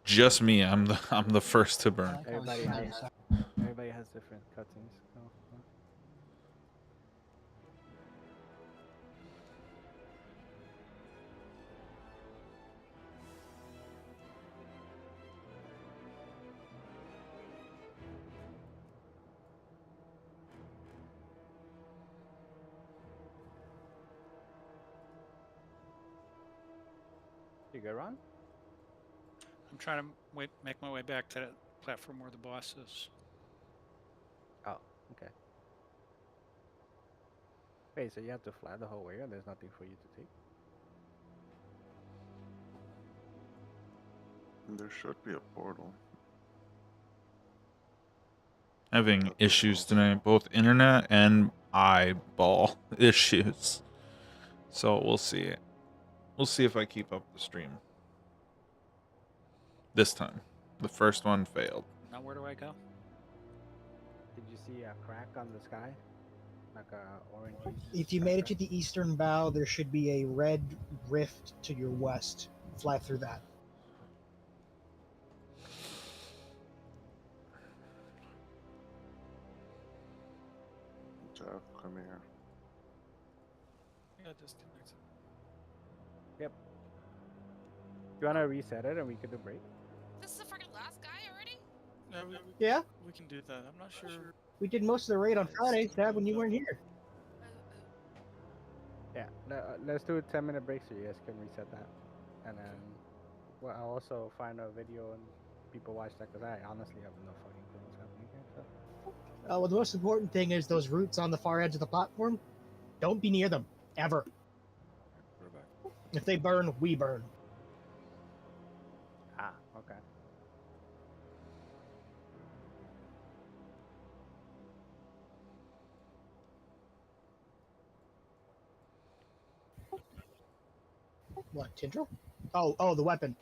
just me. I'm the first to burn. Everybody has different cutscenes. Oh. You good, Ron? I'm trying to make my way back to that platform where the boss is. Oh, okay. Wait, so you have to fly the whole way, and there's nothing for you to take? There should be a portal. Having issues tonight, both internet and eyeball issues. So we'll see. We'll see if I keep up the stream. This time. The first one failed. Now where do I go? Did you see a crack on the sky? Like a orange. If you made it to the eastern bow, there should be a red rift to your west. Fly through that. Jeff, come here. Yeah, disconnected. Yep. You wanna reset it and we could do break? This is the freaking last guy already? No, Yeah, we can do that. I'm not sure. we did most of the raid on Friday, Dad, when you weren't here. Yeah. Let's do a 10-minute break so you guys can reset that, and then I'll also find a video and people watch that because I honestly have no fucking clue what's happening here. So. Well, the most important thing is those roots on the far edge of the platform. Don't be near them, ever. We're back. If they burn, we burn. Ah, okay. What, Tindril? Oh, the weapon.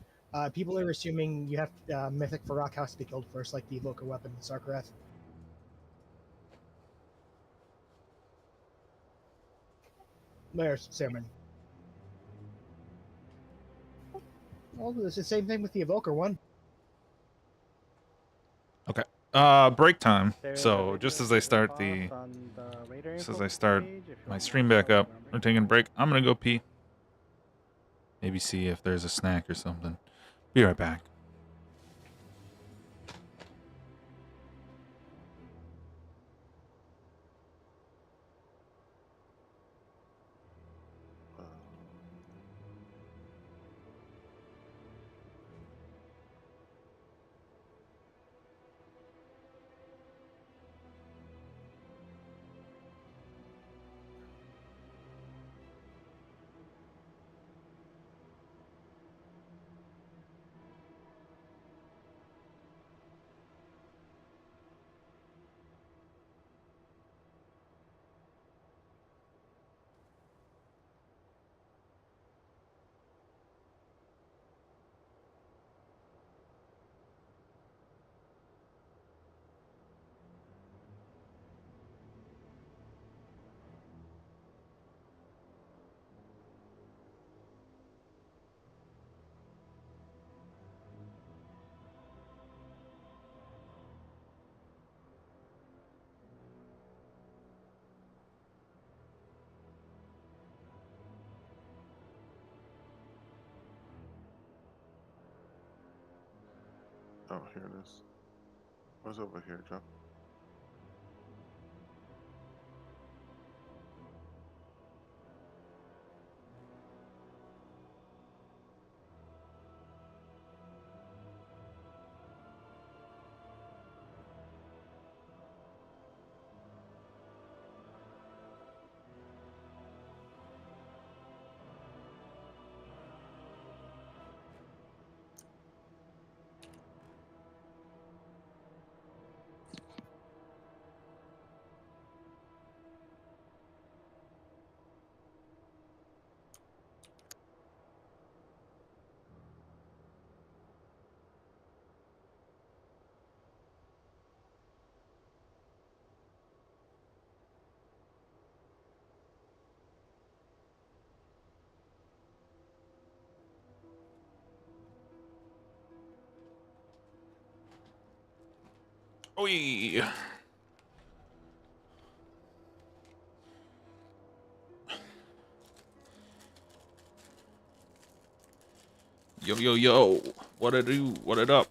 People are assuming you have Mythic for Rock has to be killed first, like the Evoker weapon in Sarkarath. Where's Sermon? Well, it's the same thing with the Evoker one. Okay. Break time. So just as I start my stream back up, we're taking a break. I'm gonna go pee. Maybe see if there's a snack or something. Be right back. Oh, here it is. What's over here, Jeff? Oi. Yo, yo, yo. What it do? What it up?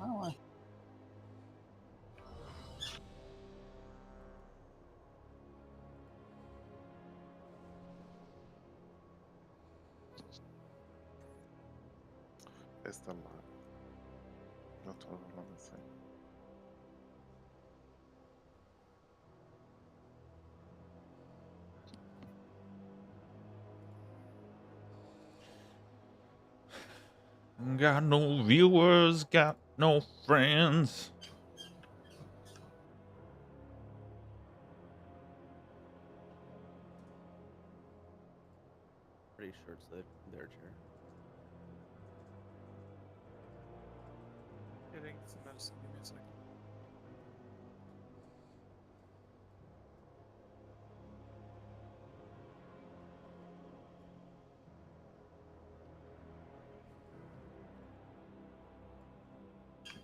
Oh, Esta mal. No todos van a ser. Got no viewers, got no friends. Pretty sure it's their chair. Getting some medicine. Give me a second.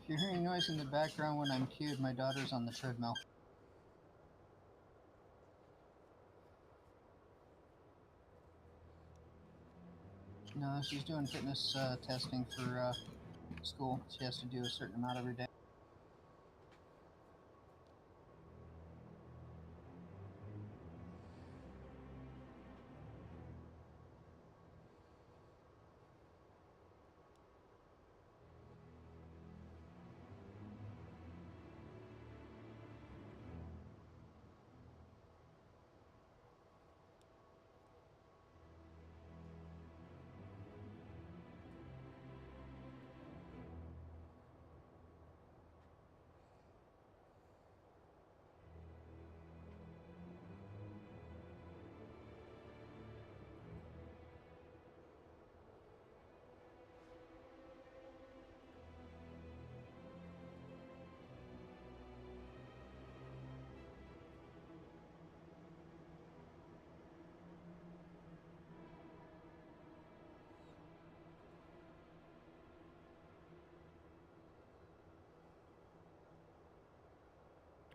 if you're hearing noise in the background when I'm cued, my daughter's on the treadmill. No, she's doing fitness testing for school. She has to do a certain amount every day.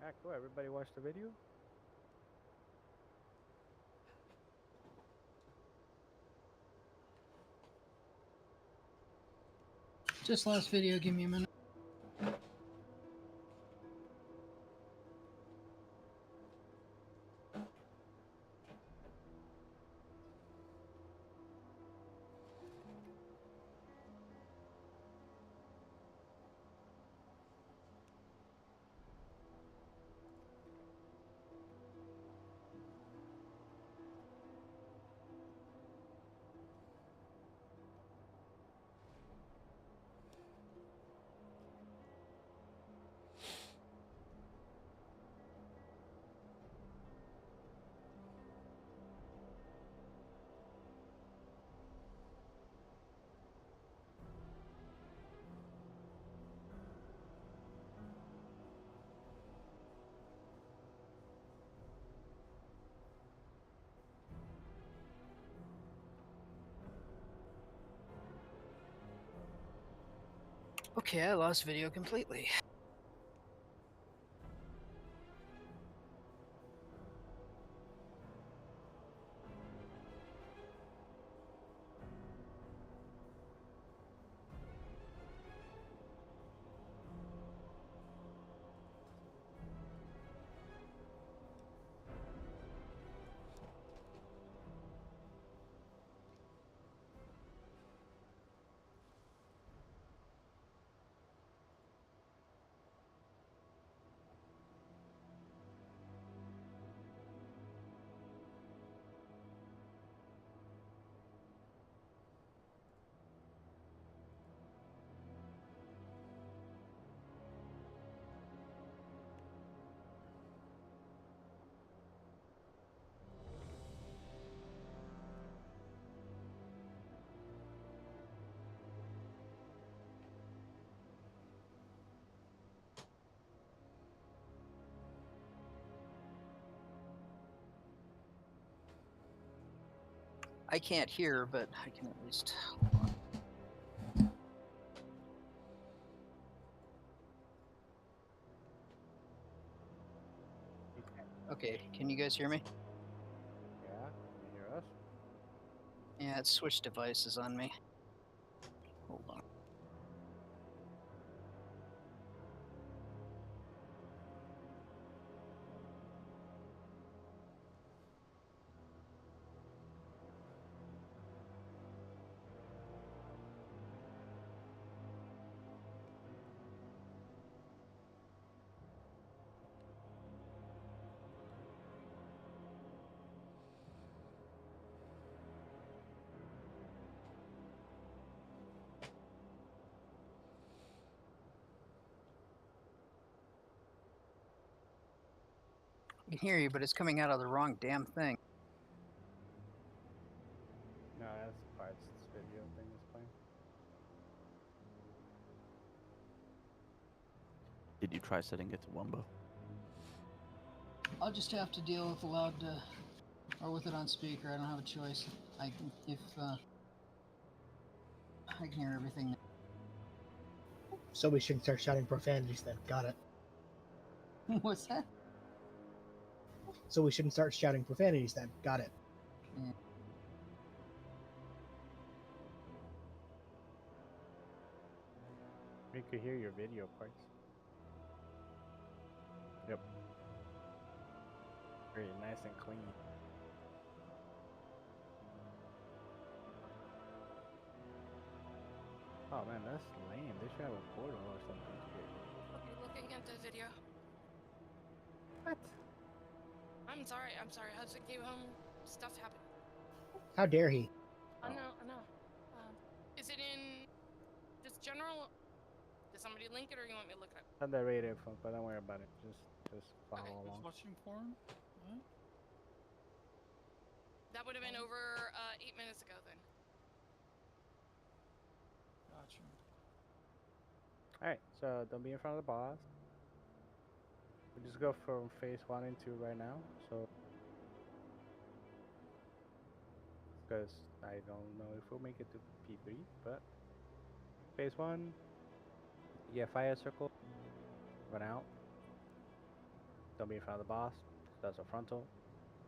Ah, cool. Everybody watched the video? Just last video, give me a minute. Okay, I lost video completely. I can't hear, but I can at least. Okay, can you guys hear me? Yeah. Can you hear us? Yeah, it switched devices on me. Hold on. I can hear you, but it's coming out of the wrong damn thing. No, that's parts this video thing is playing. Did you try setting it to Wumbo? I'll just have to deal with loud, or with it on speaker. I don't have a choice. I can hear everything. So we shouldn't start shouting profanities then. Got it. What's that? So we shouldn't start shouting profanities then. Got it. We could hear your video parts. Yep. Very nice and clean. Oh man, that's lame. They should have a portal or something to get here. Okay, looking at the video. What? I'm sorry. Hudson came home. Stuff happened. How dare he? I know. Is it in just general? Did somebody link it, or you want me to look it up? Not the radio phone, but don't worry about it. Just follow Okay. along. Watching porn? What? That would have been over 8 minutes ago then. Gotcha. Alright, so don't be in front of the boss. We just go from phase 1 and 2 right now, so. Because I don't know if we'll make it to P3, but. Phase 1, you get fire circle, run out. Don't be in front of the boss, that's a frontal.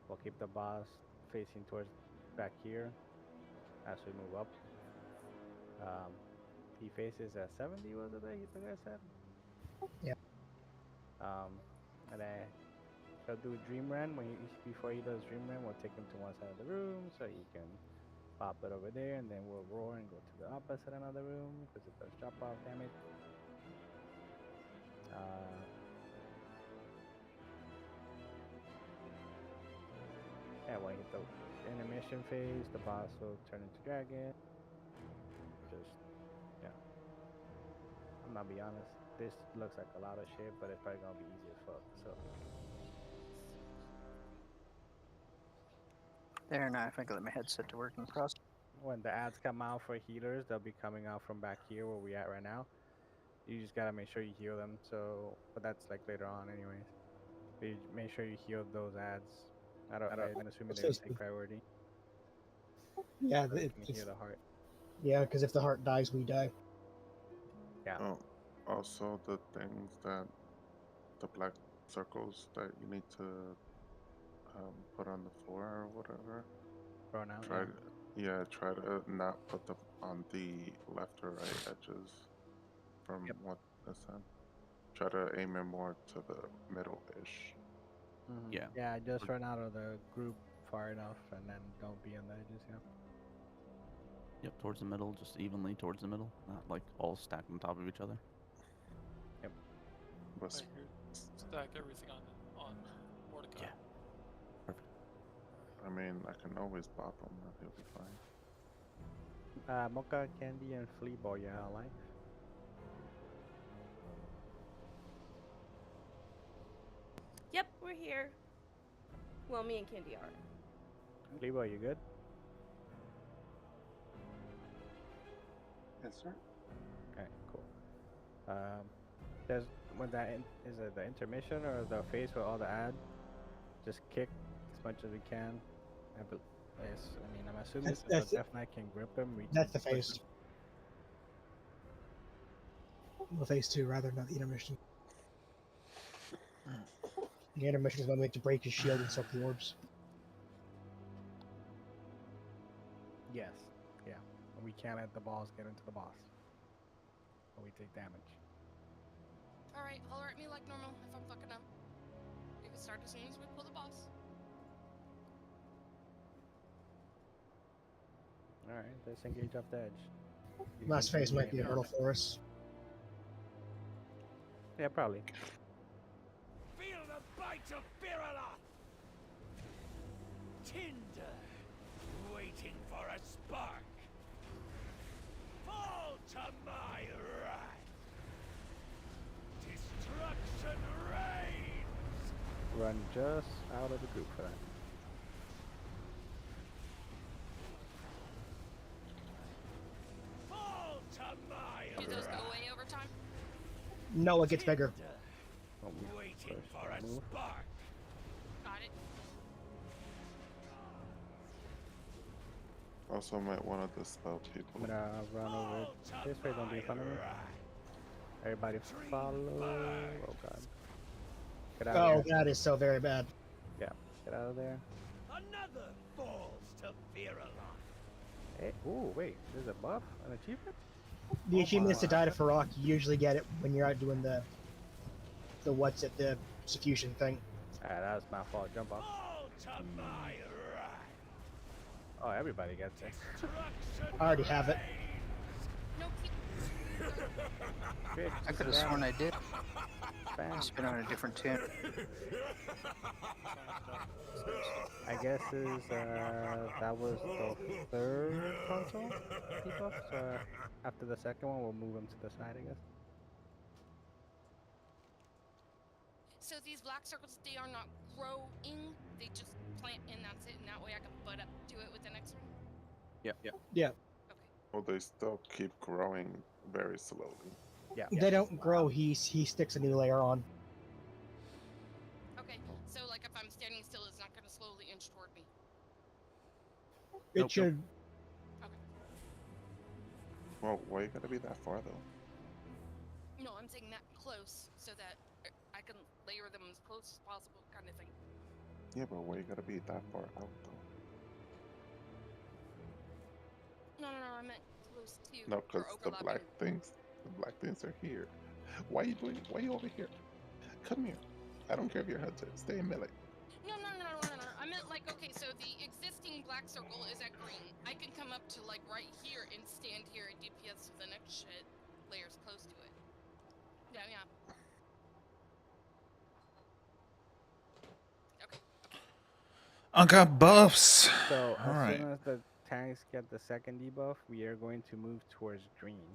We'll keep the boss facing towards back here as we move up. He faces at 70, was it that the guy said? Yeah. And then he'll do Dream Run. Before he does Dream Run, we'll take him to one side of the room so he can pop it over there, and then we'll roar and go to the opposite end of the room because it does drop off damage. Yeah, when you hit the intermission phase, the boss will turn into dragon. Just, yeah. I'm not be honest. This looks like a lot of shit, but it's probably gonna be easy as fuck. So There, now I think I got my headset to work in the process. when the ads come out for healers, they'll be coming out from back here where we at right now. You just gotta make sure you heal them. So, but that's like later on, anyways. But you make sure you heal those ads. I'm assuming they take priority. Yeah, So you can heal it's, the heart. yeah, because if the heart dies, we die. Yeah. Oh, also the things that the black circles that you need to put on the floor or whatever. Thrown out. Try Yeah. try to not put them on the left or right edges from Yep. what is said. Try to aim it more to the middle-ish. Mhm. Yeah. Yeah, just run out of the group far enough, and then don't be on the edges. Yeah. Yep, towards the middle, just evenly towards the middle, not like all stacked on top of each other. But Right here. Stack everything on Mordecai. Yeah. Perfect. I mean, I can always bop him and he'll be fine. Mocha, Candy, and Flea Ball, you have life. Yep, we're here. Well, me and Candy are. Flea Ball, you good? Yes, sir. Okay, cool. There's when is it the intermission or the phase with all the ads? Just kick as much as we can. I'm assuming That's- since that's the it. Death Knight can grip him. That's the phase. Well, phase 2, rather, not the intermission. The intermission is when we have to break his shield and soak the orbs. Yes, yeah. And we can't let the balls get into the boss. Or we take damage. Alright, holler at me like normal if I'm fucking up. You can start as soon as we pull the boss. Alright, let's engage off the edge. You Last can phase see might be me. a hurdle for us. Yeah, probably. Feel the bite of Biraloth! Tinder, waiting for a spark. Fall to my wrath. Destruction reigns! run just out of the group for that. Fall to my Do those go away over time? No, it gets bigger. Oh, we waiting push for a move. spark. Got it. Also, might want to dispel I'm people. gonna run over this way. Don't be in front of me. Everybody follow. Oh god. Get out Oh, of there. that is so very bad. Yeah. Get out of there. Another falls to Viralon. Hey. Ooh, wait. There's a buff? An achievement? The Oh achievement is to my. die to Farok. You usually get it when you're out doing the what's it, the execution thing. Ah, that was my fault. Jump off. Fall to my right. Oh, everybody gets it. Destruction I already have it. No, keep. Good. I could have sworn I did. Bam. It's been on a different tune. I guess that was the third console debuff. So after the second one, we'll move them to the side, I guess. So these black circles, they are not growing. They just plant and that's it. And that way I can butt up to it with the next one. Yeah, Okay. Well, they still keep growing very slowly. Yeah. they don't grow. He sticks a new layer on. Okay. So like if I'm standing still, it's not gonna slowly inch toward me. It Nope. should. Well, why you gotta be that far though? No, I'm saying that close so that I can layer them as close as possible, kind of thing. Yeah, but why you gotta be that far out though? No, I meant close to. No, or because the black overlapping. things are here. Why you doing? Why you over here? Come here. I don't care if you're hunted. Stay in melee. No. I meant like, okay, so the existing black circle is at green. I can come up to like right here and stand here and DPS to the next shit layers close to it. Yeah. Okay. I got buffs. So as Alright. soon as the tanks get the second debuff, we are going to move towards green.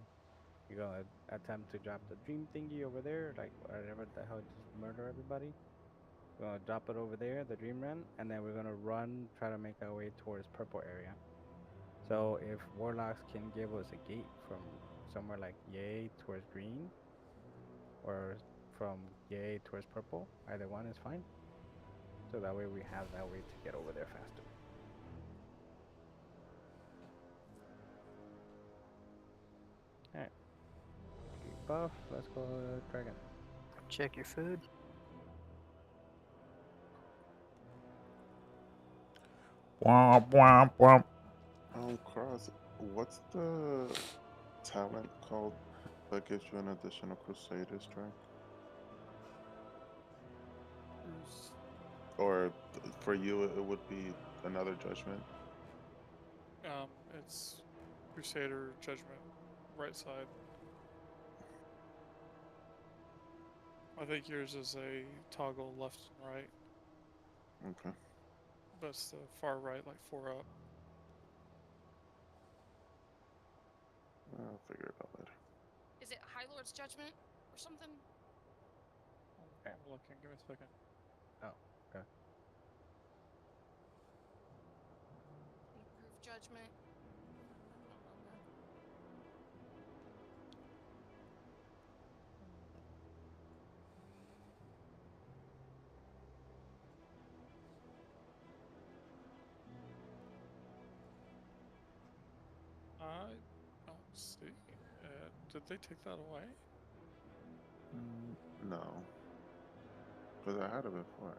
You're gonna attempt to drop the dream thingy over there, like whatever the hell, just murder everybody. We're gonna drop it over there, the dream run, and then we're gonna run, try to make our way towards purple area. So if warlocks can give us a gate from somewhere like yay towards green, or from yay towards purple, either one is fine. So that way we have that way to get over there faster. Alright. Buff, let's go dragon. Check your food. Womp womp womp. Cross. What's the talent called that gives you an additional Crusader strength? Or for you, it would be another judgment. It's Crusader Judgment, right side. I think yours is a toggle left and right. Okay. That's the far right, like 4 up. I'll figure it out later. Is it High Lord's Judgment or something? Okay, I'm looking. Give me a second. Okay. Improved Judgment. I don't see it. Did they take that away? No. Because I had it before.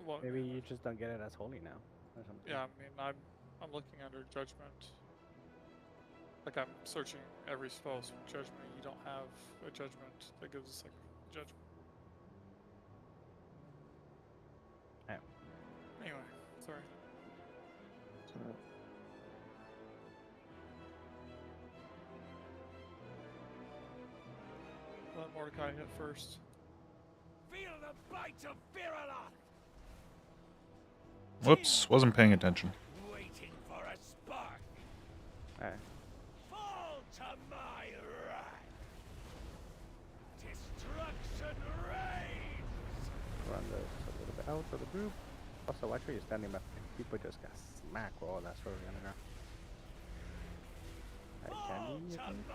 What? Maybe you just don't get it as holy now, or something. Yeah, I mean, I'm looking under Judgment. Like I'm searching every spell for Judgment. You don't have a Judgment that gives us like Judgment. Yeah. Anyway, sorry. So, Let Mordecai hit first. Feel the bite of Viralon. Whoops, wasn't paying attention. Waiting for a spark. Alright. Fall to my right. Destruction reigns. Run this a little bit. out of the group. Also, watch where you're standing back. People just got smacked with all that sort of underground. Alright, Candy, I think?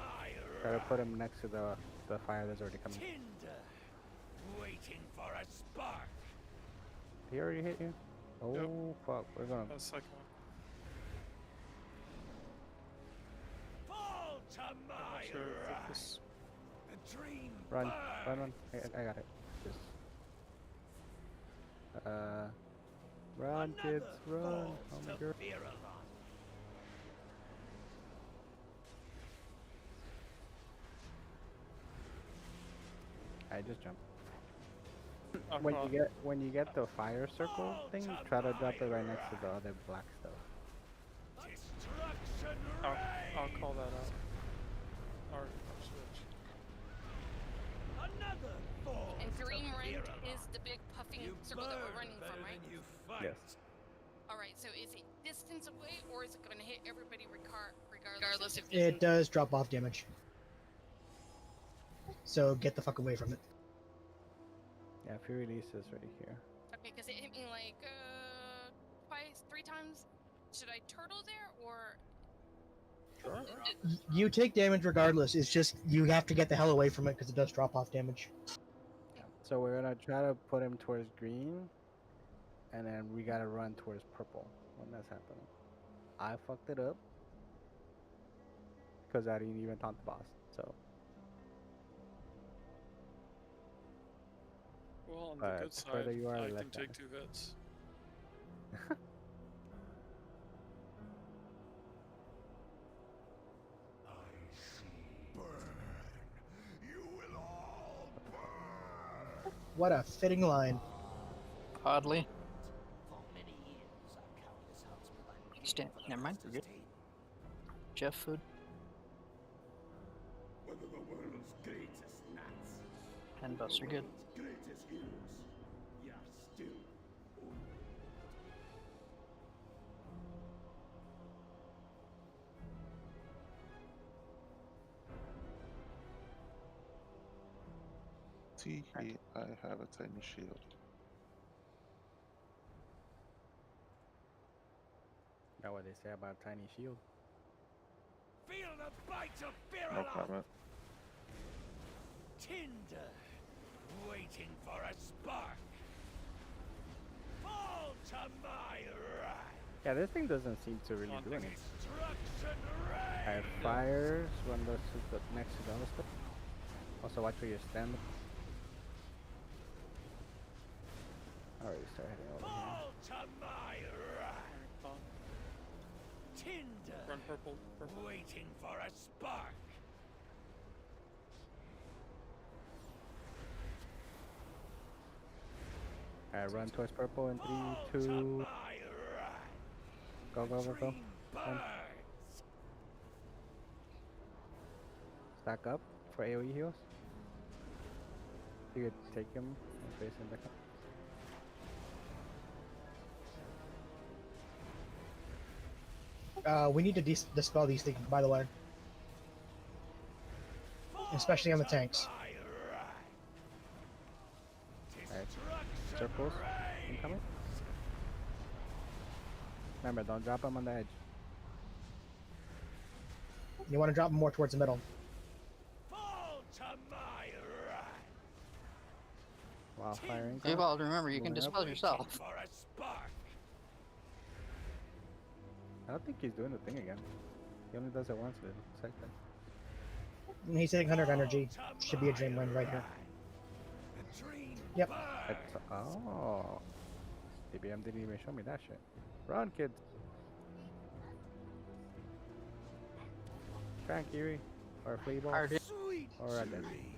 Try to put him next to the fire that's already coming. Tinder, waiting for a spark. He already hit you? Oh, Yep. fuck. We're gonna... The second one. Fall to I'm my not sure if wrath. this. The dream Run, burns. run. I got it. Just... Run, kids, Another run. falls Oh my to god. Virulon. I just jumped. Oh, When you get the fire circle thing, try to drop it right next to the other black stuff. Destruction I'll call that reigns. out. Or switch. Another falls And to green rank Virulon. is the big puffing You circle that we're burn running from, better right? than you fight. Yes. Alright, so is it distance away or is it going to hit everybody regardless if It does drop off damage. So get the fuck away from it. Yeah, if you release this right here. Okay, because it hit me like twice, 3 times. Should I turtle there or? You take damage regardless. It's just you have to get the hell away from it because it does drop off damage. So we're gonna try to put him towards green, and then we gotta run towards purple when that's happening. I fucked it up because I didn't even taunt the boss. So Well, on the But good the further side, you are, the I can less take damage. 2 hits. What a fitting line. Oddly. Stand. Never mind. We're good. Jeff food. Whether the world's greatest gnats, 10 bucks are good. greatest heroes, you're still See, I have a tiny shield. know what they say about tiny shield. feel the bite of No Virulon. comment. Tinder, waiting for a spark. Fall to my wrath. Yeah, this thing doesn't seem to really do anything. Destruction I have reigns. fires when this is next to the other stuff. Also, watch where you stand. Already start heading over here. Fall to my wrath. Tinder, Run purple, purple. waiting for a spark. Alright, run towards purple in 3, Fall to 2, my wrath. go, go, go, go. Dream One. burns. Stack up for AoE heals. You could take him and face him back up. We need to dispel these things, by the way. Especially on the tanks. Alright, circles incoming. Remember, don't drop them on the edge. You want to drop them more towards the middle. Fall to my wrath. While firing. Yeah, well, remember, you can Moving up. dispel yourself. Waiting for a spark. I don't think he's doing the thing again. He only does it once, dude. Second. He's hitting 100 energy. Should be a dreamland right here. The dream Yep. burns. It's, oh. DBM didn't even show me that shit. Run, kids. Try and Kiri. Or Flea Ball. Hard hit. Sweet Or a dead. dreams.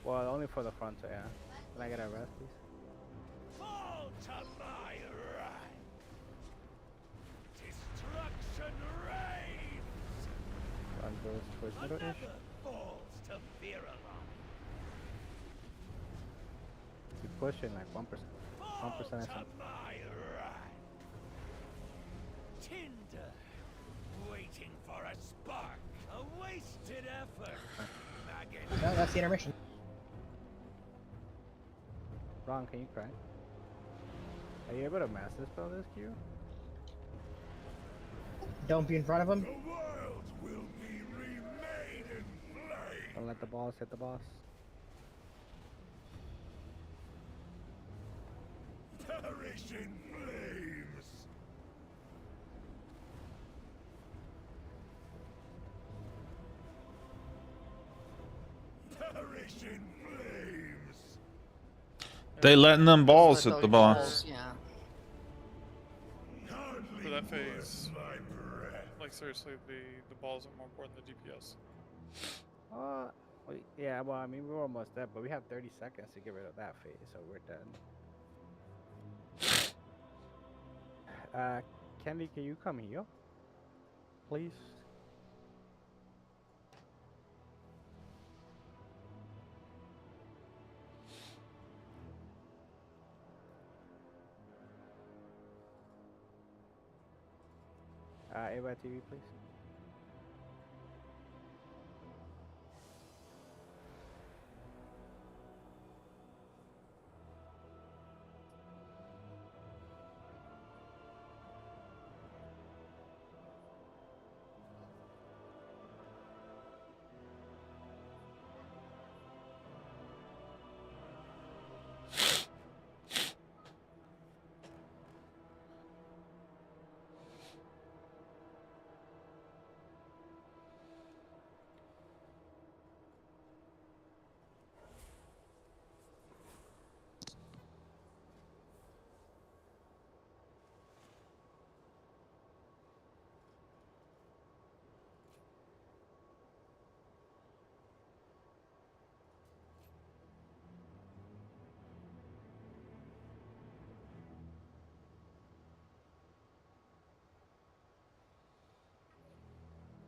Well, only for the front, so yeah. Can I get a rest, please? Fall to my wrath. Destruction reigns. Run goes towards middle-ish. Another falls to Virulon. Keep pushing like 1%. Fall 1% to essence. my wrath. Tinder, waiting for a spark. A wasted effort. Maggot. No, that's the intermission. Ron, can you cry? Are you able to master spell this Q? Don't be in front of him. The world will be remade in flame. Don't let the boss hit the boss. Perish in flames. Perish in flames. They letting them balls Let hit the those boss. balls, Yeah. Hardly For that worth phase, my breath. like seriously, the balls are more important than DPS. Yeah, well, I mean, we're almost there, but we have 30 seconds to get rid of that phase, so we're done. Candy, can you come here? Please? Ava TV, please.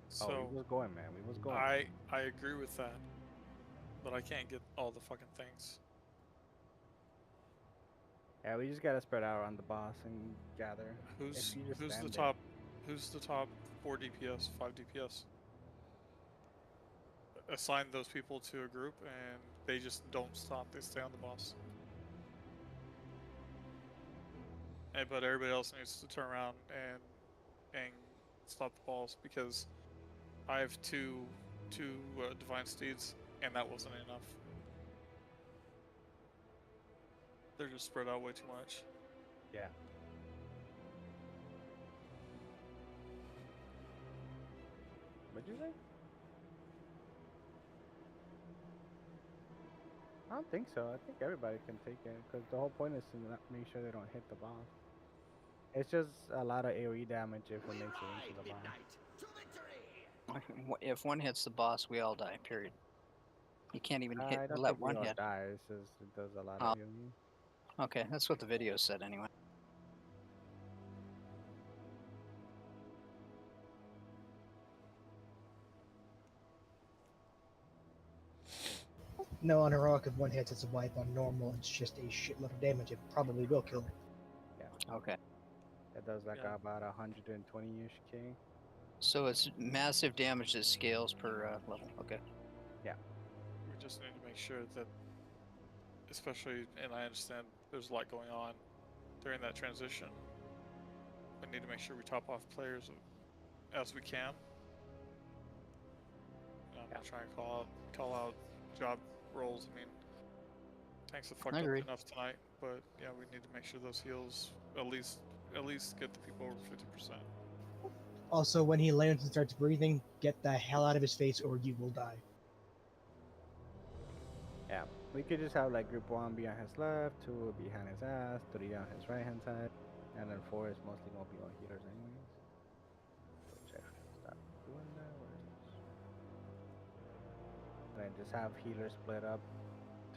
So Oh, we was going, man. We was going. I agree with that, but I can't get all the fucking things. Yeah, we just gotta spread out on the boss and gather. Who's If you just who's the stand there. top? Who's the top 4 DPS, 5 DPS? Assign those people to a group, and they just don't stop. They stay on the boss. And but everybody else needs to turn around and stop the balls, because I have two divine steeds, and that wasn't enough. They're just spread out way too much. Yeah. What'd you say? I don't think so. I think everybody can take it, because the whole point is to not make sure they don't hit the boss. It's just a lot of AoE damage if it makes it into the boss. If one hits the boss, we all die. Period. You can't even I hit don't let think we one all hit. die. It's just it does a lot Oh. of AoE. Okay, that's what the video said anyway. No, on heroic, if one hits, it's a wipe. On normal, it's just a shitload of damage. It probably will kill it. Okay. It does like Yeah. about 120-ish K. So it's massive damage that scales per level. Okay. We just need to make sure that, especially, and I understand there's a lot going on during that transition. We need to make sure we top off players as we can. I'm not trying to call out job roles. I mean, tanks have fucked up Agreed. enough tonight, but yeah, we need to make sure those heals at least get the people over 50%. Also, when he lands and starts breathing, get the hell out of his face or you will die. Yeah. We could just have like group 1 be on his left, 2 behind his ass, 3 on his right hand side, and then 4 is mostly gonna be on healers anyways. So check. Stop doing that. Where is this? And then just have healers split up,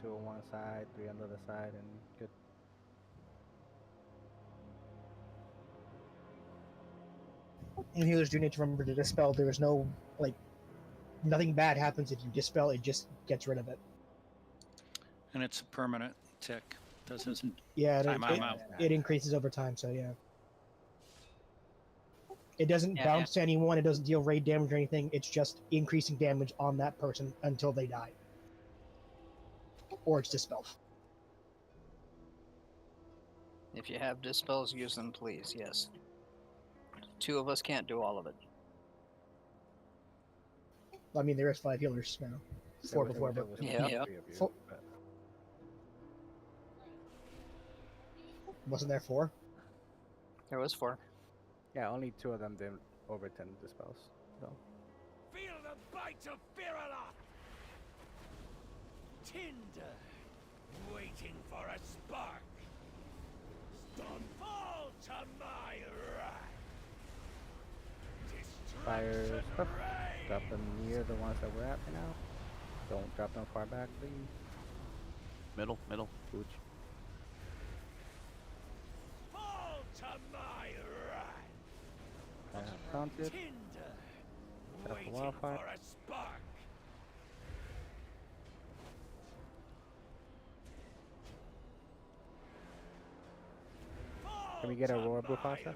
2 on one side, 3 on the other side, and good. And healers do need to remember to dispel. There is no, like, nothing bad happens if you dispel, it just gets rid of it. And it's a permanent tick. Doesn't Yeah, time it, out. it increases over time, so yeah. It doesn't Yeah, bounce to anyone, it doesn't deal raid damage or anything, it's just increasing damage on that person until they die. Or it's dispelled. If you have dispels, use them, please. Yes. 2 of us can't do all of it. I mean, there is 5 healers now. 4 before, but Yeah. Four- wasn't there 4? There was 4. Yeah, only 2 of them did over 10 dispels. So. Feel the bite of Firaloth! Tinder, waiting for a spark. Fall to my wrath. Fire Destruction stuff. reigns. Drop them near the ones that we're at right now. Don't drop them far back, please. Middle, middle. Gooch. Fall to my wrath. Taunted. Tinder, Set up a waiting wildfire. for a spark. Can we get a roar Bufasa?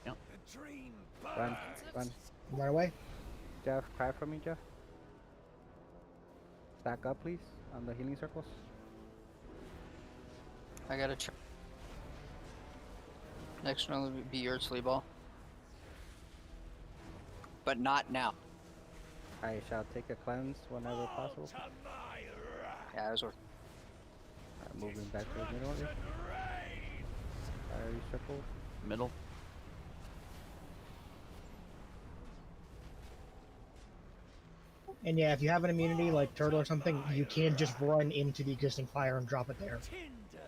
Yep. The dream Run, burns. run. Right away. Jeff, cry for me, Jeff. Stack up, please, on the healing circles. I got to Next one will be your sleep ball. But not now. I shall take a cleanse whenever possible. To my wrath. Yeah, I was working. Alright, moving back to the middle. Destruction reigns. Fiery circle. Middle. And yeah, if you have an immunity like Turtle or something, you can just run into the existing fire and drop it there. Tinder,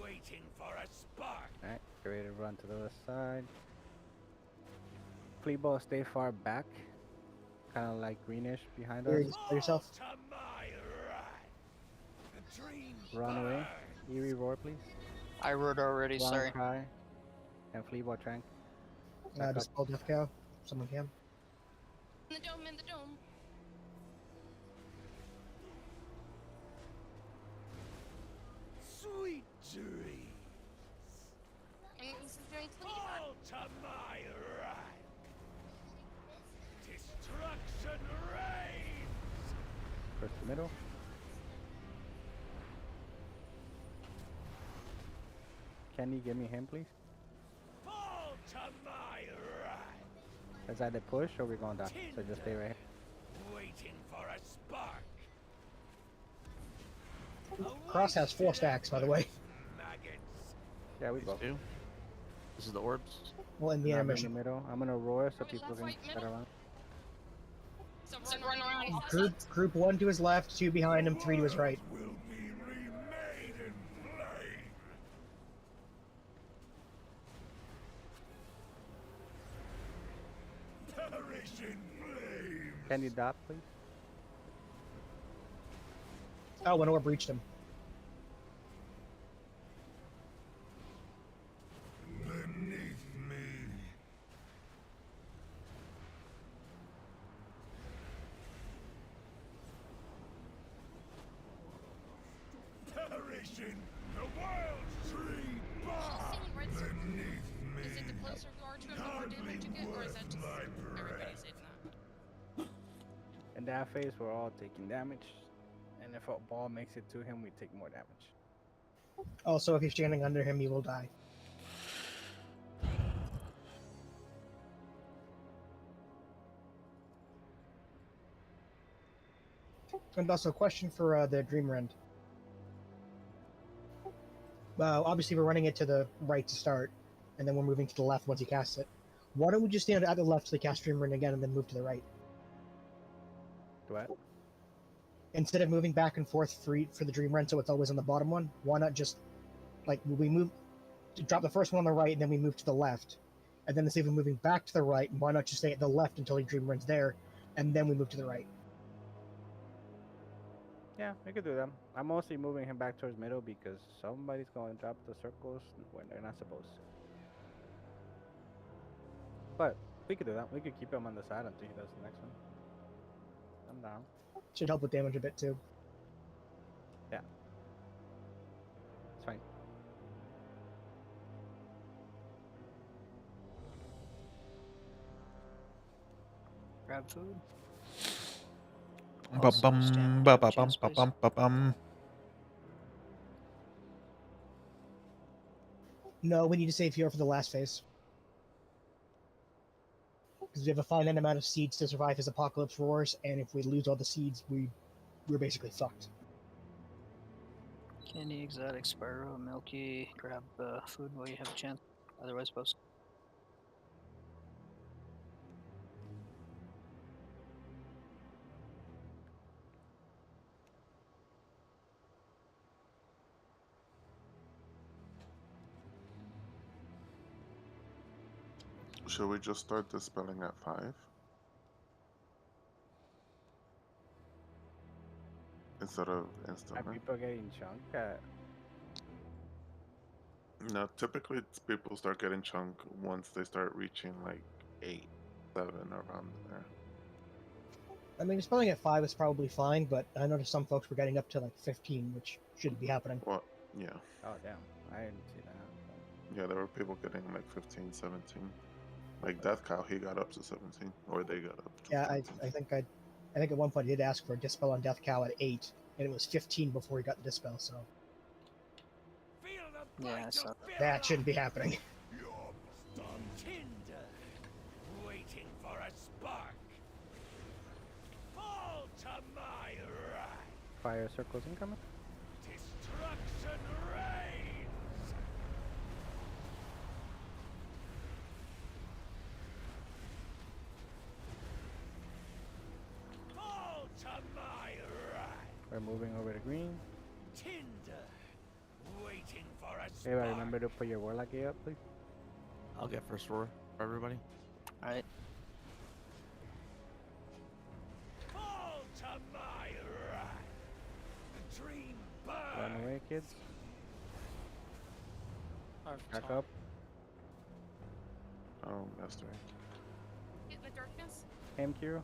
waiting for a spark. Alright, get ready to run to the other side. Flea ball, stay far back. Kind of like greenish behind Here, us. you spell yourself. To my wrath. The dream Run away. burns. Eerie roar, please. I roared already, Long sorry. cry. And flea ball trank. Dispel Death Cow. Someone can. In the dome, in the dome. Sweet dreams. And he's doing clean. Fall to my wrath. Destruction reigns. First to middle. Can you give me him, please? Fall to my wrath. Let's either push or we're going down. So just stay right here. Waiting for a spark. Cross has 4 stacks, by the way. Maggots. Yeah, we These both. 2. This is the orbs. Well, in the Grab in the intermission. middle. I'm gonna roar so Are we people left, can right, get middle? around. So run around. Group 1 to his left, 2 behind him, 3 to his right. Will be remade in flame. Perish in flame. Can you dot, please? Oh, an orb reached him. Beneath me. Perish in the world's tree bar. Seeing red circle. Beneath me. Is it the closer you are to him, the more damage you get, or is that just everybody saying that? In that phase, we're all taking damage. And if a ball makes it to him, we take more damage. Also, if you're standing under him, you will die. And also, a question for the Dream Rend. Obviously, we're running it to the right to start, and then we're moving to the left once he casts it. Why don't we just stand at the left till he casts Dream Rend again, and then move to the right? What? Instead of moving back and forth for the Dream Rend, so it's always on the bottom one, why not just, like, we move, drop the first one on the right, and then we move to the left, and then instead of moving back to the right, why not just stay at the left until he Dream Rend's there, and then we move to the right? Yeah, we could do that. I'm mostly moving him back towards middle because somebody's going to drop the circles when they're not supposed to. But we could do that. We could keep him on the side until he does the next one. I'm down. Should help with damage a bit too. Yeah. It's fine. Grab food. Ba bum ba ba bum ba bum ba bum. No, we need to save here for the last phase. Because we have a finite amount of seeds to survive as Apocalypse roars, and if we lose all the seeds, we're basically fucked. Candy, Exotic, Spyro, Milky, grab food while you have a chance. Otherwise, post. Should we just start dispelling at 5? Instead of Are instantly? people getting chunked at? No, typically people start getting chunk once they start reaching like 8, 7, around there. I mean, spelling at 5 is probably fine, but I noticed some folks were getting up to like 15, which shouldn't be happening. Well, yeah. Oh damn, I didn't see that. Yeah, there were people getting like 15, 17. Like Death Cow, he got up to 17, or they got up to Yeah, 17. I think at one point I did ask for a dispel on Death Cow at 8, and it was 15 before he got the dispel. So Yeah, so that shouldn't be happening. Tinder, waiting for a spark. Fall to my right. Fire circles incoming. Destruction reigns. Fall to my right. We're moving over to green. Tinder, waiting for a Hey, spark. remember to put your Warlock gear up, please. I'll get first roar for everybody. alright. Fall to my right. Dream Run burn. away, kids. I've Back time. up. Oh, Master. Get in the darkness. Aim Q.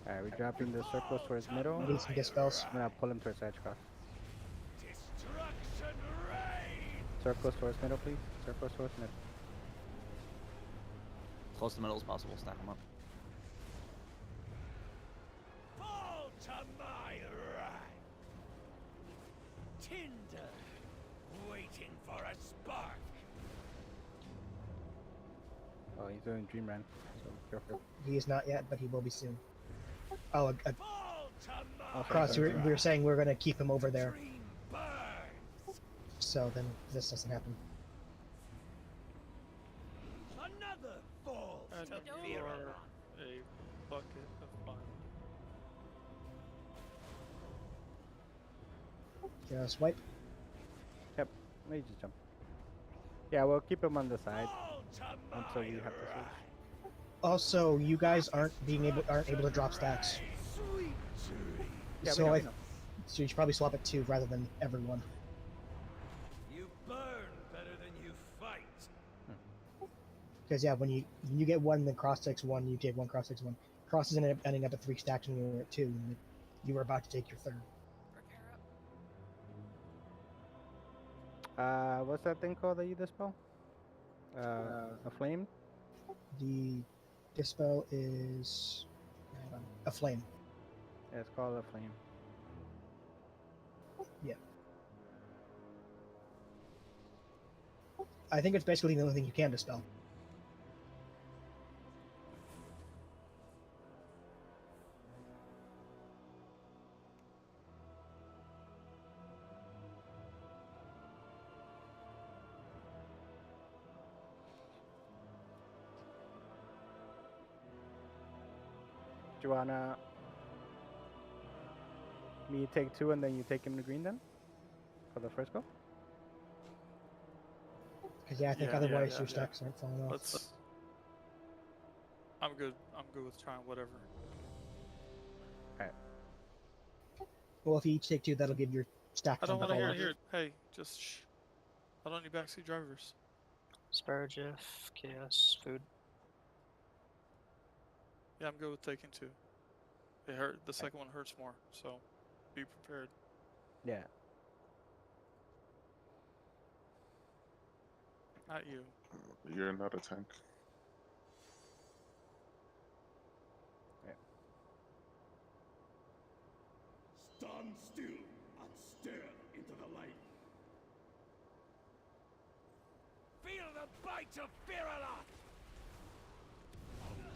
Alright, we're dropping the circles towards middle. We need some dispels. I'm gonna pull him towards edge cross. Destruction reigns. Circles towards middle, please. Circles towards middle. Close to middle as possible. Stack them up. Fall to my right. Tinder, waiting for a spark. Oh, he's doing Dream Run, so careful. He is not yet, but he will be soon. Oh, Fall to my Cross, we were saying we're gonna keep him over there, dream burns. so then this doesn't happen. Another fall And to don't- fear. for a bucket of fun. Just wipe. Yep, let me just jump. Yeah, we'll keep him on the side Fall to until my we have to switch. right. Also, you guys aren't able to drop stacks, Sweet dream. Yeah, so we know. so you should probably swap it 2 rather than everyone. You burn better than you fight. Because yeah, when you get 1, then Cross takes 1, you take 1, Cross takes 1. Cross is ending up at 3 stacks when you were at 2, and you were about to take your 3rd. Prepare up. What's that thing called that you dispel? A flame? The dispel is a flame. Yeah, it's called a flame. Yeah. I think it's basically the only thing you can dispel. Do you wanna me take 2 and then you take him to green then? For the first go? Because yeah, I think Yeah, otherwise yeah, your yeah. stacks aren't falling off. Let's. I'm good. I'm good with trying whatever. Well, if you each take 2, that'll give your stack I don't time want to fall hear off. it. Hey, just shh. I don't need backseat drivers. Spyro, Jeff, Chaos, food. Yeah, I'm good with taking 2. It hurt. The second one hurts more, so be prepared. Yeah. Not you. You're not a tank. still and stare into the light. Feel the bite of Firaloth!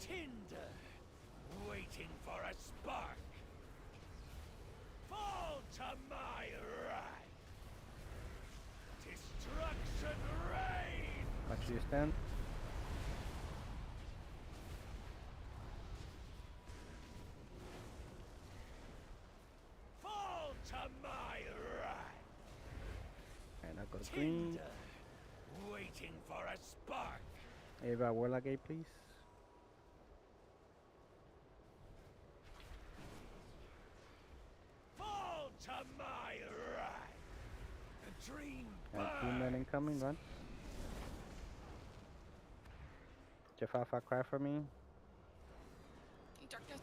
Tinder, waiting for a spark. Fall to my right. Destruction reign. Watch you stand. Fall to my right. And I go to green. Tinder, waiting for a spark. Ava Warlock A, please. Fall to my right. A dream And burn. Demon incoming, run. Jeff Alpha, cry for me. Darkness.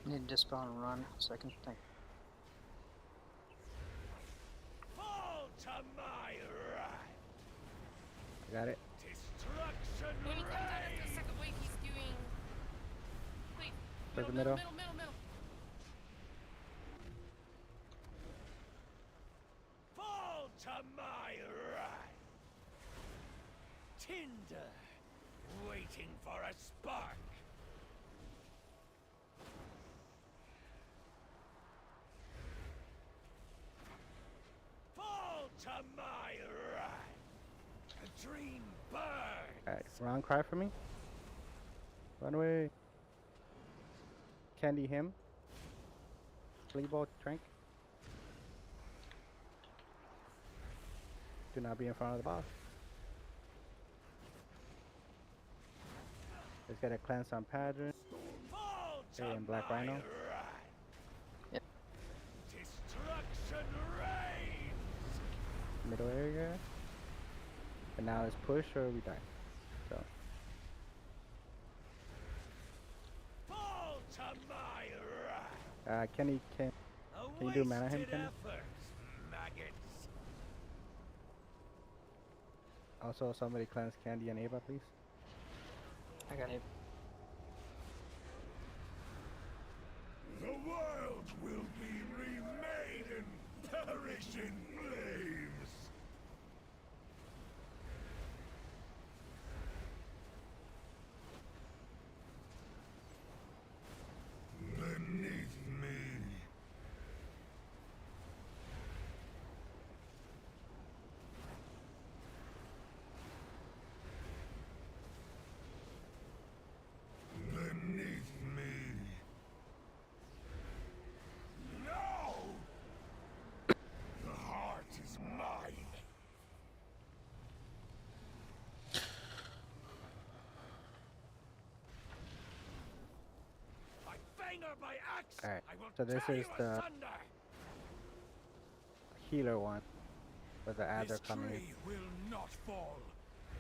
Need to dispawn and run. Second thing. Fall to my right. Got it. Destruction When he comes out of the reign. second wave, he's doing. Wait. Towards the middle, middle. middle. Fall to my right. Tinder, waiting for a spark. Fall to my right. A dream burn. Alright, round cry for me. Run away. Candy him. Fleaball Trank. Do not be in front of the boss. Let's get a cleanse on Pattern. Fall to Okay, and Black my Rhino. right. Yep. Destruction reigns. Middle area. And now it's push or we die. So Fall to my right. Kenny can you do mana him, Wasted Kenny? efforts, maggots. Also somebody cleanse Candy and Ava, please. I got it. The world will be remade and perish in flames. Beneath me. Beneath me. No! The heart is mine. I fang her by axe. Alright, I will so this tear is you the asunder. healer one. Where the ads This are coming in. tree will not fall.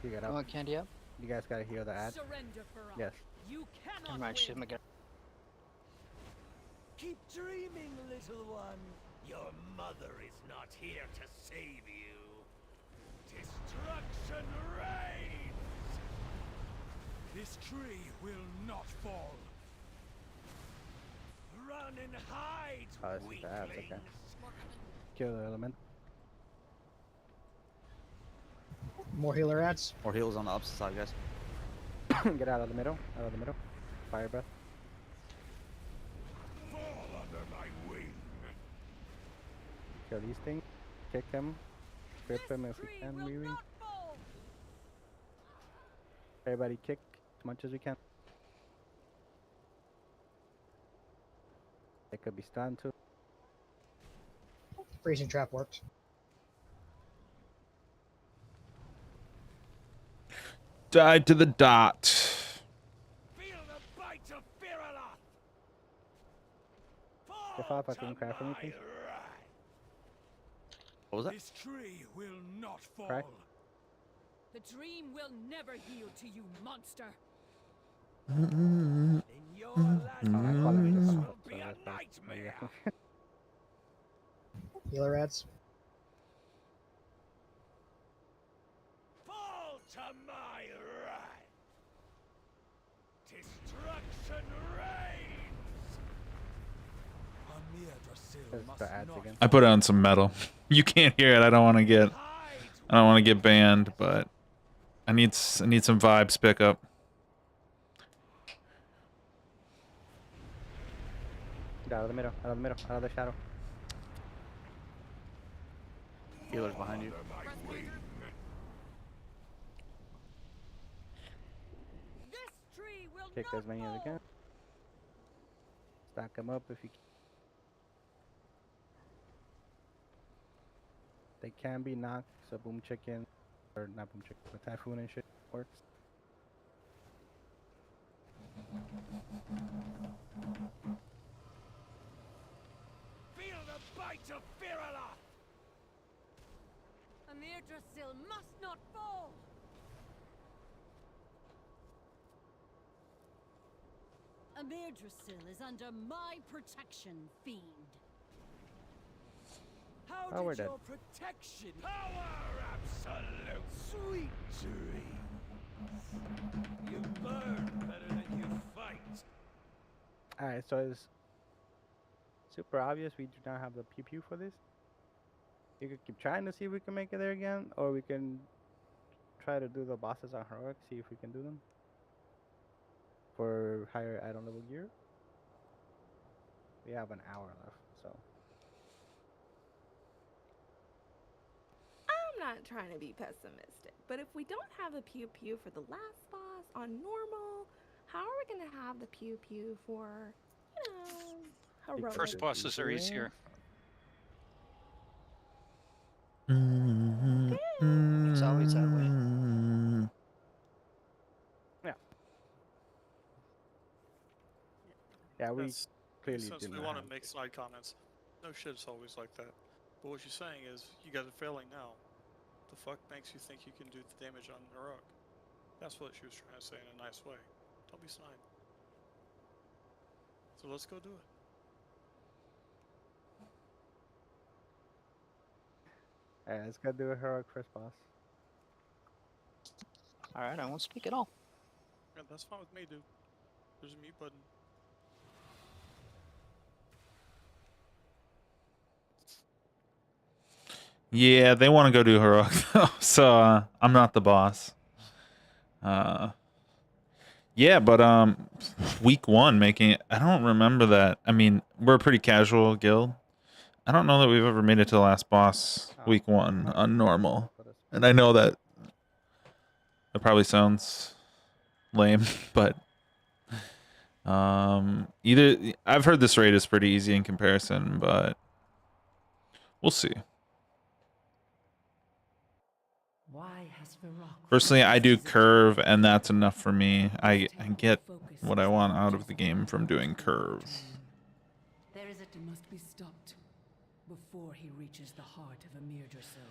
You get You up. want candy up? You guys gotta heal the ad. Surrender, Farah. Yes. You cannot Never mind, shoot him win. again. Keep dreaming, little one. Your mother is not here to save you. Destruction reigns. This tree will not fall. Run and hide, Oh, this is the ads, okay. weaklings. More coming. Kill the element. More healer ads. Or heals on the opposite side, guys. Get out of the middle. Out of the middle. Fire breath. Fall under my wing. Kill these things. Kick him. Grip him if we Tree can, will maybe. not fall. Everybody kick as much as we can. They could be stunned too. Freezing trap worked. Died to the dot. Feel the bite of Firaloth. Jeff Fall Alpha, to can you cry for me, my please? right. What was that? This tree will not fall. Crack. The dream will never yield to you, monster. In your land, I'm calling this Jeff will Alpha, be so a that's fine. nightmare. Healer ads. Fall to my right. There's the ads again. I put on some metal. You can't hear it. I don't want to get banned, but I need some vibes pickup. Get out of the middle, out of the middle, out of the shadow. Healer's behind you. Kick as many as you can. Stack them up if you can. They can be knocked, so boom chicken, or not boom chicken, but typhoon and shit works. Feel the bite of Firaloth! Amir Drasil must not fall! Amir Drasil is under my protection, fiend. How Oh, we're did dead. your protection? Power absolute! Sweet dreams! You burn better than you fight! Alright, so it's super obvious we do not have the pew pew for this. You could keep trying to see if we can make it there again, or we can try to do the bosses on heroic, see if we can do them for higher add-on level gear. We have an hour left, so I'm not trying to be pessimistic, but if we don't have a pew pew for the last boss on normal, how are we gonna have the pew pew for, you know, heroic? First bosses are easier. It's always that way. yeah, we That's- clearly Since did we not want have to make side comments, no shit, it's always like that. But what you're saying is, you guys are failing now. The fuck makes you think you can do the damage on heroic? That's what she was trying to say in a nice way. Don't be snide. So let's go do it. Alright, let's go do a heroic first boss. Alright, I won't speak at all. Yeah, that's fine with me, dude. There's a mute button. Yeah, they want to go do heroic, so I'm not the boss. Yeah, but week 1 making it. I don't remember that. I mean, we're a pretty casual guild. I don't know that we've ever made it to the last boss week 1 on normal, and I know that probably sounds lame, but either I've heard this raid is pretty easy in comparison, but we'll see. Why has Varrock Personally, I do curve, and that's enough for me. I get what I want out of the game from doing curve. There is it must be stopped before he reaches the heart of Amir Drasil.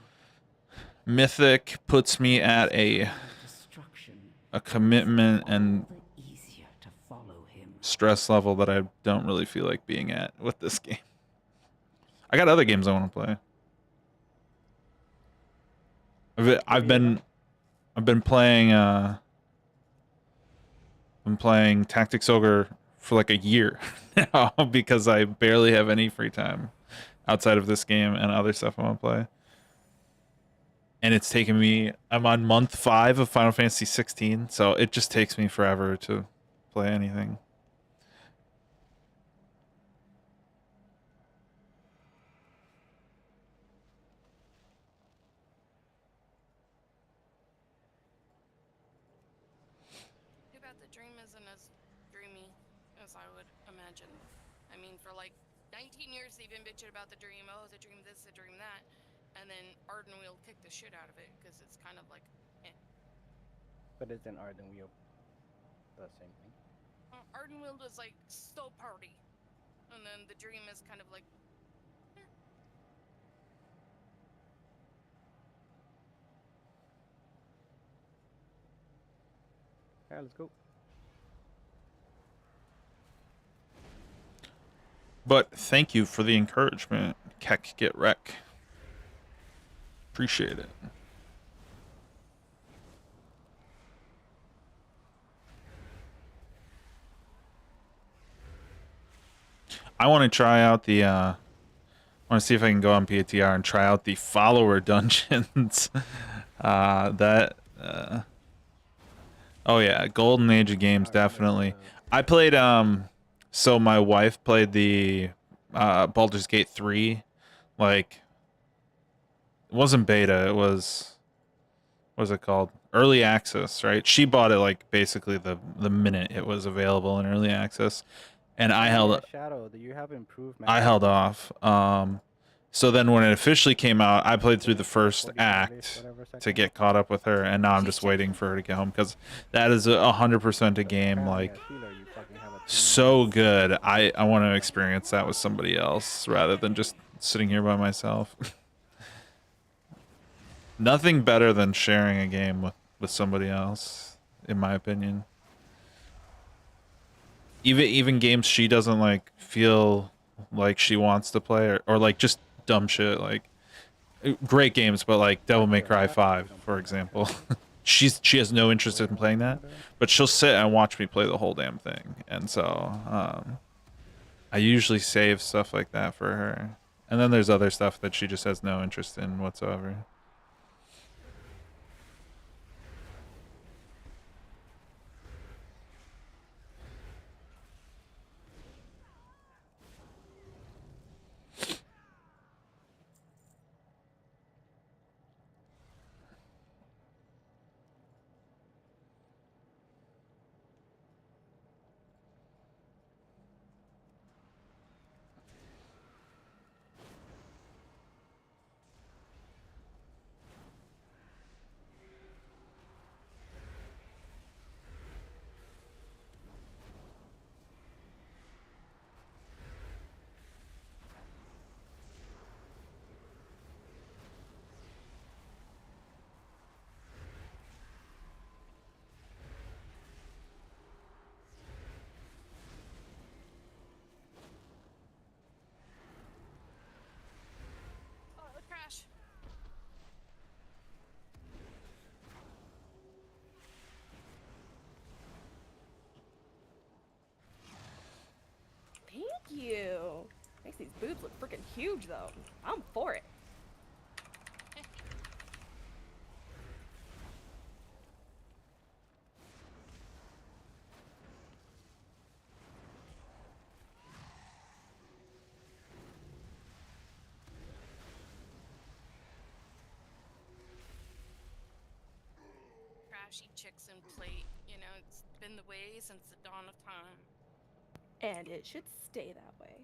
Mythic puts me at a commitment and stress level that I don't really feel like being at with this game. I got other games I want to play. I've been playing Tactics Ogre for like a year now because I barely have any free time outside of this game and other stuff I want to play. And it's taken me, I'm on month 5 of Final Fantasy 16, so it just takes me forever to play anything. Too bad the dream isn't as dreamy as I would imagine. I mean, for like 19 years they've been bitching about the dream. Oh, the dream this, the dream that. And then Arden will kick the shit out of it because it's kind of like, eh. But isn't Arden Wheel the same thing? Arden Wheel is like so party. And then the dream is kind of like, eh. Alright, let's go. But thank you for the encouragement, Keck Get Wreck. Appreciate it. I want to try out the want to see if I can go on PTR and try out the follower dungeons. Oh yeah, Golden Age of games, definitely. I played so my wife played the Baldur's Gate 3, like it wasn't beta, it was, what was it called? Early access, right? She bought it like basically the minute it was available in early access, and I held Shadow, do you have improved? I held off. So then when it officially came out, I played through the first 45 act whatever to second. get caught up with her, and now I'm just waiting for her to get home because that is 100% a game Apparently, like Sheila, you fucking have a team. so good. I want to experience that with somebody else rather than just sitting here by myself. Nothing better than sharing a game with somebody else, in my opinion. Even games she doesn't like feel like she wants to play, or like just dumb shit, like great games, but like Devil May Cry 5, for example. She has no interest in playing that, but she'll sit and watch me play the whole damn thing. And so I usually save stuff like that for her. And then there's other stuff that she just has no interest in whatsoever. Oh, the crash. Thank you. Makes these boobs look freaking huge, though. I'm for it. Trashy chicks and plate. You know, it's been the way since the dawn of time. And it should stay that way.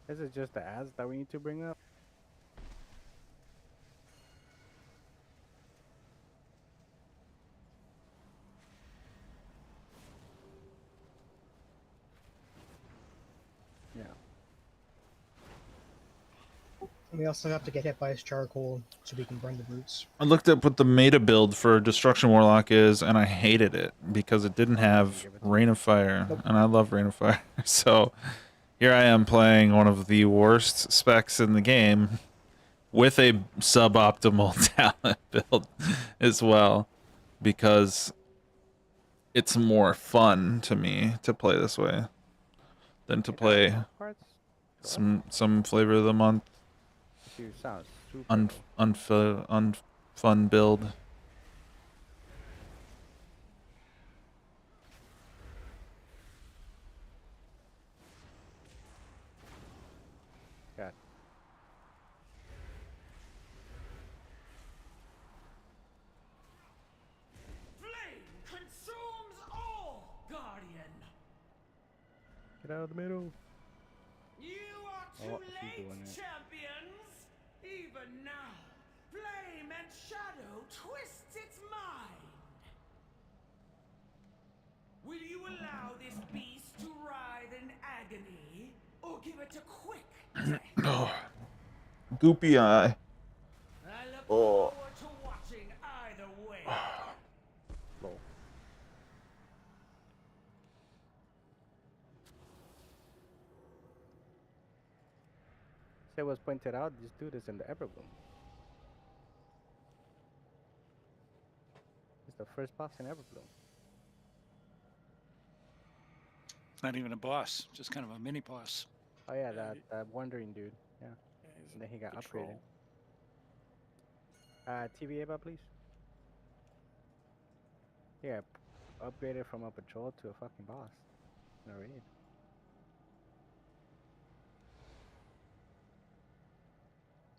Is it just the ads that we need to bring up? We also have to get hit by his charcoal so we can burn the roots. I looked up what the meta build for Destruction Warlock is, and I hated it because it didn't have Rain of Fire, and I love Rain of Fire. So here I am playing one of the worst specs in the game with a suboptimal talent build as well, because it's more fun to me to play this way than to play some flavor of the month You sound super unfun build. God. Flame consumes all, Guardian. Get out of the middle. You are Oh, too what is he late, doing here? champions. Even now, flame and shadow twists its mind. Will you allow this beast to writhe in agony, or give it a quick death? Oh, goopy eye. I look Oh. forward to watching either way. Lol. So it was pointed out, this dude is in the Everbloom. It's the first boss in Everbloom. It's not even a boss, just kind of a mini boss. Oh yeah, that wandering dude. Yeah. he's And then he got a upgraded. troll. TV Ava, please. Yeah, upgraded from a patrol to a fucking boss. In a raid.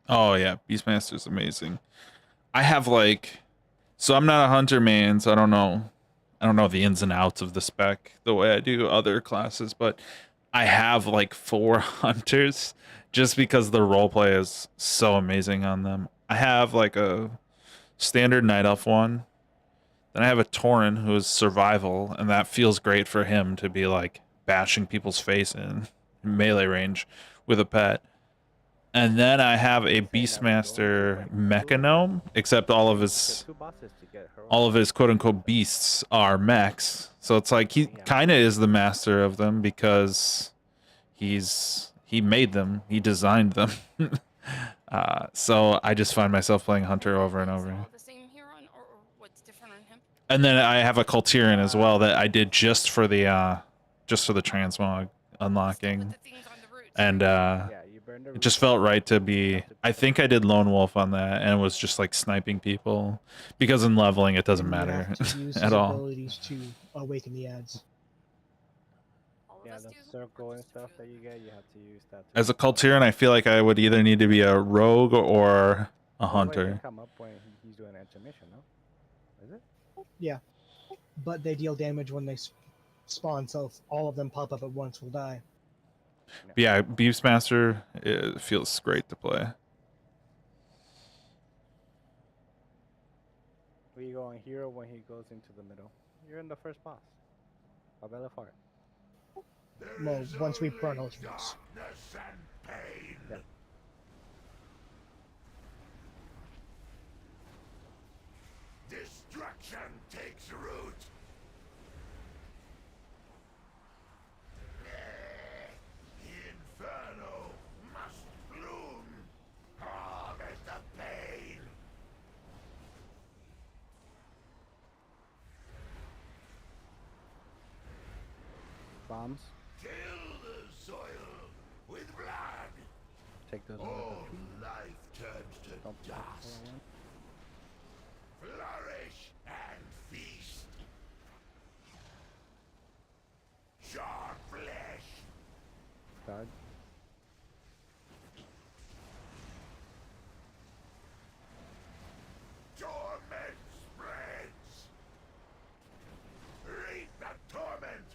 Oh yeah, Beastmaster's amazing. I have like, so I'm not a hunter main, so I don't know the ins and outs of the spec the way I do other classes, but I have like 4 hunters just because the roleplay is so amazing on them. I have like a standard night elf one. Then I have a Tauren who is survival, and that feels great for him to be like bashing people's face in melee range with a pet. And then I have a Beastmaster Mechanome, except all of his quote unquote beasts are mechs. So it's like he kind of is the master of them because he made them, he designed them. So I just find myself playing Hunter over and over. The same here on, or what's different on him? And then I have a Culturian as well that I did just for the transmog unlocking. And it just felt right to be, I think I did Lone Wolf on that and was just like sniping people, because in leveling it doesn't matter Use at his all. abilities to awaken the ads. Yeah, the circle and stuff that you get, you have to use that. As a Culturian, I feel like I would either need to be a rogue or a By the way, they hunter. come up when he's doing an intermission, no? Is it? Yeah, but they deal damage when they spawn, so if all of them pop up at once, will die. But yeah, Beastmaster, it feels great to play. Where you go on hero when he goes into the middle? You're in the first boss. Abella Fart. Well, once we burn those roots. Yeah. Destruction takes root. Inferno must bloom. Harvest the pain. Bombs. Till the soil with blood. Take those. All life turns to Don't dust. Flourish and feast. Sharp flesh. Guard. Torment spreads. Reap the torment.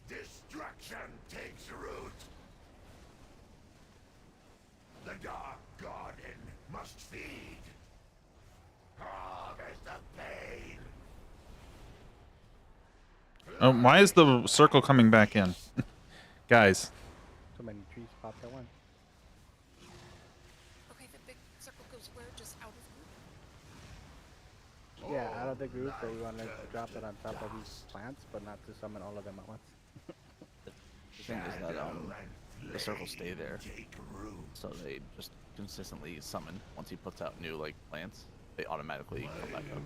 Destruction takes root. The Dark Garden must feed. Harvest the pain. Why is the circle coming back in? Guys, Too many trees popped at once. Yeah, out of the group, that you want to drop it on top of these plants, but not to summon all of them at once. The thing is that the circles stay there, so they just consistently summon. Once he puts out new like plants, they automatically come back up.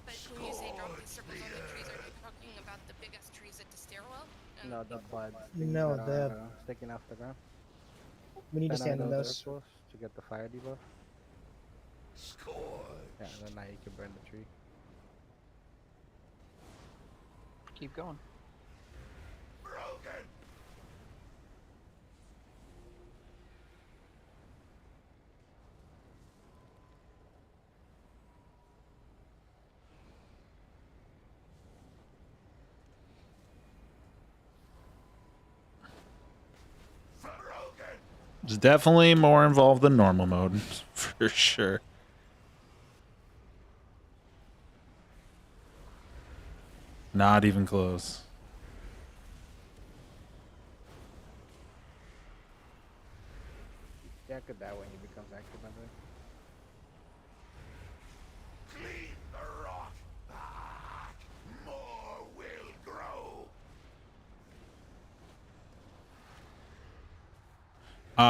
But when you say drop these circles on the trees, are you talking about the biggest trees at the stairwell? And No, the buds. No, that the- are, sticking off the ground. We need to Stand stand on under those. circles to get the fire debuff. Yeah, and then now you can burn the tree. Keep going. It's definitely more involved than normal mode, for sure. Not even close. Yeah, could that when he becomes active, by the way. Clean the rock back. More will grow.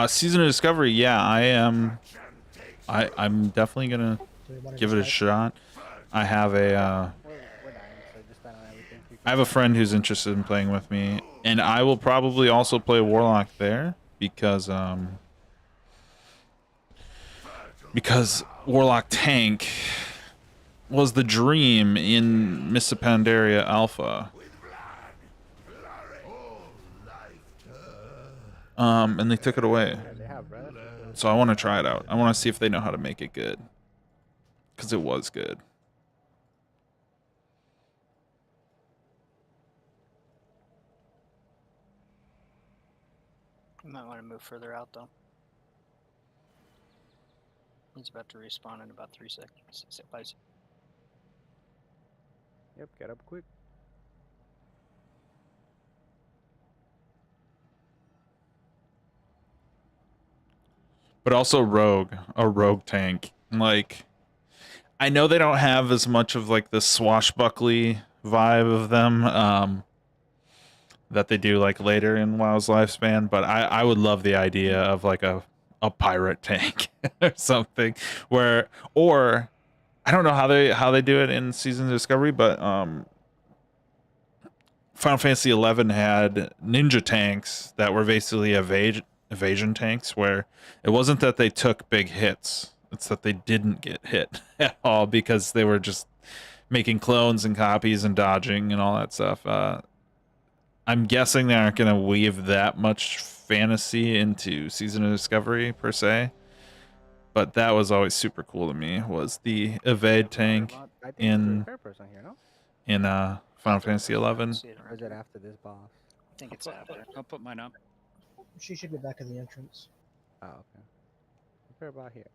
Season of Discovery, yeah, I am. I'm definitely gonna Do we wanna give it a decide? shot. I have a We're dying, so just stand on everything. You I have a friend who's interested in playing with me, and I will probably also play Warlock there because Warlock tank was the dream in Mists of Pandaria Alpha. And they took it away. Yeah, they have, brother. So I want to try it out. I want to see if they know how to make it good. Because it was good. You might want to move further out though. He's about to respawn in about 3 seconds. 5 seconds. Yep, get up quick. But also a rogue tank. Like, I know they don't have as much of like the swashbuckly vibe of them that they do like later in WoW's lifespan, but I would love the idea of like a pirate tank or something or I don't know how they do it in Season of Discovery, but Final Fantasy XI had ninja tanks that were basically evasion tanks, where it wasn't that they took big hits, it's that they didn't get hit at all because they were just making clones and copies and dodging and all that stuff. I'm guessing they aren't going to weave that much fantasy into Season of Discovery per se, but that was always super cool to me, was the evade tank I think in there's a third person here, no? in Final Fantasy XI. Or is it after this boss? I think it's after. I'll put mine up. She should be back in the entrance. Oh, okay. We're about here.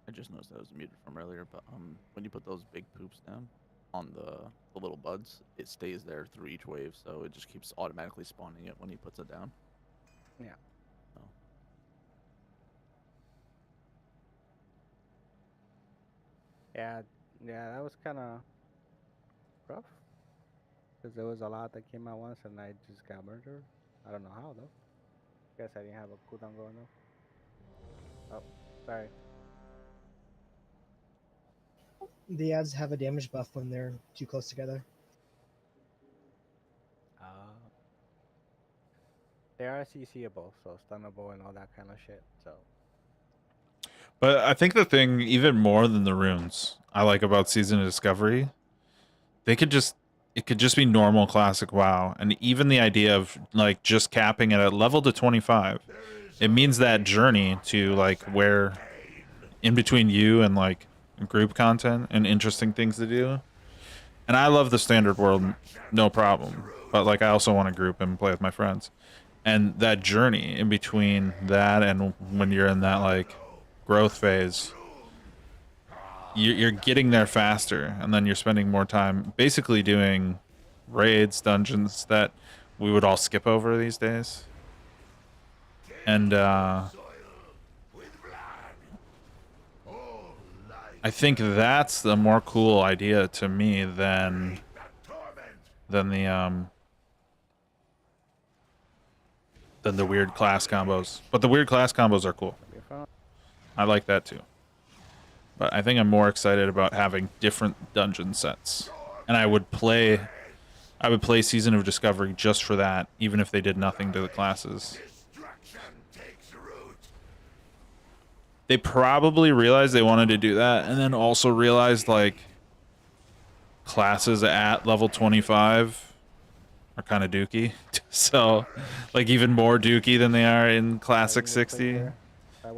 I just noticed that I was muted from earlier, but when you put those big poops down on the little buds, it stays there through each wave, so it just keeps automatically spawning it when he puts it down. Yeah. So. Yeah, that was kind of rough. Because there was a lot that came out once and I just got murdered. I don't know how though. Guess I didn't have a cooldown going though. Oh, sorry. The ads have a damage buff when they're too close together. They are CCable, so stunnable and all that kind of shit. So But I think the thing, even more than the runes, I like about Season of Discovery, they could just it could just be normal classic WoW, and even the idea of like just capping it at level to 25, it means that journey to like where in between you and like group content and interesting things to do. And I love the standard world, no problem, but like I also want to group and play with my friends. And that journey in between that and when you're in that like growth phase, you're getting there faster, and then you're spending more time basically doing raids, dungeons that we would all skip over these days. And I think that's the more cool idea to me than the weird class combos. But the weird class combos are cool. I like that too. But I think I'm more excited about having different dungeon sets. And I would play Season of Discovery just for that, even if they did nothing to the classes. They probably realized they wanted to do that, and then also realized like classes at level 25 are kind of dookie. So like even more dookie than they are in Classic 60.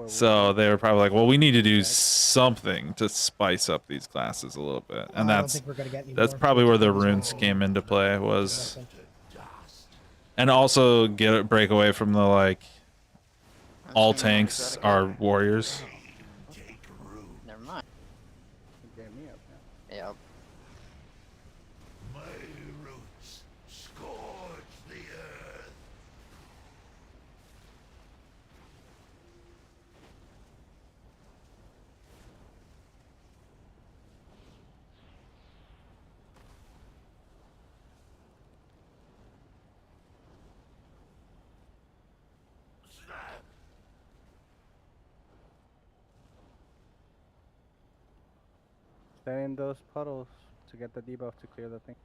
So they were probably like, well, we need to do something to spice up these classes a little bit. And I don't think we're gonna get any that's more probably where the things runes on came into play, was, Justin. and also break away from the like all tanks are warriors. Never mind. Get me up now. Yep. My roots scourge the earth. Stay in those puddles to get the debuff to clear the thing.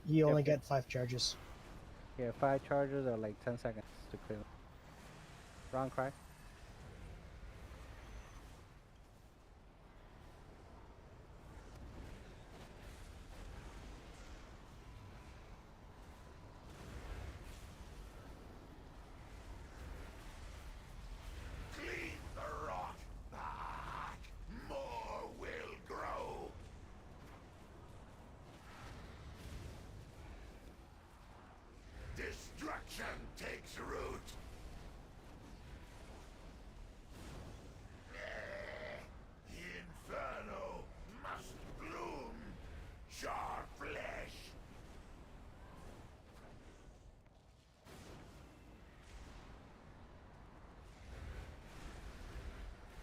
You only Yep. get 5 charges. Yeah, 5 charges or like 10 seconds to clear. Wrong cry. Clean the rot back. More will grow. Destruction takes root. The inferno must bloom. Sharp flesh.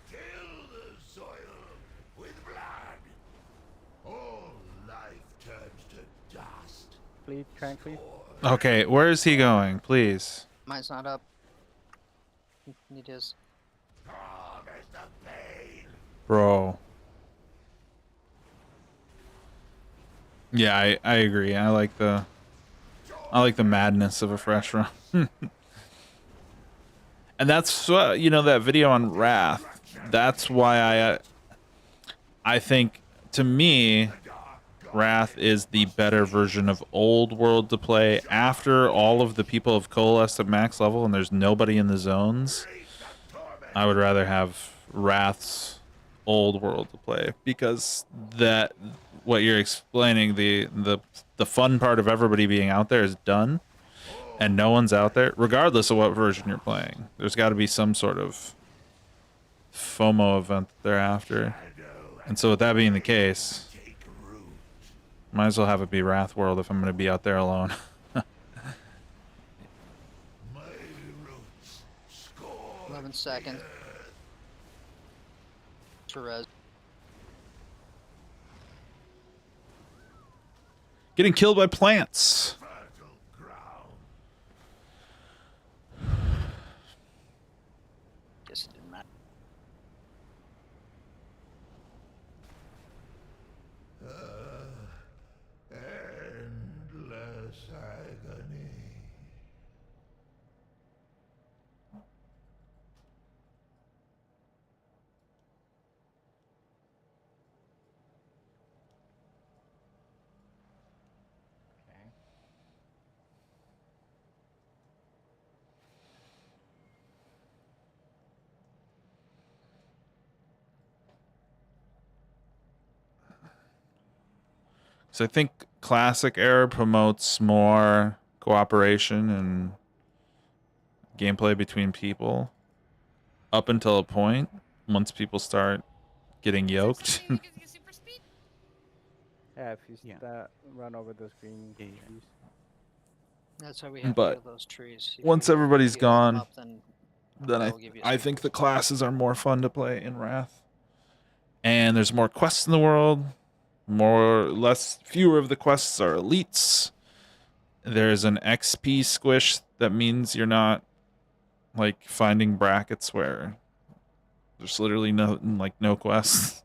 Kill the soil with blood. All life turns to dust. Please, tranquilly. Okay, where is he going? Please. Mine's not up. It is. Promise the pain. Bro. Yeah, I agree. I like the madness of a fresh run. And that's you know, that video on Wrath. That's why I think, to me, Wrath is the better version of Old World to play after all of the people have coalesced at max level and there's nobody in the zones. I would rather have Wrath's Old World to play, because that, what you're explaining, the fun part of everybody being out there is done, and no one's out there, regardless of what version you're playing. There's got to be some sort of FOMO event thereafter. And so with that being the case, might as well have it be Wrath World if I'm going to be out there alone. 11 seconds. Perez. Getting killed by plants. Guess it didn't matter. Endless agony. So I think Classic Era promotes more cooperation and gameplay between people up until a point. Once people start getting yoked. Yeah, if you Yeah. run over those green Yeah, yeah. trees. That's why we have But to kill those trees. If once you everybody's heal them gone, up, then then that will give you a I super think the boost. classes are more fun to play in Wrath. And there's more quests in the world. Fewer of the quests are elites. There's an XP squish that means you're not like finding brackets where there's literally no quests.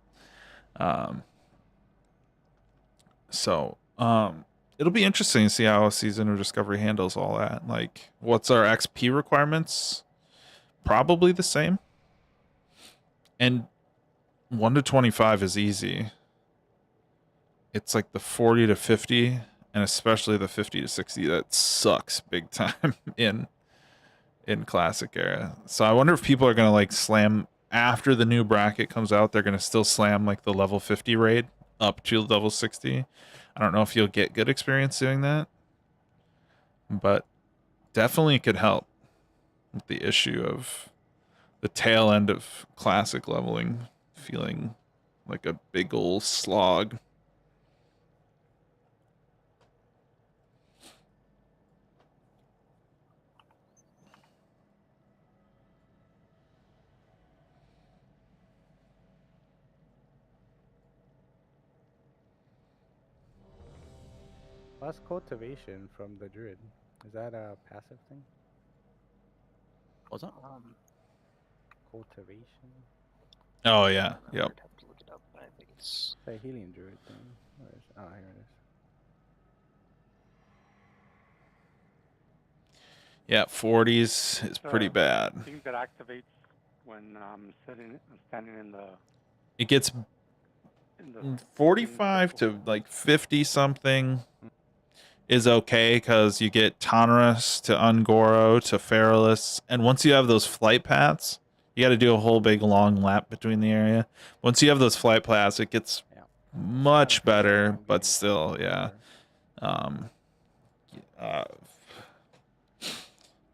So it'll be interesting to see how a Season of Discovery handles all that. Like, what's our XP requirements? Probably the same. And 1 to 25 is easy. It's like the 40 to 50, and especially the 50 to 60 that sucks big time in Classic Era. So I wonder if people are gonna like slam after the new bracket comes out. They're gonna still slam like the level 50 raid up to level 60. I don't know if you'll get good experience doing that, but definitely could help with the issue of the tail end of Classic leveling feeling like a big ol' slog. Plus cultivation from the druid. Is that a passive thing? What's that? Cultivation? Oh yeah, yep. I'd have to look it up, but I think it's It's a healing druid thing. Where is, oh, here it is. Yeah, 40s is pretty bad. Thing that activates when standing in the. It gets In the 45 to like 50 something is okay because you get Tonris to Ungoro to Feralis, and once you have those flight paths, you got to do a whole big long lap between the area. Once you have those flight paths, it gets much better, but still, yeah.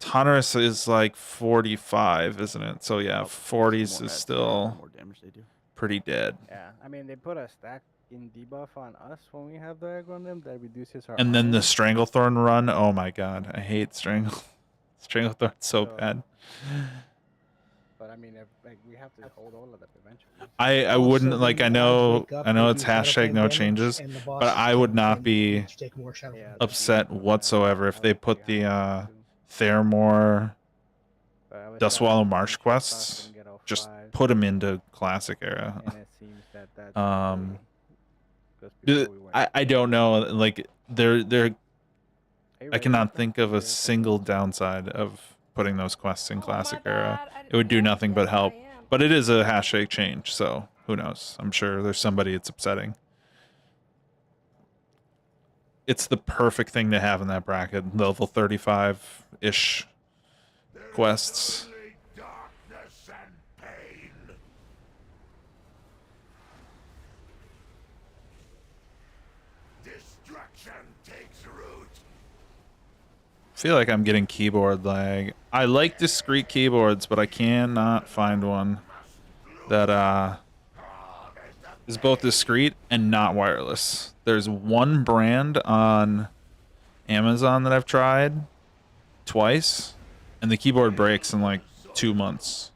Tonris is like 45, isn't it? So yeah, 40s is still more damage they do. pretty dead. Yeah, I mean, they put a stack in debuff on us when we have the egg on them that reduces our And then armor. the Stranglethorn run, oh my god, I hate Stranglethorn so bad. But I mean, like we have to hold all of them eventually. I Also, wouldn't when like the I gods know wake up, I know they it's do Shadowflame hashtag no damage, changes, and the but bosses I would Shadowflame not be damage take more Shadowflame damage. upset whatsoever if they put the Theramore Dustwallow Marsh quests, just put them into Classic Era. And it seems that that's I don't know, like they're I cannot think of a single downside of putting those quests in Classic Era. It would do nothing but help. But it is a hashtag change, so who knows? I'm sure there's somebody it's upsetting. It's the perfect thing to have in that bracket, level 35-ish quests. I feel like I'm getting keyboard lag. I like discrete keyboards, but I cannot find one that is both discrete and not wireless. There's one brand on Amazon that I've tried twice, and the keyboard breaks in like 2 months.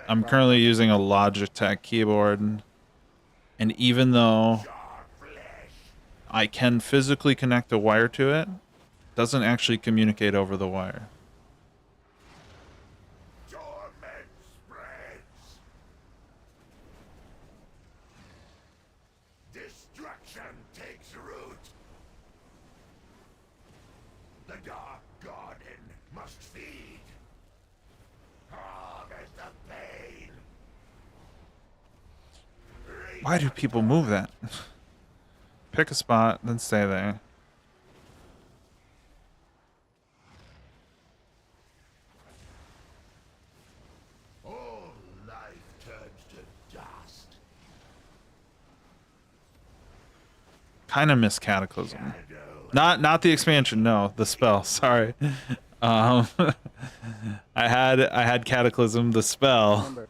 I'm currently using a Logitech keyboard, and even though I can physically connect a wire to it, it doesn't actually communicate over the wire. Destruction takes root. The Dark Garden must feed. Harvest the pain. Why do people move that? Pick a spot, then stay there. kind of miss Cataclysm. Not the expansion, no, the spell. Sorry. I had Cataclysm, the spell, Remember,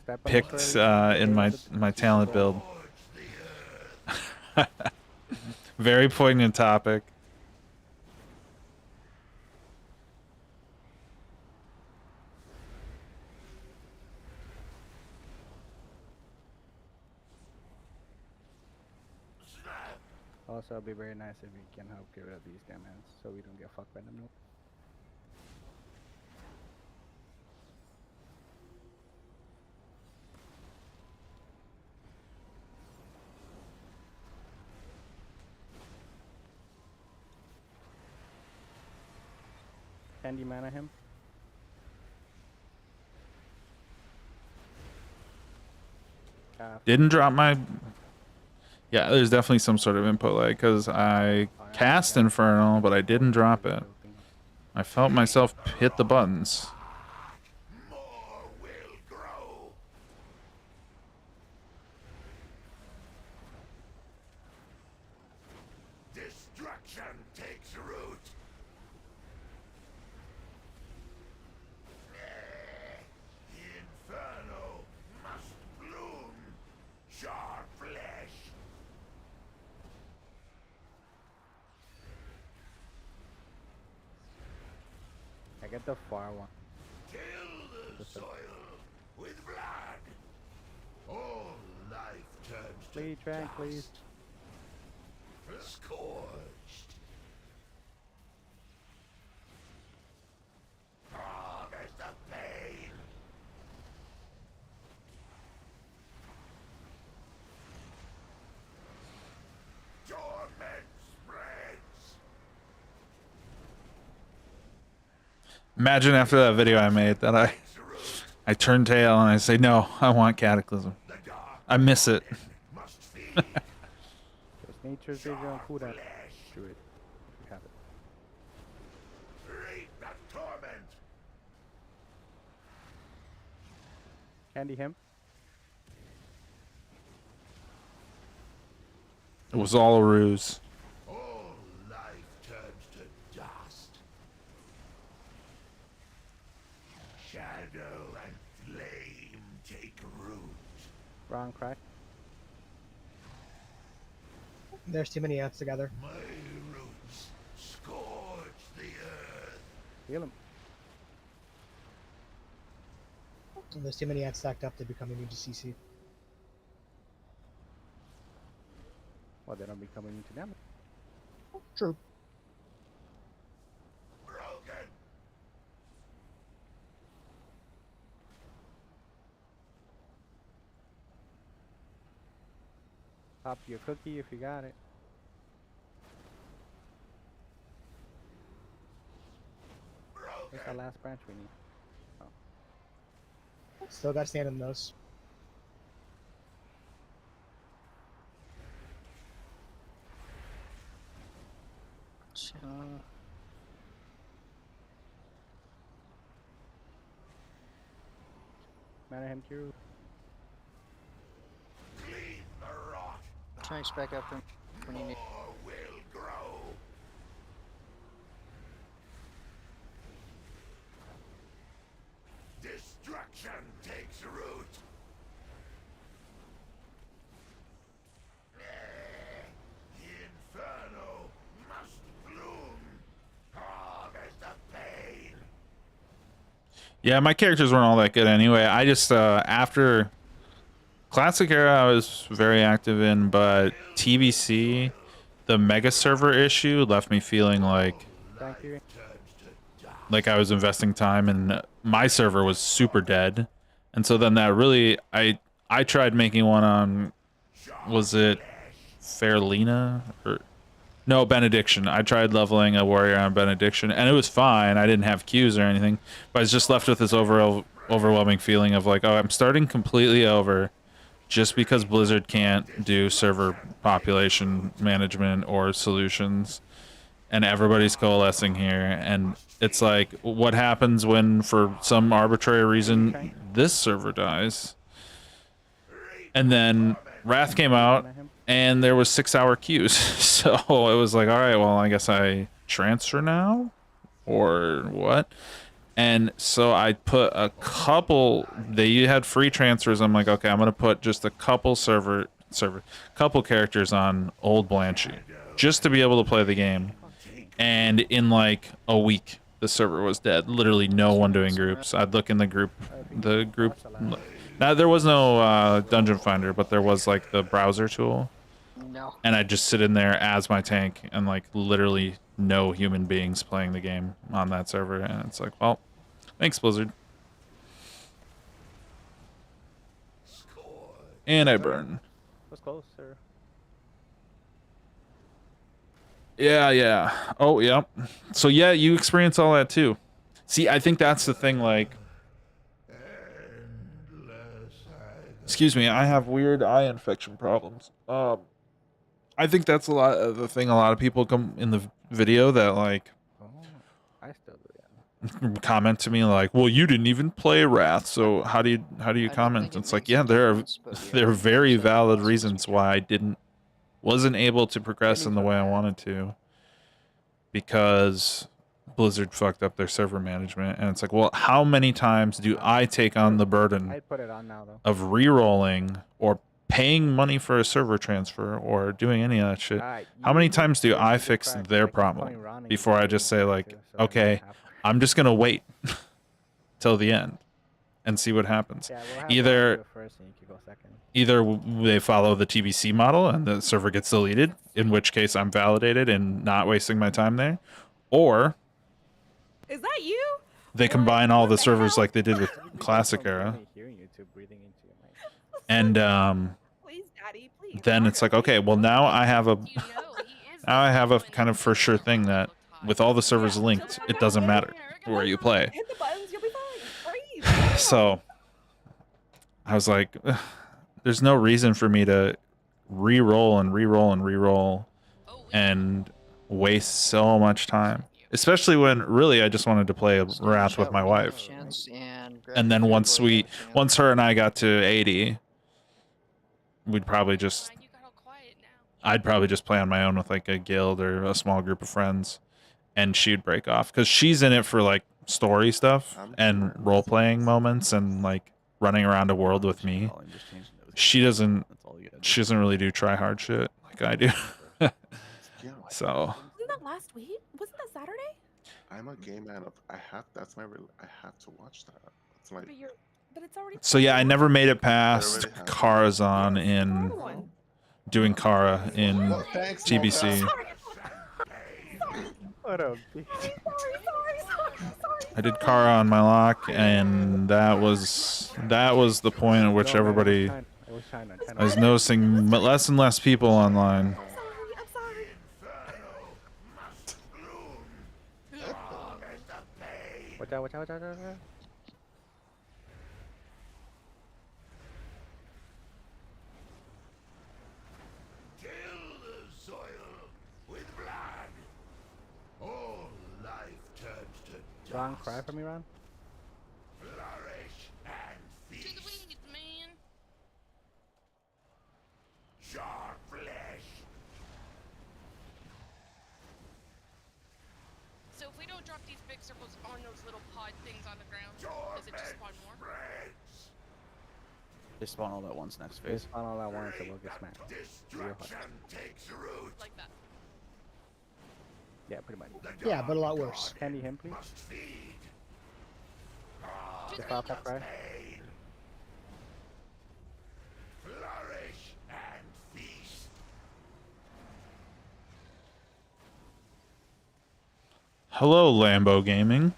step on the picked sword, in my talent build. Very poignant topic. Also, it'd be very nice if we can help get rid of these damn ants so we don't get fucked by them. Candy mana him. Didn't drop my... Yeah, there's definitely some sort of input lag because I cast Infernal, but I didn't drop it. I felt myself hit the buttons. Destruction takes root. The inferno must bloom. Sharp flesh. I get the far one. Till the soil with blood. All life turns to Please, Trank, dust. please. Scorched. Harvest the pain. Torment spreads. Imagine after that video I made that I turn tail and I say, no, I want Cataclysm. I miss it. Just nature's vision on cooldown. Do it. If you have it. Reap the torment. Candy him. It was all a ruse. All life turns to dust. Shadow and flame take root. Wrong crack. There's too many ants together. My roots scorch the earth. Heal him. And there's too many ants stacked up to become immune to CC. Well, they don't become immune to damage. True. Broken. Pop your cookie if you got it. Where's that last branch we need? Still got stand in those. Mana him, Kiru. Clean the rot. Trying to back up when you need. More will grow. Destruction takes root. The inferno must bloom. Harvest the pain. Yeah, my characters weren't all that good anyway. I just, after Classic Era, I was very active in, but TBC, the mega server issue left me feeling like I was investing time, and my server was super dead. And so then that really, I tried making one on, was it Fairlina? Or no, Benediction. I tried leveling a warrior on Benediction, and it was fine. I didn't have Qs or anything, but I was just left with this overwhelming feeling of like, oh, I'm starting completely over just because Blizzard can't do server population management or solutions, and everybody's coalescing here. And it's like, what happens when, for some arbitrary reason, this server dies? And then Wrath came out, and there was 6-hour queues. So it was like, all right, well, I guess I transfer now, or what? And so I put a couple. They had free transfers. I'm like, okay, I'm gonna put just a couple couple characters on Old Blanchy, just to be able to play the game. And in like a week, the server was dead. Literally no one doing groups. I'd look in the group. Now there was no dungeon finder, but there was like the browser tool. No. And I'd just sit in there as my tank, and like literally no human beings playing the game on that server. And it's like, well, thanks, Blizzard. And I burn. Was closer. Yeah. Oh, yeah. So yeah, you experience all that too. See, I think that's the thing, like, excuse me, I have weird eye infection problems. I think that's a lot of the thing. A lot of people come in the video that like I still do that. comment to me like, well, you didn't even play Wrath, so how do you comment? It's like, yeah, there are very valid reasons why I wasn't able to progress in the way I wanted to, because Blizzard fucked up their server management. And it's like, well, how many times do I take on the burden I'd put it on now, though. of re-rolling or paying money for a server transfer or doing any of that shit? How many times do I fix their problem before I just say like, okay, I'm just gonna wait till the end and see what happens? Either they follow the TBC model and the server gets deleted, in which case I'm validated and not wasting my time there, or Is that you? they combine all the servers like they did with Classic Era, and Please, Daddy, please. then it's like, okay, well, now I have a kind of for sure thing that with all the servers linked, it doesn't matter where you play. Hit the buttons, you'll be fine. Breathe. So I was like, ugh, there's no reason for me to re-roll and waste so much time, especially when really I just wanted to play Wrath with my wife. And then once her and I got to 80, we'd probably just I'd probably just play on my own with like a guild or a small group of friends, and she'd break off because she's in it for like story stuff and role-playing moments and like running around a world with me. She doesn't really do try hard shit like I do. So Wasn't that last week? Wasn't that Saturday? I'm a gay man. I have to watch that. It's like, But it's already. So yeah, I never made it past Karazhan in doing Kara in TBC. What a bitch. I did Kara on my lock, and that was the point at which everybody. I was noticing less and less people online. Watch out. Till the soil with blood. All life turns to dust. Ron, cry for me, Ron. Flourish and feast. Sharp flesh. So if we don't drop these big circles on those little pod things on the ground, does it just spawn more? They spawn all at once next They phase. spawn all at once and we'll get smacked. Real hard. Takes root. Like that. Yeah, pretty much. Yeah, but a lot worse. Candy him, please. Just file pep, right? Flourish and feast. Hello, Lambo Gaming.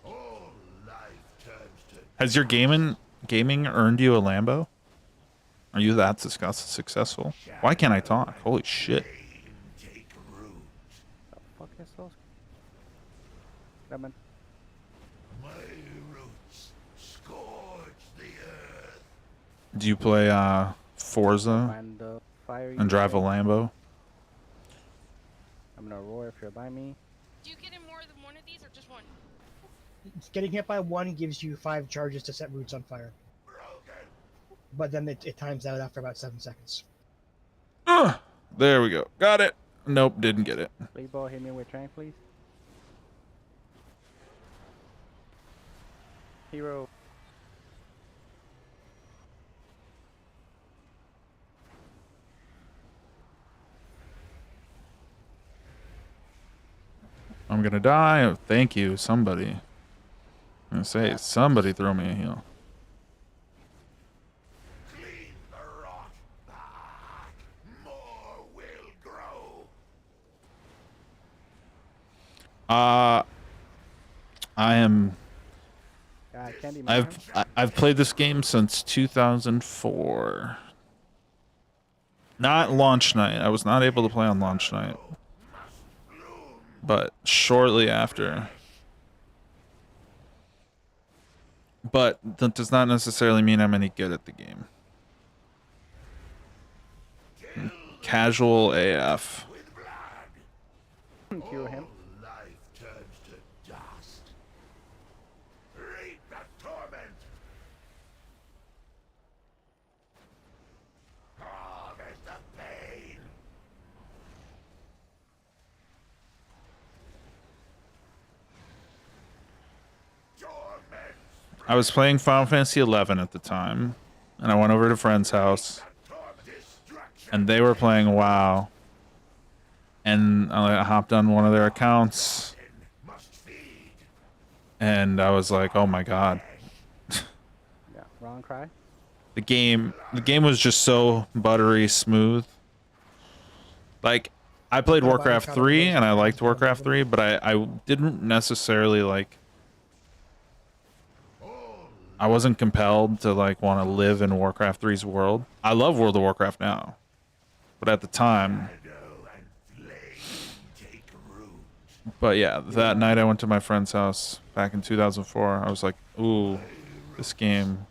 All life turns to Has your gaming earned you a Lambo? Are you that successful? Why can't I talk? Holy shit. take root. The fuck is those? Lemon. My roots scourge the earth. Do you play Forza Find the fire. and drive a Lambo? I'm gonna roar if you're by me. Do you get in more than one of these or just one? Getting hit by one gives you 5 charges to set roots on fire. but then it times out after about 7 seconds. There we go. Got it. Nope, didn't get it. Play ball, hit me with trank, please. Hero. I'm gonna die. Oh, thank you, somebody. I'm gonna say, somebody throw me a heal. Clean the rot back. More will grow. I am. Candy Man. I've played this game since 2004. Not launch night. I was not able to play on launch night. But shortly after. But that does not necessarily mean I'm any good at the game. Casual AF. Cure him. Life turns to dust. Reap the torment. Harvest the pain. I was playing Final Fantasy XI at the time, and I went over to a friend's house, and they were playing WoW, and I hopped on one of their accounts, and I was like, oh my god. Yeah, wrong cry. The game was just so buttery smooth. Like, I played Warcraft 3, and I liked Warcraft 3, but I didn't necessarily, like... I wasn't compelled to, like, want to live in Warcraft 3's world. I love World of Warcraft now. But at the time... But yeah, that night I went to my friend's house back in 2004. I was like, ooh, this game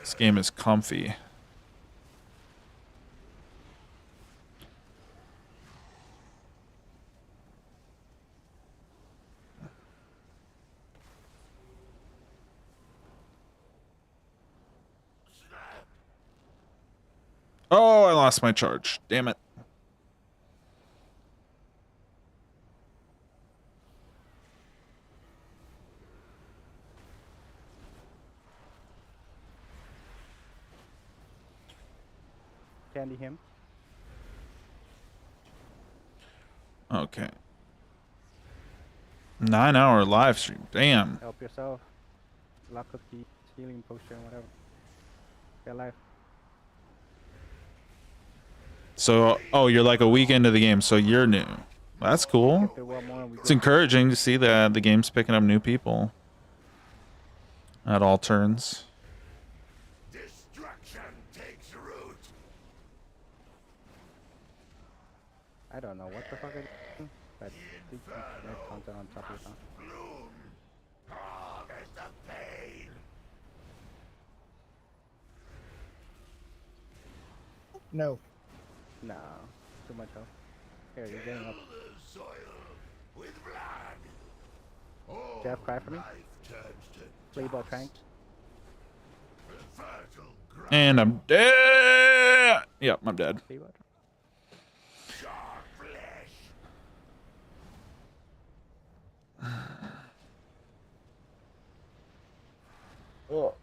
is comfy. Oh, I lost my charge. Damn it. Candy him. Okay. 9-hour live stream. Damn. Help yourself. Lock up the healing potion, whatever. Get life. So, oh, you're like a week into the game, so you're new. That's cool. It's encouraging to see that the game's picking up new people at all turns. Destruction takes root. I don't know what the fuck I did, but there's content on top of it. Bloom. Harvest the pain. No. No, too much health. Here, you're getting up. The soil with blood. Jeff, cry for me. Play ball trank. And I'm dead. Yep, I'm dead. Oh.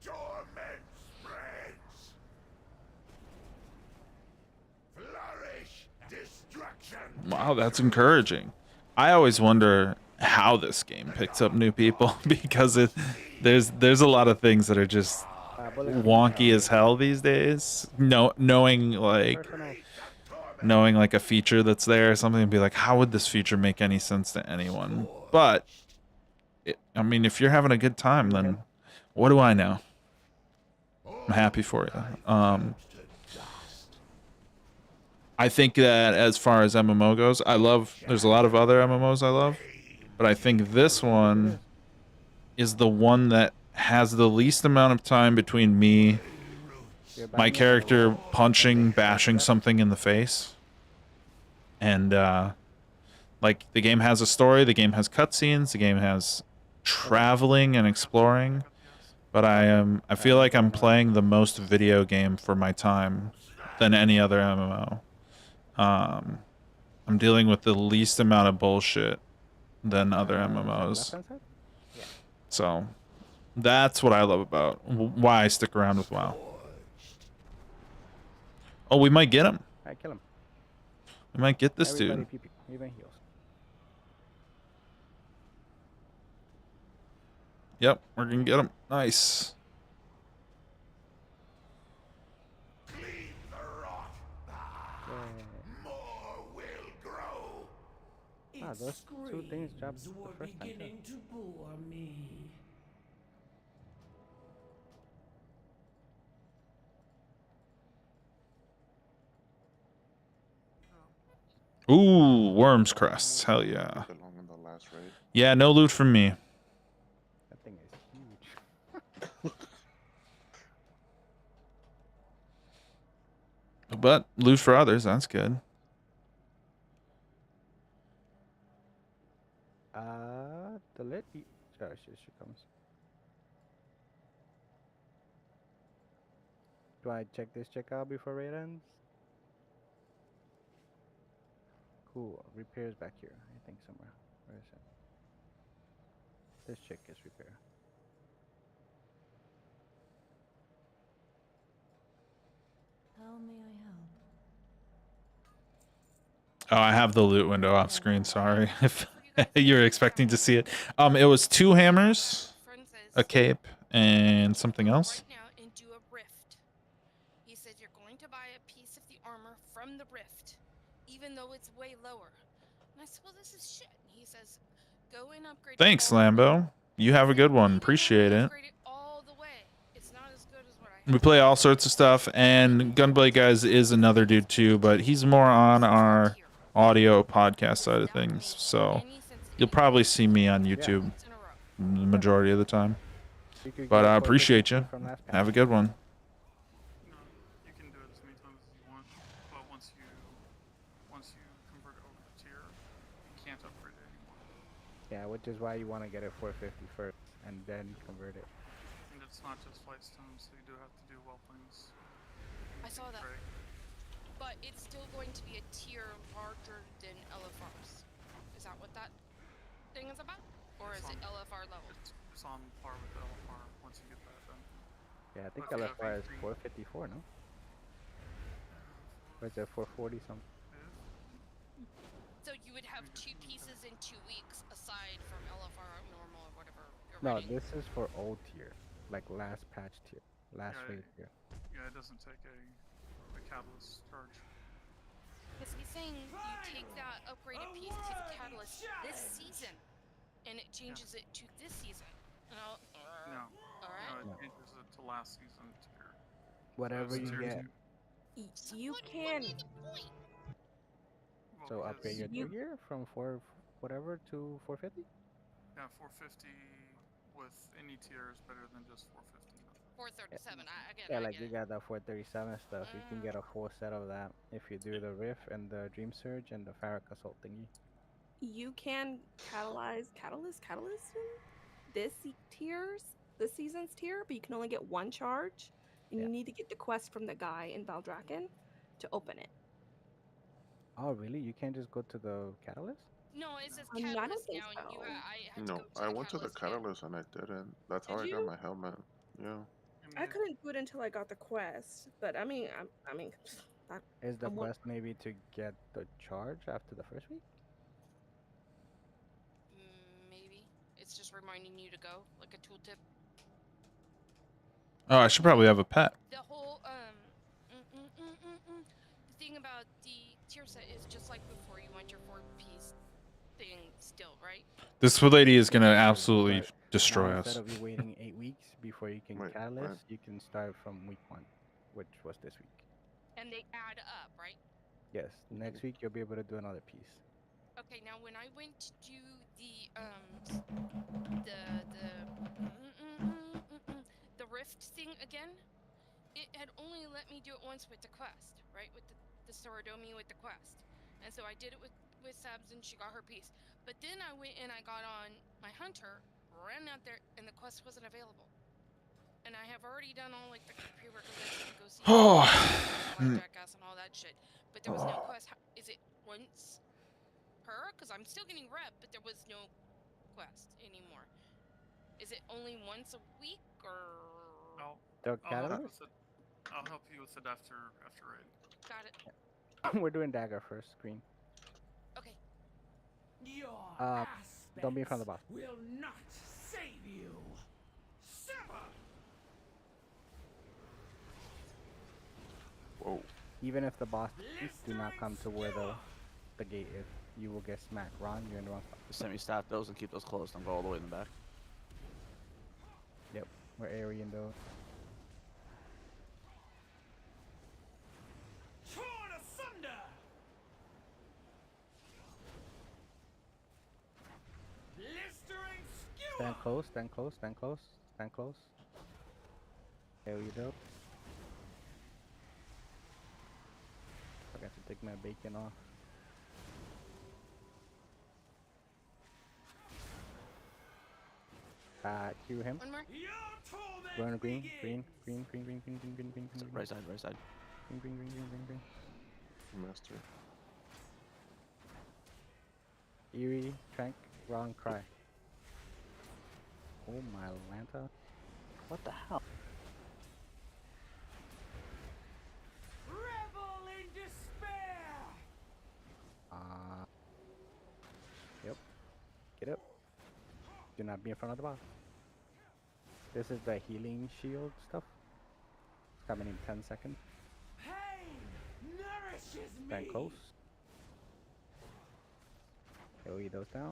Torment spreads. Flourish. Destruction. Wow, that's encouraging. I always wonder how this game picks up new people because there's a lot of things that are just wonky as hell these days. Knowing like a feature that's there or something and be like, how would this feature make any sense to anyone? But I mean, if you're having a good time, then what do I know? I'm happy for you. I think that as far as MMO goes, there's a lot of other MMOs I love, but I think this one is the one that has the least amount of time between me, my character bashing something in the face, and like the game has a story, the game has cutscenes, the game has traveling and exploring, But I feel like I'm playing the most video game for my time than any other MMO. I'm dealing with the least amount of bullshit than other MMOs. Left-hand side? Yeah. So that's what I love about why I stick around with WoW. Oh, we might get him. Alright, kill him. We might get this Everybody dude. PP, even heals. Yep, we're gonna get him. Nice. Ah, those two things dropped the Were first time. beginning to bore me. Ooh, Worm's Crest. Hell yeah. Belong in the last raid. Yeah, no loot from me. That thing is huge. But loot for others, that's good. The lit. Sorry, she comes. Do I check this check out before raid ends? Cool. Repairs back here, I think somewhere. Where is it? This chick is repair. How may I help? Oh, I have the loot window off screen. Sorry if you're expecting to see it. It was 2 hammers, a cape, and something else. Right now and do a rift. He said you're going to buy a piece of the armor from the rift, even though it's way lower. And I said, well, this is shit. And he says, go and upgrade. Thanks, all the way. Lambo. You have a good one. Appreciate it. Upgrade it all the way. It's not as good as what I We play all sorts of stuff, and Gunblade Guys is another dude too, but he's more on our audio podcast side of things. So you'll probably see me on YouTube the majority of the time. But I appreciate you. Have a good one. You can do it as many times as you want, but once you convert over to tier, you can't upgrade it anymore. Yeah, which is why you want to get it 450 first and then convert it. And it's not just flight stones, so you do have to do well things. I saw that. But it's still going to be a tier larger than LFRs. Is that what that thing is about? Or is it LFR level? It's on par with LFR once you get that done. Yeah, I think Okay, LFR is V3. 454, no? Or is it 440 something? So you would have 2 pieces in 2 weeks aside from LFR normal or whatever. No, this is for old tier, like last patch tier, last Yeah, raid tier. Yeah, it doesn't take a catalyst charge. Because he's saying you take that upgraded piece to the catalyst this season, and it changes it to this season. No, Alright. no, it changes it to last season tier. Whatever you tier get. 2. You can. So upgrade your 2 year from 4 whatever to 450? Yeah, 450 with any tier is better than just 450. 437. I get Yeah, it. like you got the 437 stuff. You can get a full set of that if you do the Rift and the Dream Surge and the Farrakh Assault thingy. You can catalyst this season's tier, but you can only get 1 charge, and you need to get the quest from the guy in Valdrakken to open it. Oh, really? You can't just go to the Catalyst? No, it says I don't catalyst think now, and you so. I had to No, go to I the went to the catalyst catalyst and I didn't. That's how Did I you? got my helmet. Yeah. I couldn't do it until I got the quest, but I mean, that, Is the I'm wa- quest maybe to get the charge after the first week? Maybe. It's just reminding you to go, like a tooltip. Oh, I should probably have a pet. The whole, the thing about the tier set is just like before you want your 4-piece thing still, right? This lady is gonna absolutely But destroy now, us. Instead of you waiting 8 weeks before you can Right, Catalyst, right. you can start from week 1, which was this week. And they add up, right? Yes, next week you'll be able to do another piece. Okay, now when I went to do the rift thing again, it had only let me do it once with the quest, right? With the Sorodomi with the quest. And so I did it with Sabs and she got her piece. But then I went and I got on my hunter, ran out there, and the quest wasn't available. And I have already done all like the prerequisites to go see Oh. Jackass and all that shit. But there was no quest. Is it once per? Because I'm still getting rep, but there was no quest anymore. Is it only once a week or? The I'll help, catalyst? I'll help you with it after raid. Got it. We're doing dagger first, green. Okay. Your Don't be in front of the boss. will not save you. Sever. Whoa. Even if the boss do not come to where the gate is, you will get smacked. Ron, you're in the wrong spot. Just semi-staff those and keep those closed. Don't go all the way in the back. Yep, we're areaing those. Torn asunder. Blistering skewer. Stand close, stand close, stand close, stand close. There you go. I got to take my bacon off. Cue him. One more. Go on green, green, green, green, green, green, green, green, green, green. Right side, right side. Green, green, green, green, green, green. Master. Eerie, Trank, Ron, Cry. Oh my Lanta. What the hell? Revel in despair. Yep. Get up. Do not be in front of the boss. This is the healing shield stuff. It's coming in 10 seconds. Pain nourishes me. Stand close. AoE those down.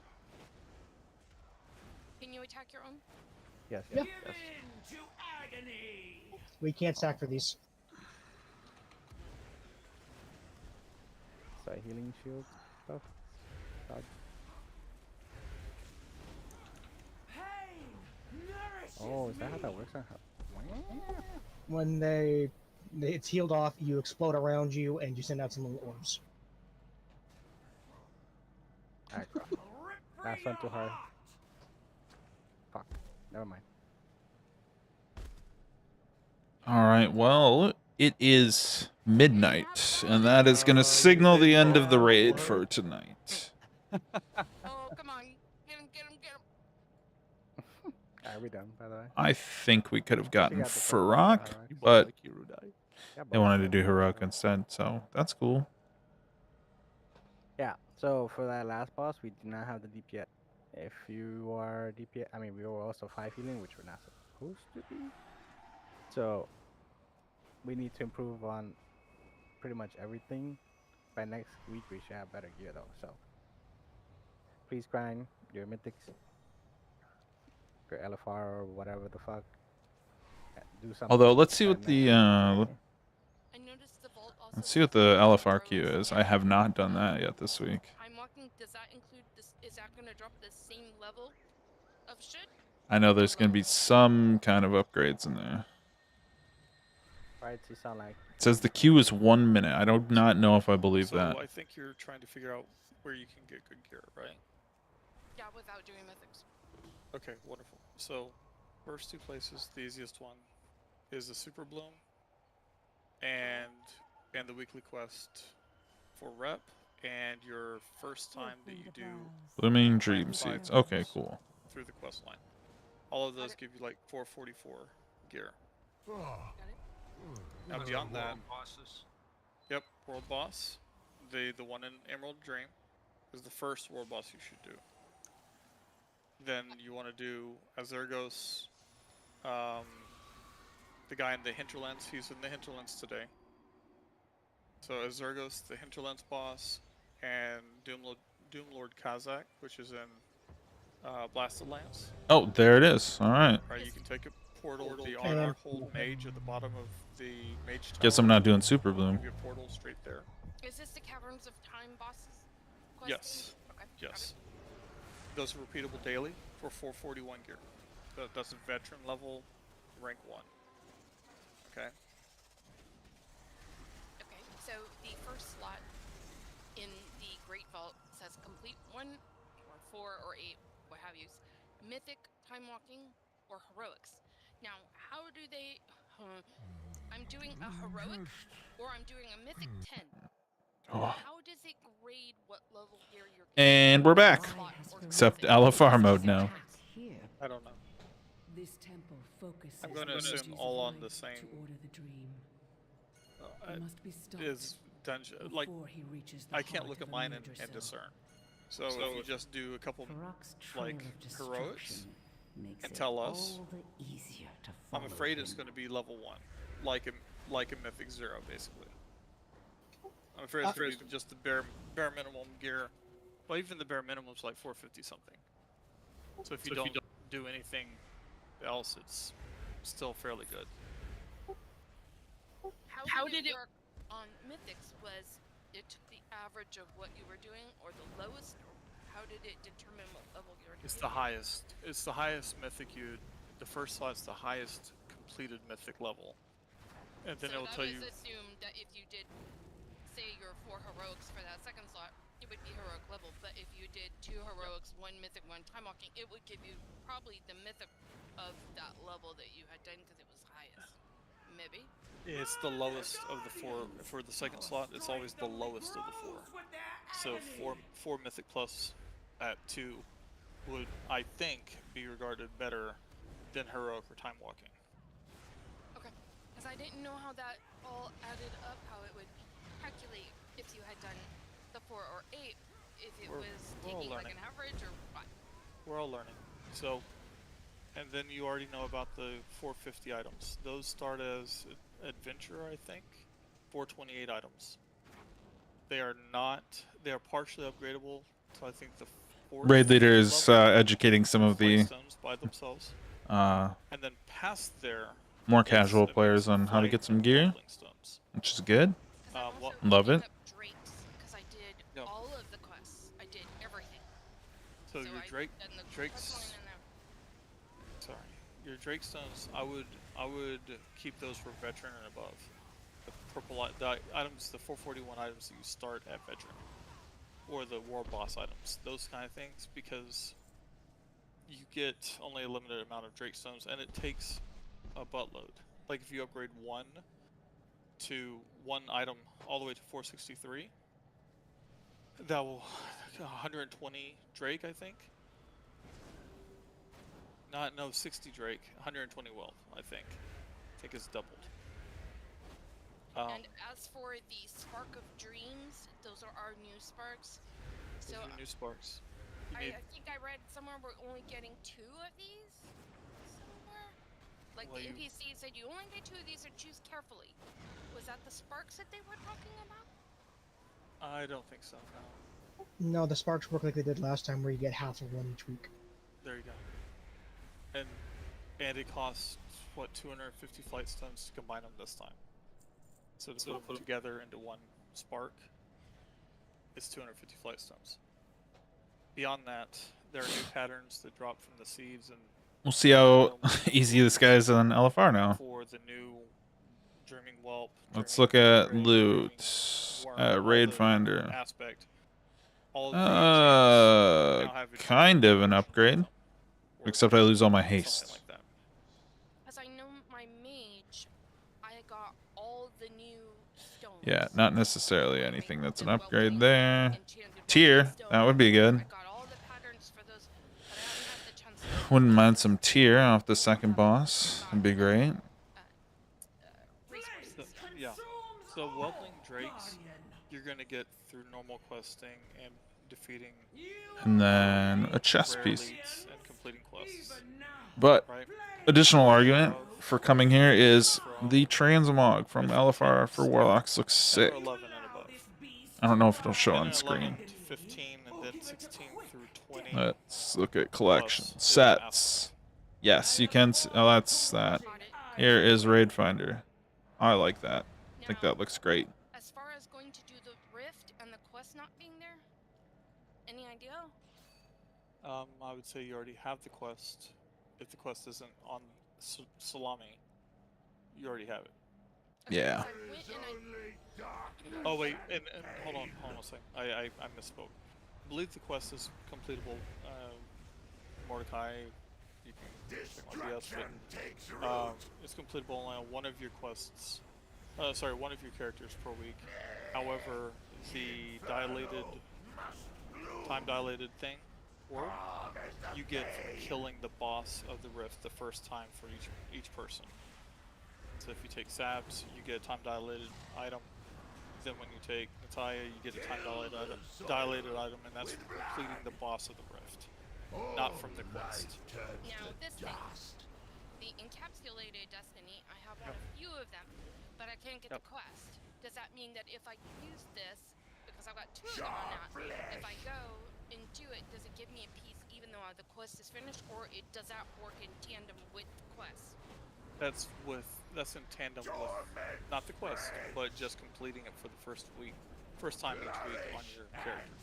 Can you attack your own? Yes, Yeah. yes, Give yes. in to agony. We can't sack for these. So healing shield stuff. Dodge. Pain nourishes Oh, is that how me. that works? When it's healed off, you explode around you and you send out some little orbs. Alright, crap. Last one too hard. Fuck. Never mind. All right. Well, it is midnight, and that is going to signal the end of the raid for tonight. Oh, come on. Get him, get him, get him. Are we done, by the way? I think we could have gotten got the first Farrak, one, alright. but Yeah, they wanted to do Heroic instead, so that's cool. Yeah, so for that last boss, we do not have the DPS. If you are DPS, I mean, we were also 5 healing, which we're not supposed to be. So, we need to improve on pretty much everything. By next week, we should have better gear, though. So, please grind your mythics, your LFR, or whatever the fuck. Do something. Although, let's see what by the I noticed the vault also. let's see what the LFRQ is. I have not done that yet this week. I'm walking. Does that include this? Is that going to drop the same level of shit? I know there's going to be some kind of upgrades in there. Right, you sound like. It says the queue is 1 minute. I do not know if I believe So that. I think you're trying to figure out where you can get good gear, right? Yeah, without doing mythics. Okay, wonderful. So, first 2 places, the easiest one is the Super Bloom and the weekly quest for rep, and your first time that you do Blooming Dream 5 Seeds. times Okay, cool. through the quest line. All of those give you like 444 gear. Now beyond that, yep, world boss, the one in Emerald Dream is the first world boss you should do. Then you want to do Azergos, the guy in the Hinterlands. He's in the Hinterlands today. So Azergos, the Hinterlands boss, and Doomlord Kazakh, which is in Blasted Lands. Oh, there it is. All right. Right, you can take a portal to the Honor Hold Mage at the bottom of the Mage Tower. Guess I'm not doing Super Bloom. Give you a portal straight there. Is this the Caverns of Time bosses? Quest Yes. Okay. Yes. Those are repeatable daily for 441 gear. That's a veteran level, rank 1. Okay. Okay. So the first slot in the Great Vault says complete 1 or 4 or 8, what have you, Mythic, Time Walking, or Heroics. Now, how do they? I'm doing a heroic, or I'm doing a mythic 10. Oh. How does it grade what level gear you're? And we're back. Except LFR mode now. I don't know. This temple focuses I'm going to on assume energies all of on the light same to order the dream. It must be stopped is dungeon. Like before he reaches the I can't heart look of at mine a and Myrddrasil. discern. So if you just do a couple like heroics and tell us, I'm afraid it's going to be level 1, like a Mythic 0 basically. I'm afraid it's going to be just the bare minimum gear. Well, even the bare minimum is like 450 something. So if you don't do anything else, it's still fairly good. How did it work on Mythics? Was it took the average of what you were doing, or the lowest? Or how did it determine what level you were doing? It's the highest. It's the highest mythic you. The first slot's the highest completed mythic level, and then So it'll tell you. that was assumed that if you did, say, your 4 heroics for that second slot, it would be heroic level. But if you did 2 heroics, 1 mythic, 1 time walking, it would give you probably the mythic of that level that you had done because it was highest. Maybe. It's the lowest of the 4 for the second slot. It's always the lowest of the 4. So 4 mythic plus at 2 would, I think, be regarded better than heroic or time walking. Okay. Because I didn't know how that all added up, how it would calculate if you had done the 4 or 8, if it was we're all taking like learning. an average or what. We're all learning. So, and then you already know about the 450 items. Those start as adventure, I think. 428 items. They are not. They are partially upgradable. So I think the Raid leader is educating some of the stones by themselves. and then past there, more casual players on how to get some gear, which is good. Love it. Because I did all of the quests. I did everything. So your Drake's. Sorry, your Drake stones. I would keep those for veteran and above. The purple the items, the 441 items that you start at veteran, or the war boss items, those kind of things, because you get only a limited amount of Drake stones, and it takes a buttload. Like if you upgrade one item all the way to 463, that will 120 Drake, I think. 60 Drake, 120 will, I think. I think it's doubled. And as for the Spark of Dreams, those are our new sparks. So those are new sparks. I think I read somewhere we're only getting 2 of these. Somewhere, like well, the NPC said, you only get 2 of these, or choose carefully. Was that the sparks that they were talking about? I don't think so. No. No, the sparks work like they did last time, where you get half of one each week. There you go. And it costs what, 250 flight stones to combine them this time. So to put them together into one spark, it's 250 flight stones. Beyond that, there are new patterns that drop from the seeds, and we'll see how easy this guy is on LFR now. For the new Dreaming Whelp. Let's look at loot. Raid Finder. Aspect. All of kind of an upgrade. Except I lose all my haste. Like that. As I know my mage, I got all the new stones. Yeah, not necessarily anything that's an upgrade there. Tier, that would be good. Wouldn't mind some tier off the second boss. That'd be great. Yeah. So Whelpling Drakes, you're gonna get through normal questing and defeating. And then a chess piece. And completing quests. But additional argument for coming here is the transmog from LFR for Warlocks looks sick. I don't know if it'll show on screen. 15 and then 16 through 20. Let's look at collection sets. Yes, you can. Oh, that's that. Here is Raid Finder. I like that. I think that looks great. As far as going to do the rift and the quest not being there, any idea? I would say you already have the quest. If the quest isn't on Salami, you already have it. Yeah. Oh wait, and hold on a second. I misspoke. I believe the quest is completable. Mordecai you can check my BS, but it's completable only on one of your quests. Sorry, one of your characters per week. However, the time-dilated thing, or you get from killing the boss of the rift the first time for each person. So if you take Sabs, you get a time-dilated item. Then when you take Natalia, you get a time-dilated item, and that's from completing the boss of the rift, not from the quest. Now this thing, the encapsulated destiny, I have a few of them, but I can't get the quest. Does that mean that if I use this, because I've got 2 of them on that, if I go and do it, does it give me a piece even though the quest is finished, or does that work in tandem with the quest? That's in tandem with not the quest, but just completing it for the first time each week on your character.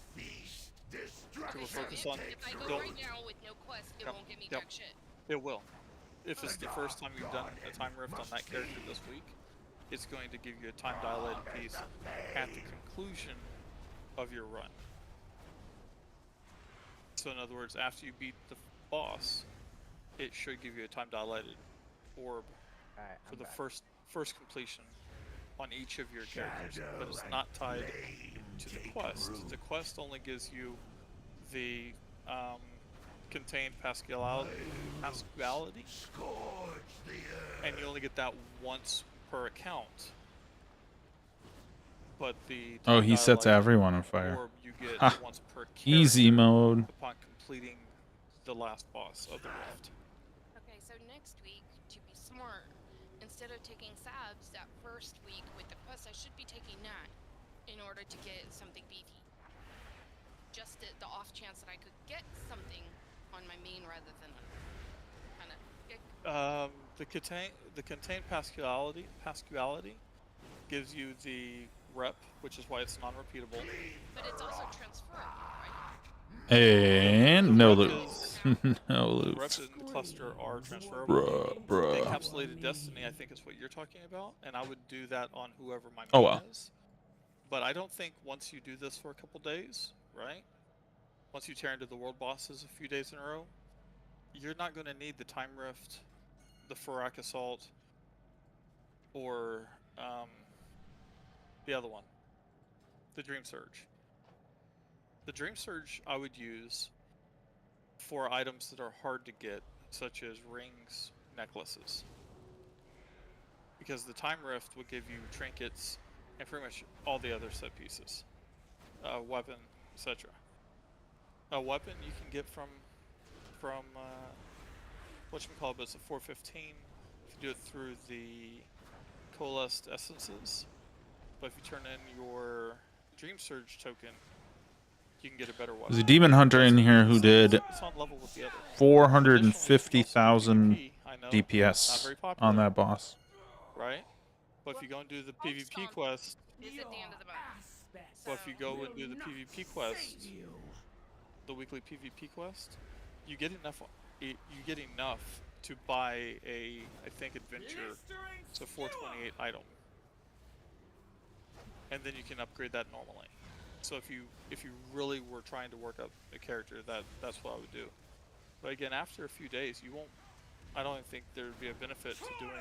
So we're focused on. If I go right now with no quest, it won't give me jack shit. It will. If it's the first time you've done a time rift on that character this week, it's going to give you a time dilated piece at the conclusion of your run. So in other words, after you beat the boss, it should give you a time dilated orb for the first completion on each of your characters, but it's not tied to the quest. The quest only gives you the contained Pasquality, and you only get that once per account. But the he sets everyone on fire. orb you get once per character Easy mode. upon completing the last boss of the rift. Okay, so next week, to be smart, instead of taking Sabs that first week with the quest, I should be taking that in order to get something beefy. Just the off chance that I could get something on my main rather than kind of. The contained Pasquality gives you the rep, which is why it's non-repeatable. But it's also transferable, right? And no loot. No loot. The rep and the cluster are transferable. Bruh. The encapsulated destiny, I think, is what you're talking about, and I would do that on whoever my Oh, main wow. is. But I don't think once you do this for a couple days, right? Once you tear into the world bosses a few days in a row, you're not going to need the Time Rift, the Farak Assault, or the other one, the Dream Surge. The Dream Surge I would use for items that are hard to get, such as rings, necklaces. Because the Time Rift will give you trinkets and pretty much all the other set pieces. Weapon, etc. A weapon you can get from whatchamacallit, but it's a 415 if you do it through the coalesced essences. But if you turn in your Dream Surge token, you can get a better weapon. There's a demon hunter in here who did It's on level with the other. 450,000 I know, not DPS very popular, on that boss. right? But if you go and do the PvP quest, Is at the end of the month. well, if you go and do the PvP quest, the weekly PvP quest, you get enough. You get enough to buy a, I think, adventure. It's a 428 item, and then you can upgrade that normally. So if you really were trying to work up a character, that's what I would do. But again, after a few days, you won't. I don't think there would be a benefit to doing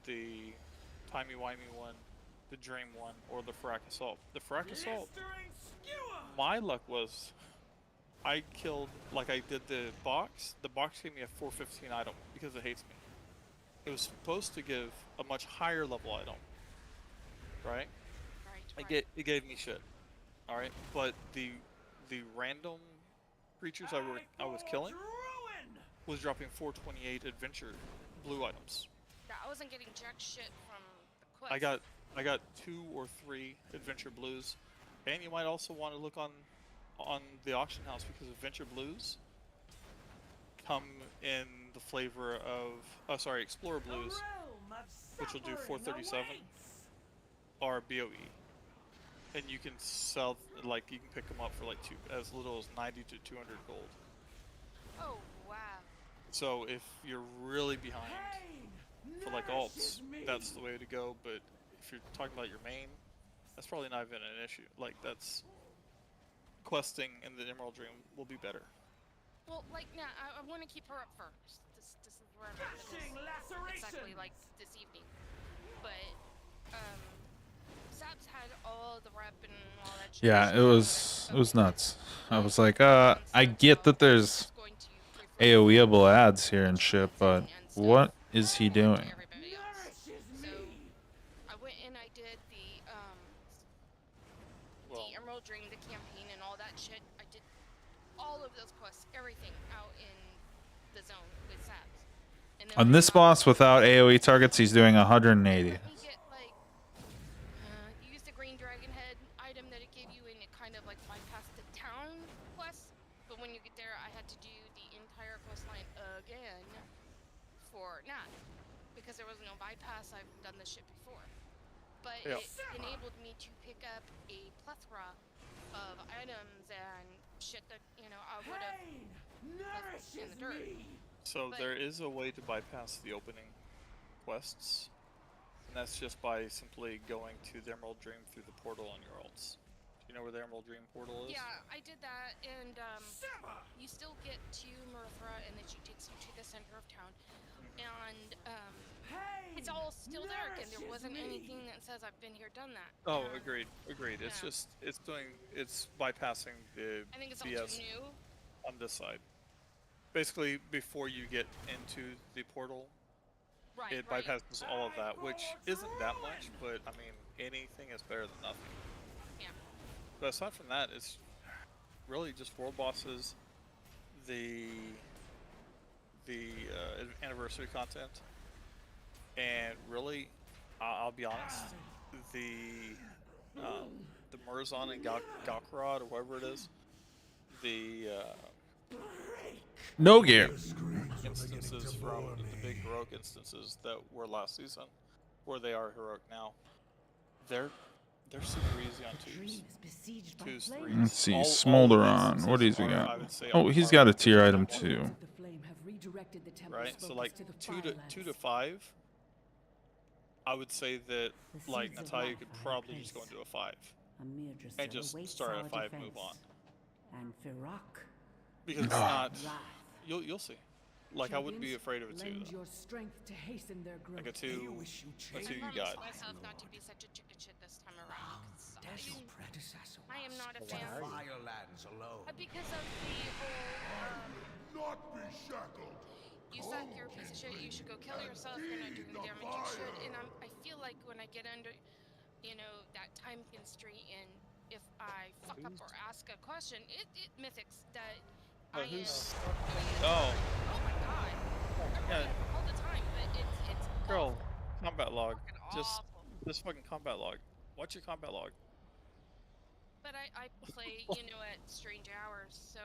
the timey-wimey one, the Dream one, or the Farak Assault. The Farak Assault, my luck was, I killed, like I did the box. The box gave me a 415 item because it hates me. It was supposed to give a much higher level item, right? It gave me shit. All right, but the random creatures I was killing was dropping 428 adventure blue items. Yeah, I wasn't getting jack shit from the quest. I got 2 or 3 adventure blues, and you might also want to look on the auction house because adventure blues come in the flavor of explorer blues, which will do 437 or BOE, and you can sell, like, you can pick them up for like as little as 90 to 200 gold. Oh wow. So if you're really behind for like alts, that's the way to go. But if you're talking about your main, that's probably not even an issue. Like, that's questing in the Emerald Dream will be better. Well, like, nah, I want to keep her up first. This is where I'm at with this. Exactly like this evening. But, Saps had all the rep and all that shit. Yeah, it was nuts. I was like, I get that there's AoEable ads here and shit, but what is he doing? So, I went and I did the Emerald Dream, the campaign, and all that shit. I did all of those quests, everything out in the zone with Saps. And then On this boss without AoE targets, he's doing 180. use the green dragon head item that it gave you, and it kind of like bypassed the town quest. But when you get there, I had to do the entire quest line again for Nat, because there was no bypass. I've done this shit before, but it enabled me to pick up a plethora of items and shit that I would have left in the dirt. So there is a way to bypass the opening quests, and that's just by simply going to the Emerald Dream through the portal on your ults. Do you know where the Emerald Dream portal is? Yeah, I did that, and you still get to Mirthra, and then she takes you to the center of town, and it's all still there. Again, there wasn't anything that says I've been here, done that. Oh, agreed. It's just it's bypassing the I think it's BS all too new. on this side. Basically, before you get into the portal, it bypasses all of that, which isn't that much, but I mean, anything is better than nothing. Yeah. But aside from that, it's really just world bosses, the anniversary content, and really, I'll be honest, the Murzon and Galkarad, or whatever it is, the No gear. instances from the big heroic instances that were last season, where they are heroic now, they're super easy on twos. Twos, threes. Let's see, All Smolderon. What does he are, I got? would say, Oh, on he's par got a with tier item one. too. Right, so like 2 to 5, I would say that like Natalia could probably just go into a 5 and just start at a 5, move on. And Firak. Because it's not. You'll see. Like I wouldn't be afraid of a 2. Lend your strength to hasten their growth. Like a 2 you I got. promised myself not to be such a chicken shit this time around. I am not a fan. Firelands alone. Because of the whole. Not be shackled. You suck, you're a piece of shit. You should go kill yourself. You're not doing the damage you should. And I feel like when I get under, that time constraint, and if I fuck up or ask a question, it mythics that I am. Oh. Oh my god. I run it all the time, but it's Girl, awful. combat log. Just Awful. fucking combat log. Watch your combat log. But I play, at strange hours, so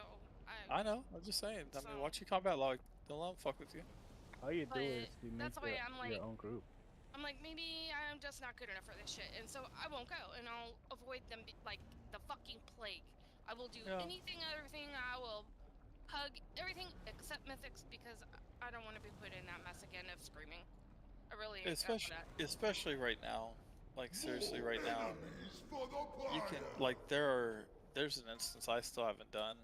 I know. I'm just saying. I mean, watch your combat log. Don't let them fuck with you. All you do But is you make that's why I'm like, your own group. I'm like, maybe I'm just not good enough for this shit, and so I won't go, and I'll avoid them like the fucking plague. I will do anything, everything. I will hug everything except mythics, because I don't want to be put in that mess again of screaming. I really Especially right now. Like seriously, right now. You can there's an instance I still haven't done,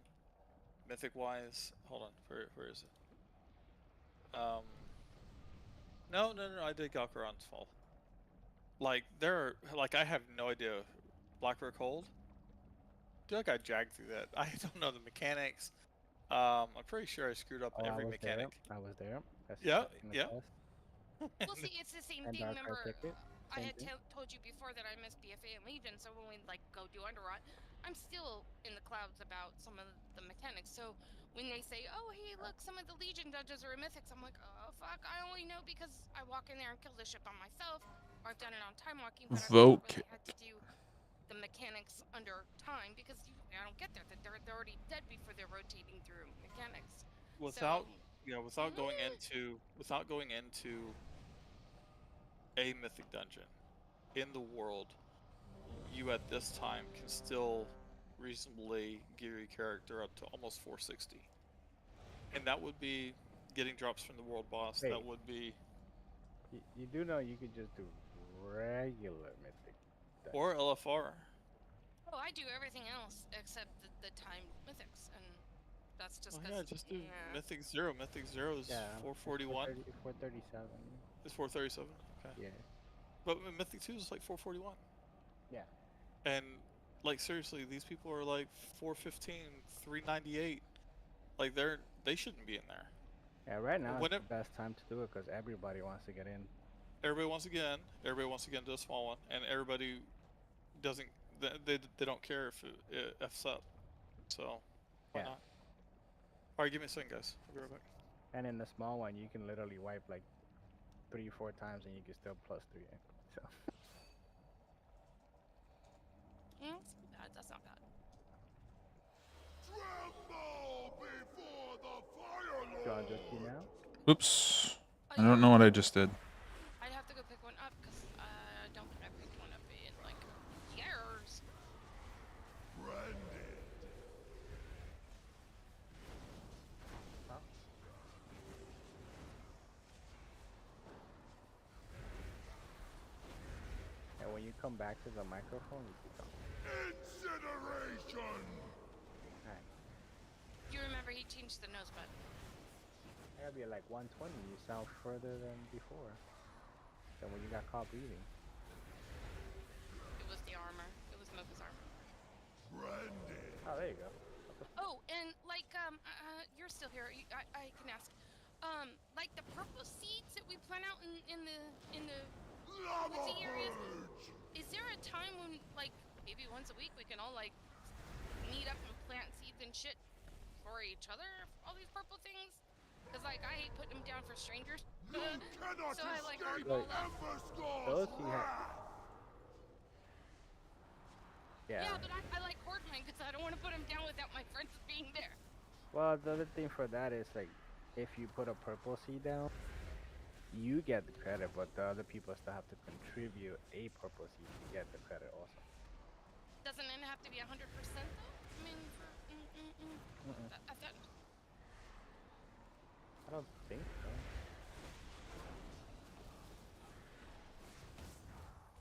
mythic wise. Hold on, where is it? No, I did Galkaron's fall. Like I have no idea. Blackbird Cold? Dude, I got jagged through that. I don't know the mechanics. I'm pretty sure I screwed up every mechanic. I was there. Yeah. Well, see, it's the same thing. Remember, I had told you before that I missed BFA and Legion, so when we go do Underrot, I'm still in the clouds about some of the mechanics. So when they say, "Oh, hey, look, some of the Legion dungeons are mythics," I'm like, "Oh, fuck! I only know because I walk in there and kill the ship on myself, or I've done it on time walking." But I've never really had to do the mechanics under time because I don't get there. They're already dead before they're rotating through mechanics. Without going into a mythic dungeon in the world, you at this time can still reasonably gear your character up to almost 460, and that would be getting drops from the world boss. Wait. That would be. You do know you could just do regular mythic. Or LFR. Oh, I do everything else except the time mythics, and That's just Oh, 'cause yeah, just do yeah. Mythic Zero. Mythic Zero is Yeah. 441. 437. It's 437. Okay. Yeah. But Mythic 2 is like 441. Yeah. And like seriously, these people are like 415, 398. Like they shouldn't be in there. Yeah, right now When it's the best time to do it because everybody wants to get in. everybody wants to get in, everybody wants to get into a small one, and everybody doesn't. They don't care if it f's up. So why Yeah. not? All right, give me a second, guys. I'll be right back. And in the small one, you can literally wipe like 3-4 times and you can still +3 in. So. Yeah, that's not bad. That's not bad. Tremble before the Fire Lord. Do I just see now? Oops. I don't know what I just did. I'd have to go pick one up because I don't think I picked one up in like years. Branded. And when you come back to the microphone, you can talk. Incineration. Alright. You remember he changed the nose button. I gotta be at like 120. You sound further than before. Than when you got caught breathing. It was the armor. It was Mocha's armor. Branded. Oh, there you go. Oh, and like you're still here. I can ask. Like the purple seeds that we plant out in the woodsy areas. Is there a time when like maybe once a week we can all like meet up and plant seeds and shit for each other? All these purple things. Cause like I hate putting them down for strangers. You cannot So I like escape hardball up. Those you have. Yeah. Yeah, but I like hoard mine because I don't want to put them down without my friends being there. Well, the other thing for that is like, if you put a purple seed down, you get the credit, but the other people still have to contribute a purple seed to get the credit also. Doesn't it have to be 100% though? I mean, for I thought. I don't think so.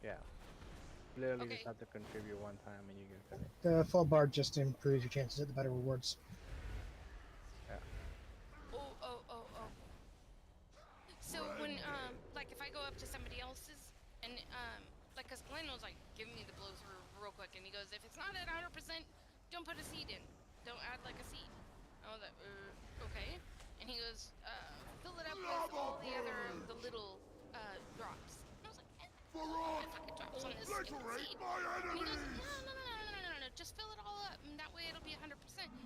Yeah. Literally Okay. just have to contribute one time and you get credit. The full bar just improves your chances at the better rewards. Yeah. Oh. So when like if I go up to somebody else's and like cause Glenn was like giving me the blows real quick and he goes, if it's not at 100%, don't put a seed in. Don't add like a seed. I was like, okay. And he goes, fill it up with all the little drops. And I was like, if I could drop some of this seed. And he goes, no, just fill it all up and that way it'll be 100%.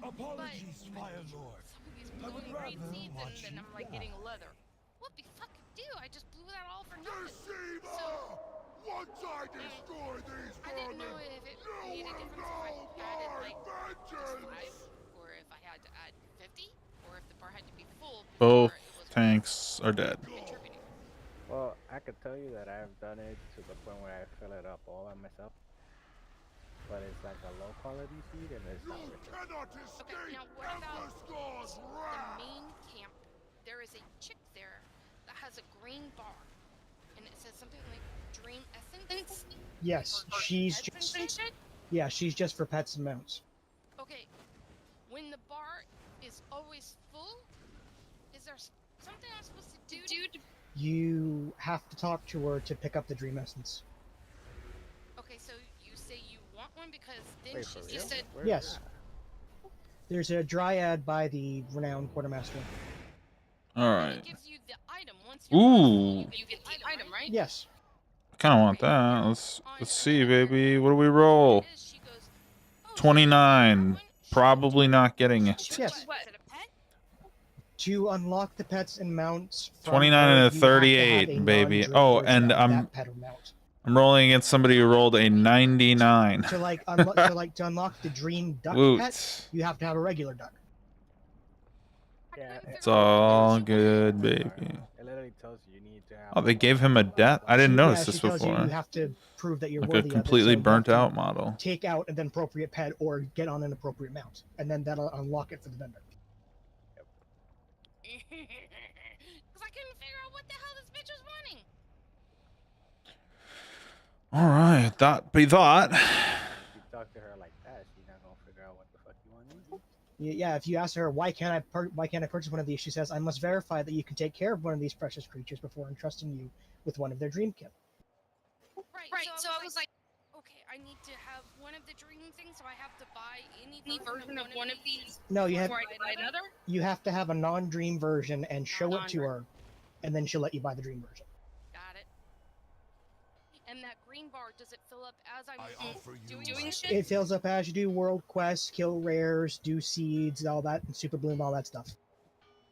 Apologies, Fire Lord. Some of these I would blowing green rather seeds watch and then you I'm like die. getting leather. What the fuck do? I just blew that all for nothing. Deceiver! So Once I destroy these I didn't know vermin, if it you made a will difference know if I added my like just 5 vengeance! or if I had to add 50 or if the bar had to be full Both before it was tanks are dead. contributing. Well, I could tell you that I've done it to the point where I fill it up all by myself. But it's like a low quality seed and it's not You worth it. cannot Okay, escape now what about Emberscore's the wrath! main camp? There is a chick there that has a green bar and it says something like Dream Essence. Yes, Or she's Essence just and shit? yeah, she's just for pets and mounts. Okay, when the bar is always full, is there something I'm supposed to do to... You have to talk to her to pick up the dream essence. Okay, so you say you want one because then Wait, she for just real? said... Where's Yes. that? There's a dryad by the renowned quartermaster. All It right. gives you the item. Once you're full, Ooh. you get the item, right? Yes. I kind of want that. Let's see, baby. What do we roll? She goes, oh, 29. Probably not getting it. Yes. what? Is it a pet? To unlock the pets and mounts from 29 her, and a you have to have 38, a baby. non-drink Oh, version and of I'm that pet or mount. rolling against somebody who rolled a 99. To like to unlock the dream duck Woot. pet, you have to have a regular duck. Yeah, It's all good, baby. it literally tells you need to have. Oh, they gave him a death? I didn't Yeah, notice she this tells you before. you have to prove that you're Like worthy a of it, completely so you have burnt to out model. Take out an appropriate pet or get on an appropriate mount, and then that'll unlock it for the vendor. Because I couldn't figure out what the hell this bitch was wanting. All right, that be that. You talk to her like that, she's not gonna figure out what the fuck you want. Yeah, if you ask her why can't I purchase one of these, she says I must verify that you can take care of one of these precious creatures before entrusting you with one of their dream kit. Right. So I was like, okay, I need to have one of the dream things, so I have to buy any version of one of these. No, you have before I buy another. you have to have a non-dream version and show it to her, and then she'll let you buy the dream version. Got it. And that green bar, does it fill up as I'm doing shit? It fills up as you do world quests, kill rares, do seeds, all that, and super bloom, all that stuff.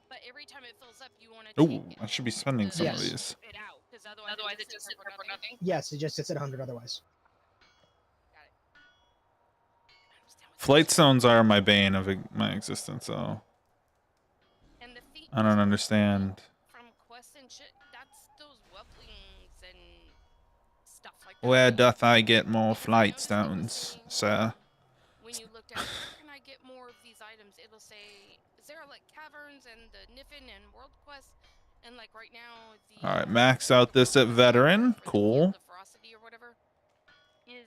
But every time it fills up, you want to Ooh, I should be spending some of these. it out, because otherwise it just sits there for nothing. Yes, it just sits at 100 otherwise. Flight stones are my bane of my existence, so And the feet I don't understand. from quests and shit, that's those whelplings and stuff like that. Where doth I get more flight stones, sir? When you looked at where can I get more of these items, it'll say, is there like caverns and the Niffin and world quest? And like right now, the All right, max out this at veteran. Cool. ferocity or whatever is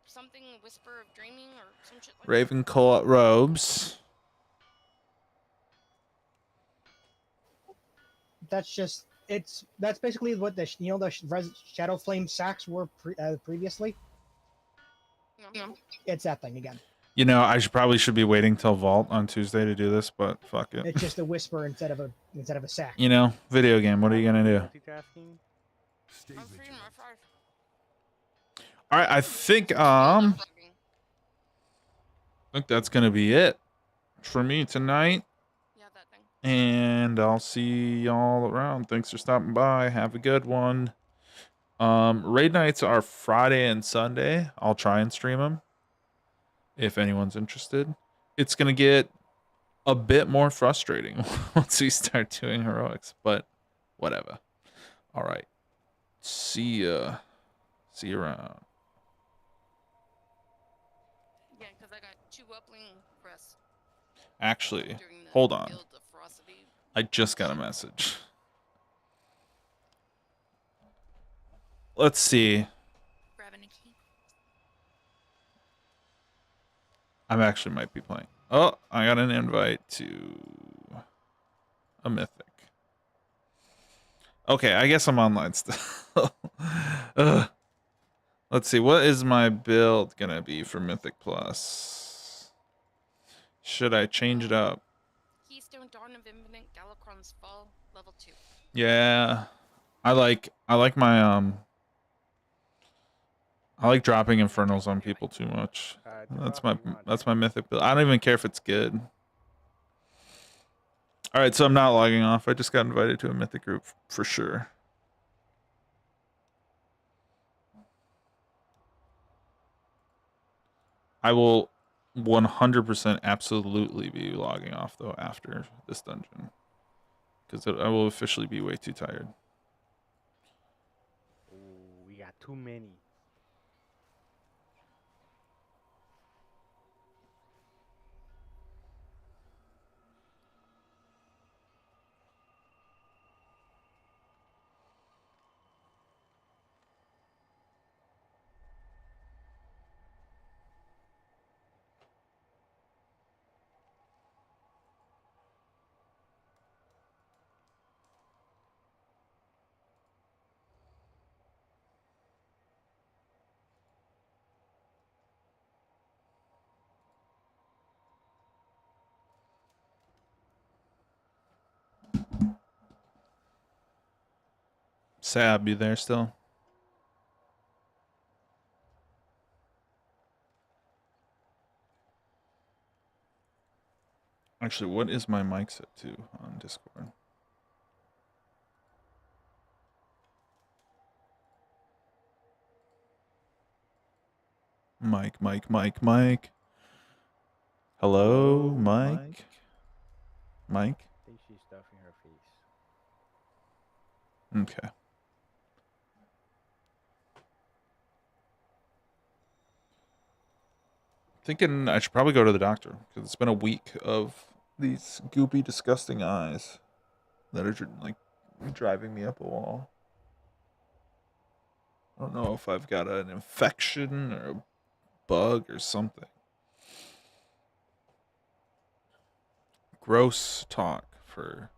something whisper of dreaming or some shit like Raven coat robes. That's basically what the Shadow Flame sacks were previously. No. It's that thing again. You know, I should be waiting till Vault on Tuesday to do this, but fuck it. It's just a whisper instead of a sack. You know, video game. What are you gonna do? Multitasking. All right, I think that's gonna be it for me tonight. And I'll see y'all around. Thanks for stopping by. Have a good one. Raid nights are Friday and Sunday. I'll try and stream them if anyone's interested. It's gonna get a bit more frustrating once we start doing heroics, but whatever. All right. See ya. See you around. Yeah, because I got 2 upling press. Actually, hold on. I just got a message. Let's see. Grabbing a key. I actually might be playing. Oh, I got an invite to a mythic. Okay, I guess I'm online still. Let's see. What is my build gonna be for Mythic Plus? Should I change it up? Keystone Dawn of Infinite Galakrond's Fall, level 2. Yeah, I like my I like dropping infernals on people too much. That's my mythic build. I don't even care if it's good. All right, so I'm not logging off. I just got invited to a mythic group for sure. I will 100% absolutely be logging off though after this dungeon, because I will officially be way too tired. Ooh, we got too many. Sab, you there still? Actually, what is my mic set to on Discord? Mike. Hello, Mike. Mike? I think she's stuffing her face. Okay. Thinking I should probably go to the doctor because it's been a week of these goopy, disgusting eyes that are like driving me up a wall. I don't know if I've got an infection or a bug or something. gross talk for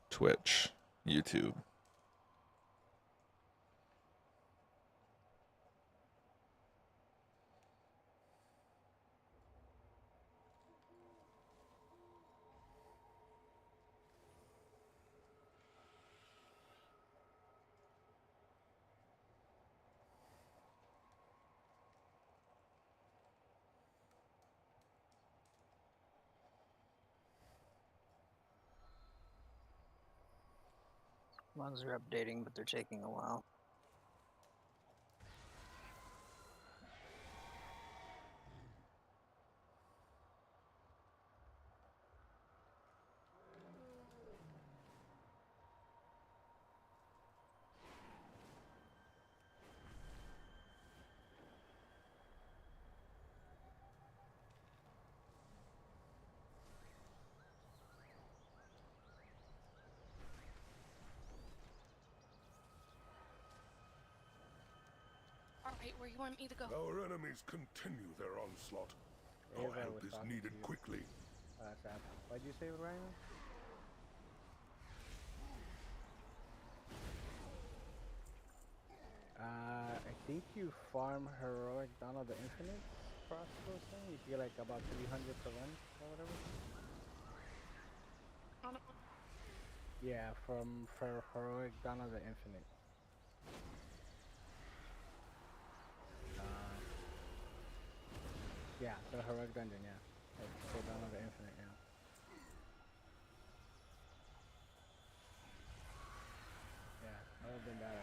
Twitch, YouTube. Ones are updating, but they're taking a while. Alright, where you want me to go? Our enemies continue their onslaught. Our Ava help was is talking needed to you. quickly. Sam. What'd you say, Ryan? I think you farm heroic Dawn of the Infinite across those things. You get like about 300 to run or whatever. Yeah, for heroic Dawn of the Infinite. Yeah, the heroic dungeon. Yeah, like, for Dawn of the Infinite. Yeah. Yeah. Other than that,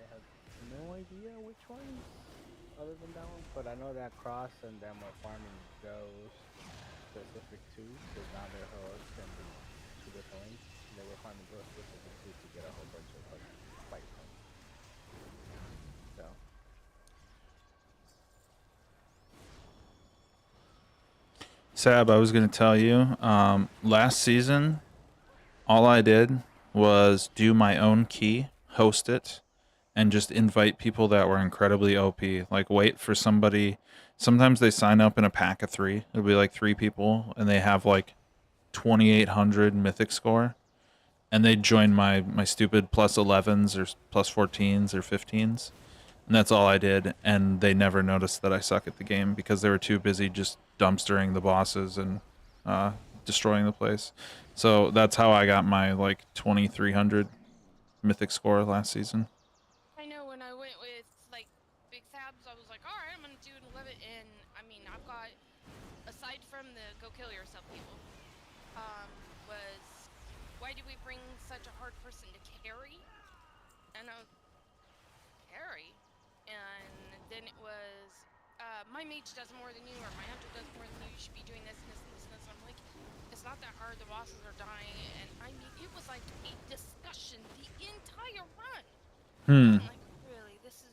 I have no idea which ones other than that one, but I know that Cross and them are farming those specific two, because now they're heroics and two different ones. They were farming those specific two to get a whole bunch of like fight points. So. Sab, I was going to tell you, last season, all I did was do my own key, host it, and just invite people that were incredibly OP. Like, wait for somebody. Sometimes they sign up in a pack of 3. It'll be like 3 people, and they have like 2,800 mythic score. And they join my stupid plus 11s or plus 14s or 15s. And that's all I did. And they never noticed that I suck at the game because they were too busy just dumpstering the bosses and destroying the place. So that's how I got my like 2,300 mythic score last season. I know when I went with like Big Sabs, I was like, all right, I'm gonna do an 11, and I mean, I've got, aside from the go kill yourself people, was why do we bring such a hard person to carry? And I was carry, and then it was my mage does more than you, or my hunter does more than you. You should be doing this and this and this and this. I'm like, it's not that hard. The bosses are dying, and I mean, it was like a discussion the entire run. I'm like, really, this is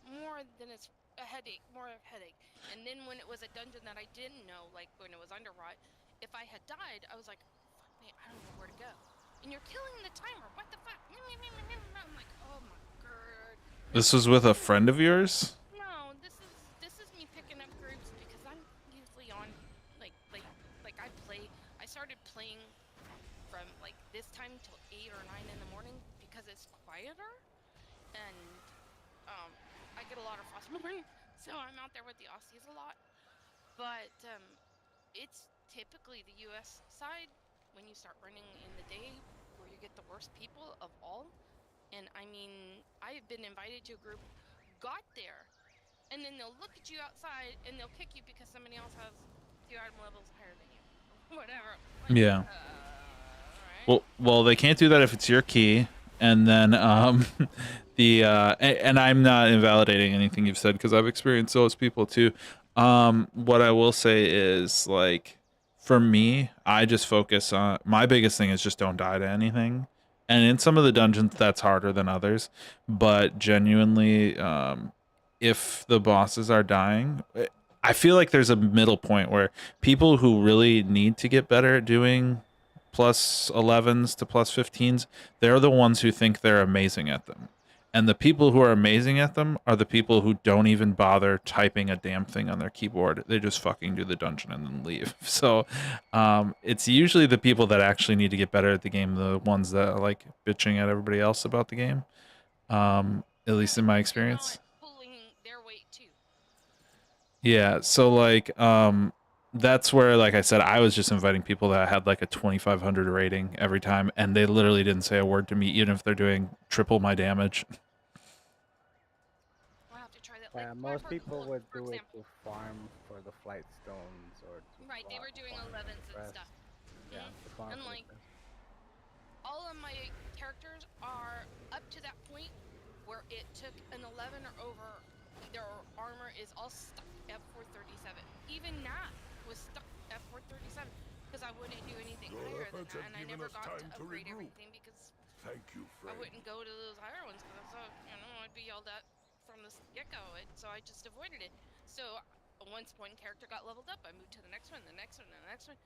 more than it's a headache, more of a headache. And then when it was a dungeon that I didn't know, like when it was Underrot, if I had died, I was like, fuck me, I don't know where to go. And you're killing the timer. What the fuck? I'm like, oh my god. This was with a friend of yours? No, this is me picking up groups because I'm usually on like I started playing from like this time till 8 or 9 in the morning because it's quieter, and I get a lot of frostborn, so I'm out there with the Aussies a lot. But it's typically the US side when you start running in the day where you get the worst people of all. And I mean, I've been invited to a group, got there, and then they'll look at you outside and they'll kick you because somebody else has 2 item levels higher than you. Whatever. Like, Yeah. right? Well, they can't do that if it's your key. And then and I'm not invalidating anything you've said because I've experienced those people too. What I will say is, like, for me, I just focus on, my biggest thing is just don't die to anything. And in some of the dungeons, that's harder than others. But genuinely, if the bosses are dying, I feel like there's a middle point where people who really need to get better at doing plus 11s to plus 15s, they're the ones who think they're amazing at them. And the people who are amazing at them are the people who don't even bother typing a damn thing on their keyboard. They just fucking do the dungeon and then leave. So it's usually the people that actually need to get better at the game, the ones that are like bitching at everybody else about the game. At least in my experience. Pulling their weight too. Yeah, so like that's where, like I said, I was just inviting people that had like a 2500 rating every time, and they literally didn't say a word to me, even if they're doing triple my damage. We'll have to try that. Yeah, Like, most for- people would for do it example. to farm for the flight stones or to Right, they were doing farm 11s and crest. stuff. Yeah, Mhm. to farm And for the like, crest. all of my characters are up to that point where it took an 11 or over. Their armor is all stuck at 437. Even Nat was stuck at 437 because I wouldn't do anything Your higher than efforts that, have and I given never us got time to to upgrade regroup. everything because Thank you, I friend. wouldn't go to those higher ones because I thought, I'd be yelled at from the get-go, so I just avoided it. So once one character got leveled up, I moved to the next one, the next one, the next one,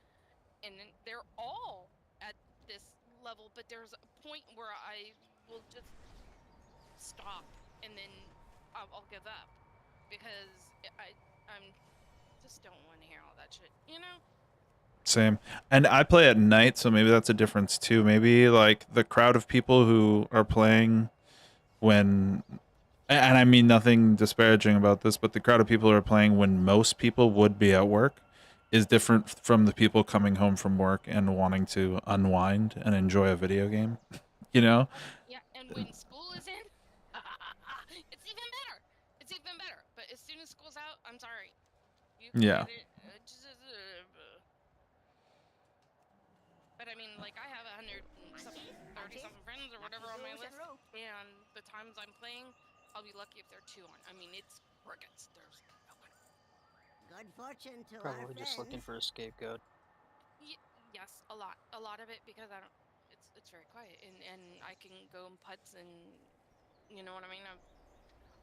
and then they're all at this level, but there's a point where I will just stop and then I'll give up because I'm just don't want to hear all that shit, Same. And I play at night, so maybe that's a difference too. Maybe like the crowd of people who are playing when, and I mean nothing disparaging about this, but the crowd of people who are playing when most people would be at work is different from the people coming home from work and wanting to unwind and enjoy a video game. You know? Yeah, and when school is in, it's even better. It's even better. But as soon as school's out, I'm sorry. You can Yeah. get it. But I mean, like, I have 130-something friends or whatever on my list, and the times I'm playing, I'll be lucky if there are 2 on. I mean, it's crickets. There's no one. Good fortune to Probably just looking for a scapegoat. Yes, a lot of it because I don't. It's very quiet, and I can go and putts and you know what I mean.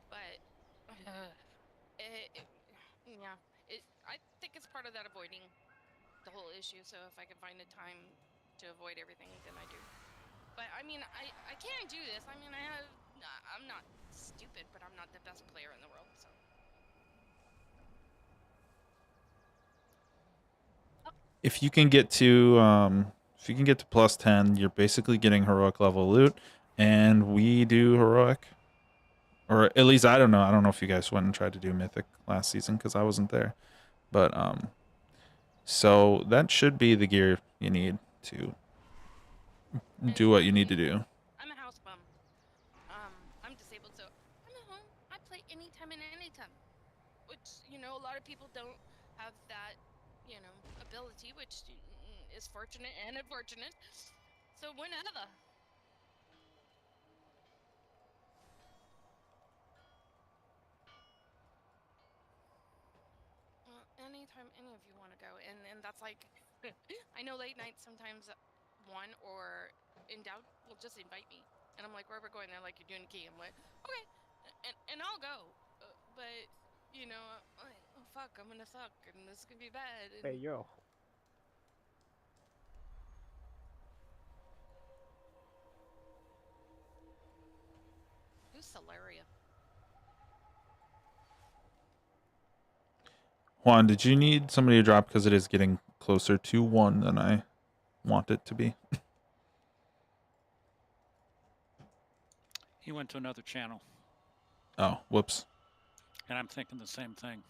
But yeah, I think it's part of that avoiding the whole issue. So if I can find a time to avoid everything, then I do. But I mean, I can do this. I mean, I'm not stupid, but I'm not the best player in the world. So. If you can get to plus 10, you're basically getting heroic level loot, and we do heroic. Or at least I don't know. I don't know if you guys went and tried to do mythic last season because I wasn't there. But so that should be the gear you need to do what you need to do. I'm a house bum. I'm disabled, so I'm at home. I play anytime and anytime. Which, a lot of people don't have that, ability, which is fortunate and unfortunate. So whenever. Well, anytime any of you want to go, and that's like, I know late nights sometimes one or in doubt will just invite me, and I'm like, where we're going? They're like, you're doing a key. I'm like, okay, and I'll go, but like, oh fuck, I'm gonna suck, and this could be bad. And... Hey, yo. Who's Solaria? Juan, did you need somebody to drop because it is getting closer to 1 than I want it to be? He went to another channel. Oh, whoops. And I'm thinking the same thing.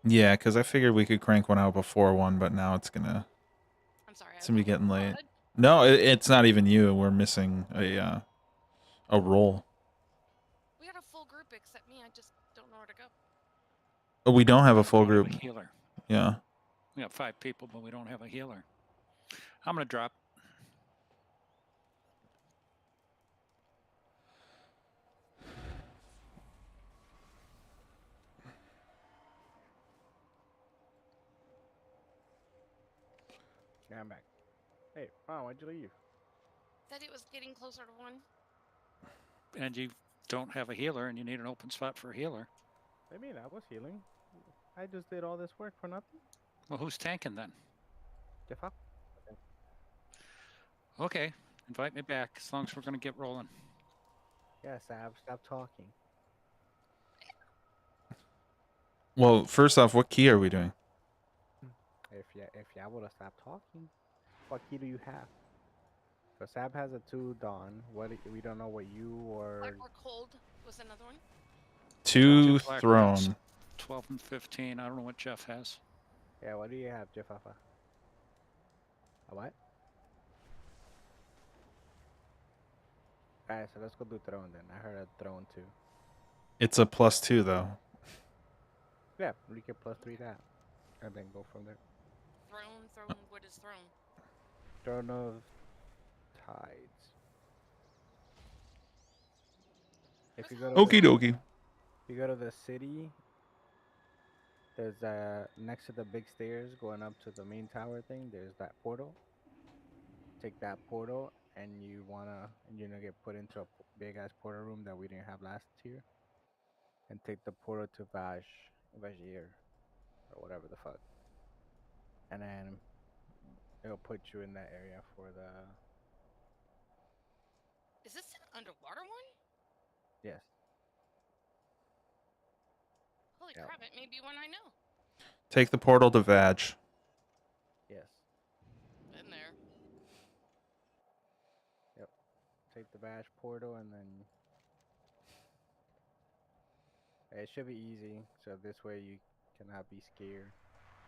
Yeah, because I figured we could crank one out before 1, but now it's gonna. I'm sorry. It's gonna be getting late. No, it's not even you. We're missing a role. We got a full group except me. I just don't know where to go. Oh, we don't have a full We don't group. have a healer. Yeah. We got 5 people, but we don't have a healer. I'm gonna drop. Yeah, I'm back. Hey, wow, why'd you leave? Said it was getting closer to 1. And you don't have a healer, and you need an open spot for a healer. I mean, I was healing. I just did all this work for nothing. Well, who's tanking then? Jeff up. Okay, invite me back as long as we're gonna get rolling. Yeah, Sab, stop talking. Well, first off, what key are we doing? If y'all would have stopped talking, what key do you have? So Sab has a 2 Dawn. We don't know what you or Black or Cold was another one. 2 Black throne. Rocks, 12 and 15. I don't know what Jeff has. yeah. What do you have, Jaffafa? A what? Alright, so let's go do throne then. I heard a throne too. It's a +2 though. Yeah, we can +3 that, and then go from there. Throne. What is throne? Throne of Tides. If you go to Okie dokie. If you go to the city, there's next to the big stairs going up to the main tower thing. There's that portal. Take that portal, and you're gonna get put into a big ass portal room that we didn't have last tier. And take the portal to Vajir, or whatever the fuck. And then it'll put you in that area for the. Is this an underwater one? Yes. Holy Yep. crap! It may be one I know. Take the portal to Vag. Yes. Been there. Yep. Take the Bash portal and then it should be easy. So this way you cannot be scared,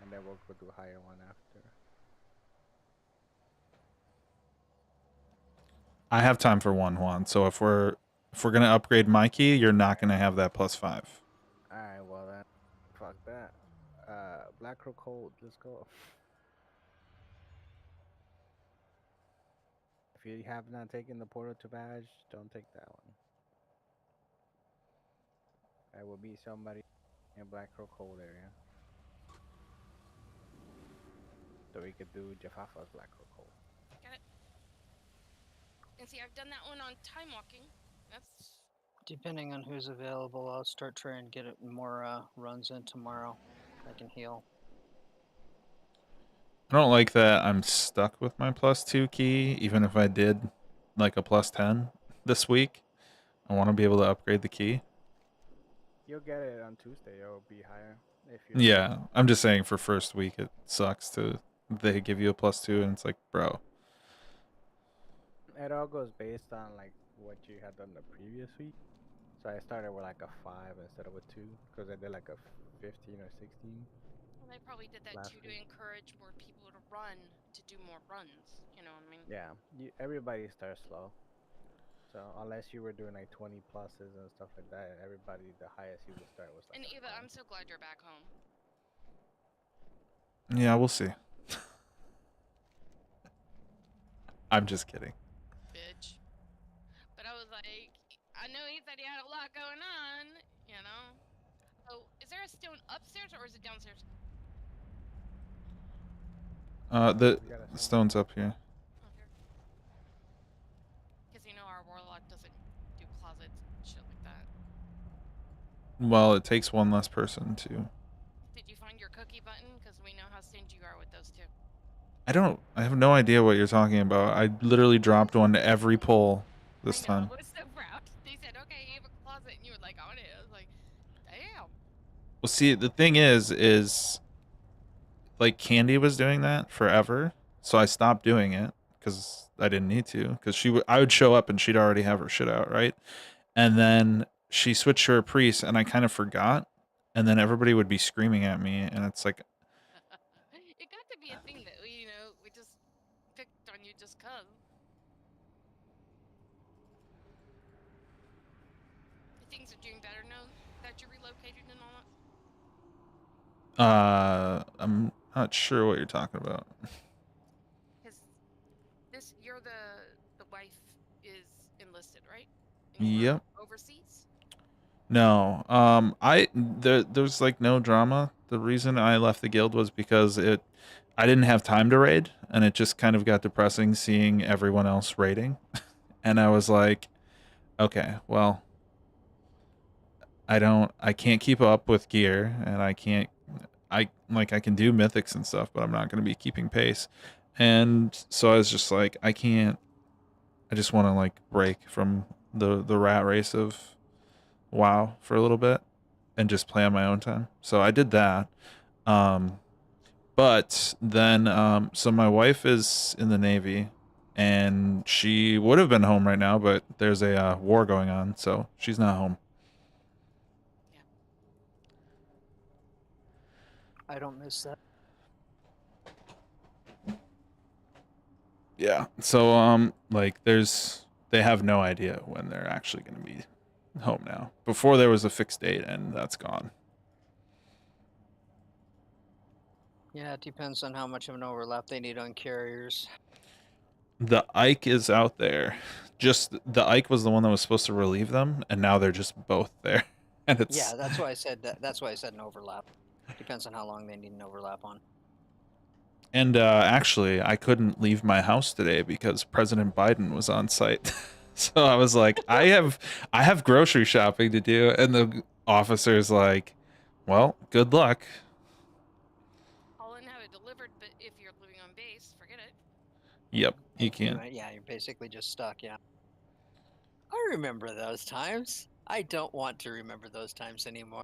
and then we'll go do a higher one after. I have time for one, Juan. So if we're gonna upgrade my key, you're not gonna have that +5. All right. Well then, fuck that. Black Crow Cold. Let's go. If you have not taken the portal to Bash, don't take that one. I will be somebody in Black Crow Cold area. So we could do Jaffafa's Black Crow Cold. Got it. And see, I've done that one on time walking. That's Depending on who's available, I'll start trying to get it more runs in tomorrow. I can heal. I don't like that I'm stuck with my +2 key, even if I did like a +10 this week. I want to be able to upgrade the key. You'll get it on Tuesday. It'll be higher if you. Yeah, I'm just saying for first week it sucks to they give you a +2 and it's like, bro. It all goes based on like what you had done the previous week. So I started with like a 5 instead of a 2 because I did like a 15 or 16. well, they probably did that Last too to week. encourage more people to run to do more runs. You know what I mean? Yeah, everybody starts slow. So unless you were doing like 20 pluses and stuff like that, everybody the highest you would start was like. And a Eva, 5. I'm so glad you're back home. Yeah, we'll see. I'm just kidding. Bitch. But I was like, I know he said he had a lot going on, you know? Oh, is there a stone upstairs or is it downstairs? The stone's up here. Because you know our warlock doesn't do closets and shit like that. Well, it takes one less person to. Did you find your cookie button? Because we know how stingy you are with those two. I have no idea what you're talking about. I literally dropped one to every pull this time. I was so proud. They said, okay, you have a closet, and you were like, on it. I was like, damn. Well, see, the thing is like Candy was doing that forever, so I stopped doing it because I didn't need to. Because I would show up and she'd already have her shit out, right? And then she switched to her priest, and I kind of forgot. And then everybody would be screaming at me, and it's like, It got to be a thing that we just picked on you just cause. Things are doing better now that you relocated and all that. I'm not sure what you're talking about. Because you're the wife is enlisted, right? And you Yep. were overseas. No, there's like no drama. The reason I left the guild was because I didn't have time to raid, and it just kind of got depressing seeing everyone else raiding. And I was like, okay, well, I can't keep up with gear, and I can do mythics and stuff, but I'm not going to be keeping pace. And so I was just like, I just want to like break from the rat race of WoW for a little bit and just play on my own time. So I did that. But then so my wife is in the Navy and she would have been home right now, but there's a war going on, so she's not home. I don't miss that. Yeah. So like they have no idea when they're actually going to be home now. Before there was a fixed date and that's gone. Yeah, it depends on how much of an overlap they need on carriers. The Ike is out there. Just the Ike was the one that was supposed to relieve them, and now they're just both there. And it's Yeah, that's why I said that. That's why I said an overlap. Depends on how long they need an overlap on. And actually, I couldn't leave my house today because President Biden was on site. So I was like, I have grocery shopping to do, and the officer's like, "Well, good luck." Call and have it delivered, but if you're living on base, forget it. Yep, you can't. Yeah, you're basically just stuck. Yeah. I remember those times. I don't want to remember those times anymore.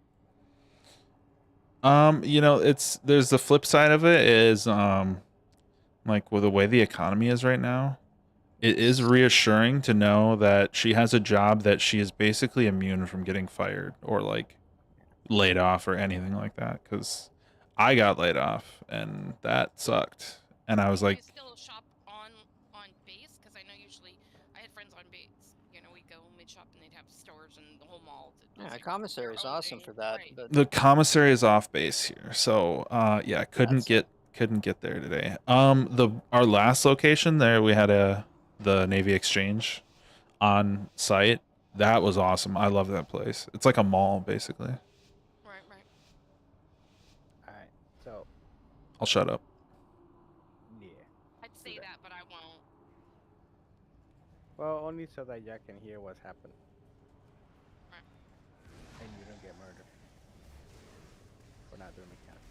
You know, there's the flip side of it is like with the way the economy is right now, it is reassuring to know that she has a job that she is basically immune from getting fired or like laid off or anything like that, because I got laid off and that sucked. And I was like, Still shop on base, because I know usually I had friends on base. You know, we go mid shop and they'd have stores and the whole mall. Yeah, commissary is awesome for that. But the commissary is off base here, so yeah, couldn't get there today. Our last location there, we had the Navy Exchange on site. That was awesome. I love that place. It's like a mall basically. Right. Alright, so I'll shut up. yeah. I'd say that, but I won't. Well, only so that y'all can hear what's happened. And you don't get murdered. We're not doing mechanics.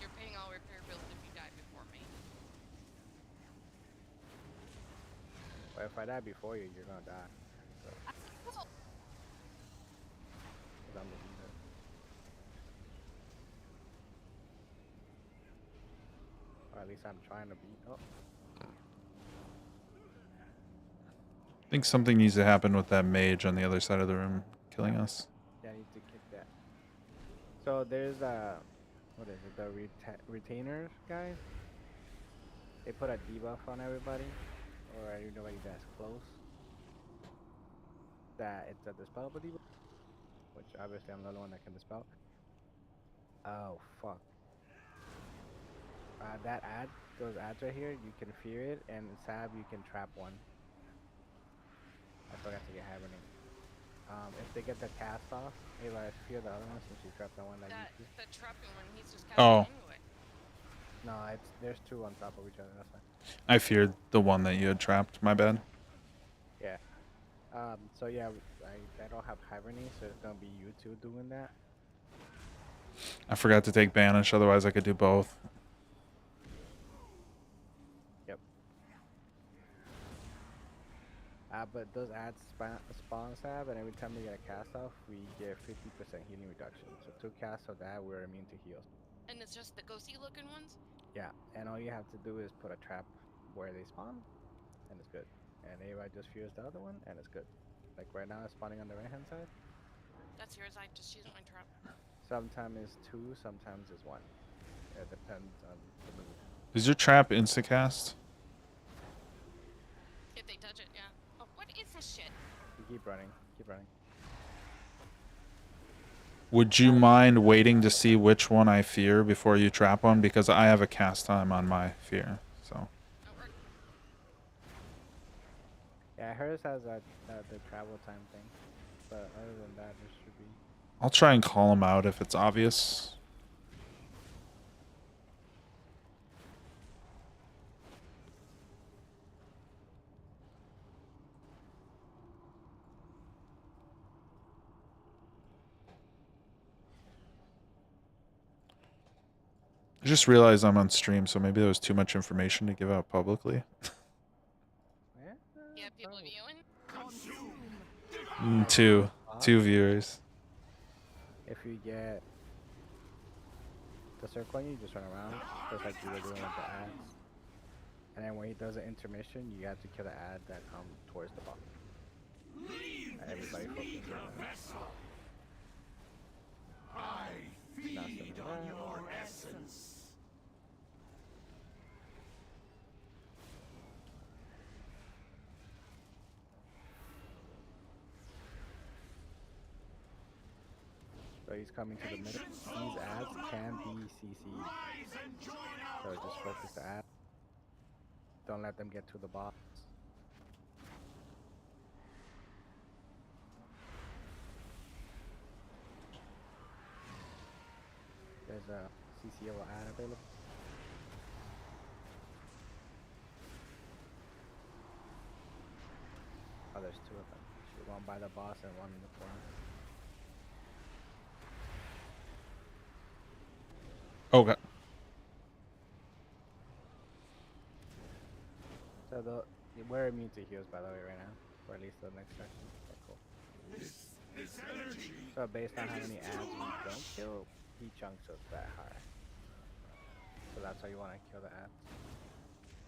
You're paying all repair bills if you die before me. But if I die before you, you're gonna die. So. 'Cause I'm the leader. Or at least I'm trying to be. Oh. I think something needs to happen with that mage on the other side of the room killing us. Yeah, I need to kick that. So there's what is it? The retainers guys. They put a debuff on everybody, or anybody that's close. That it's a dispellable debuff, which obviously I'm the only one that can dispel. Oh fuck. Those ads right here, you can fear it, and Sab you can trap one. I forgot to get happening. If they get the cast off, Ava, I fear the other one since you trapped the one that you The trapping one, he's just casting Oh. anyway. No, there's two on top of each other. That's fine. I feared the one that you had trapped. My bad. Yeah. So yeah, I don't have Hibernate, so it's gonna be you two doing that. I forgot to take banish, otherwise I could do both. Yep. But those ads spawn Sab, and every time we get a cast off, we get 50% healing reduction. So 2 casts of that, we're immune to heals. And it's just the ghosty looking ones? Yeah, and all you have to do is put a trap where they spawn, and it's good. And Ava just fears the other one, and it's good. Like right now, it's spawning on the right hand side. That's yours, I just used my trap. Sometimes it's 2, sometimes it's 1. It depends on the move. Is your trap instacast? If they touch it, yeah. Oh, what is this shit? You keep running, keep running. Would you mind waiting to see which one I fear before you trap one? Because I have a cast time on my fear, so. Yeah, hers has the travel time thing, but other than that, there should be. I'll try and call him out if it's obvious. I just realized I'm on stream, so maybe there was too much information to give out publicly. Yeah, people viewing? Two spot. viewers. If you get the circle on you, just run around, just like you were doing with the ads. And then when he does an intermission, you have to kill the ad that come towards the bottom. Everybody focus on that. I feed Nothing on left. your essence. So he's coming to the middle. These ads can be CC'd. So just focus the ad. Don't let them get to the box. There's a CCO ad available. Oh, there's two of them. One by the boss and one in the corner. Okay. So we're immune to heals, by the way, right now, or at least the next section. Okay, cool. So based on how many ads we don't kill, he chunks us that high. So that's how you want to kill the ads.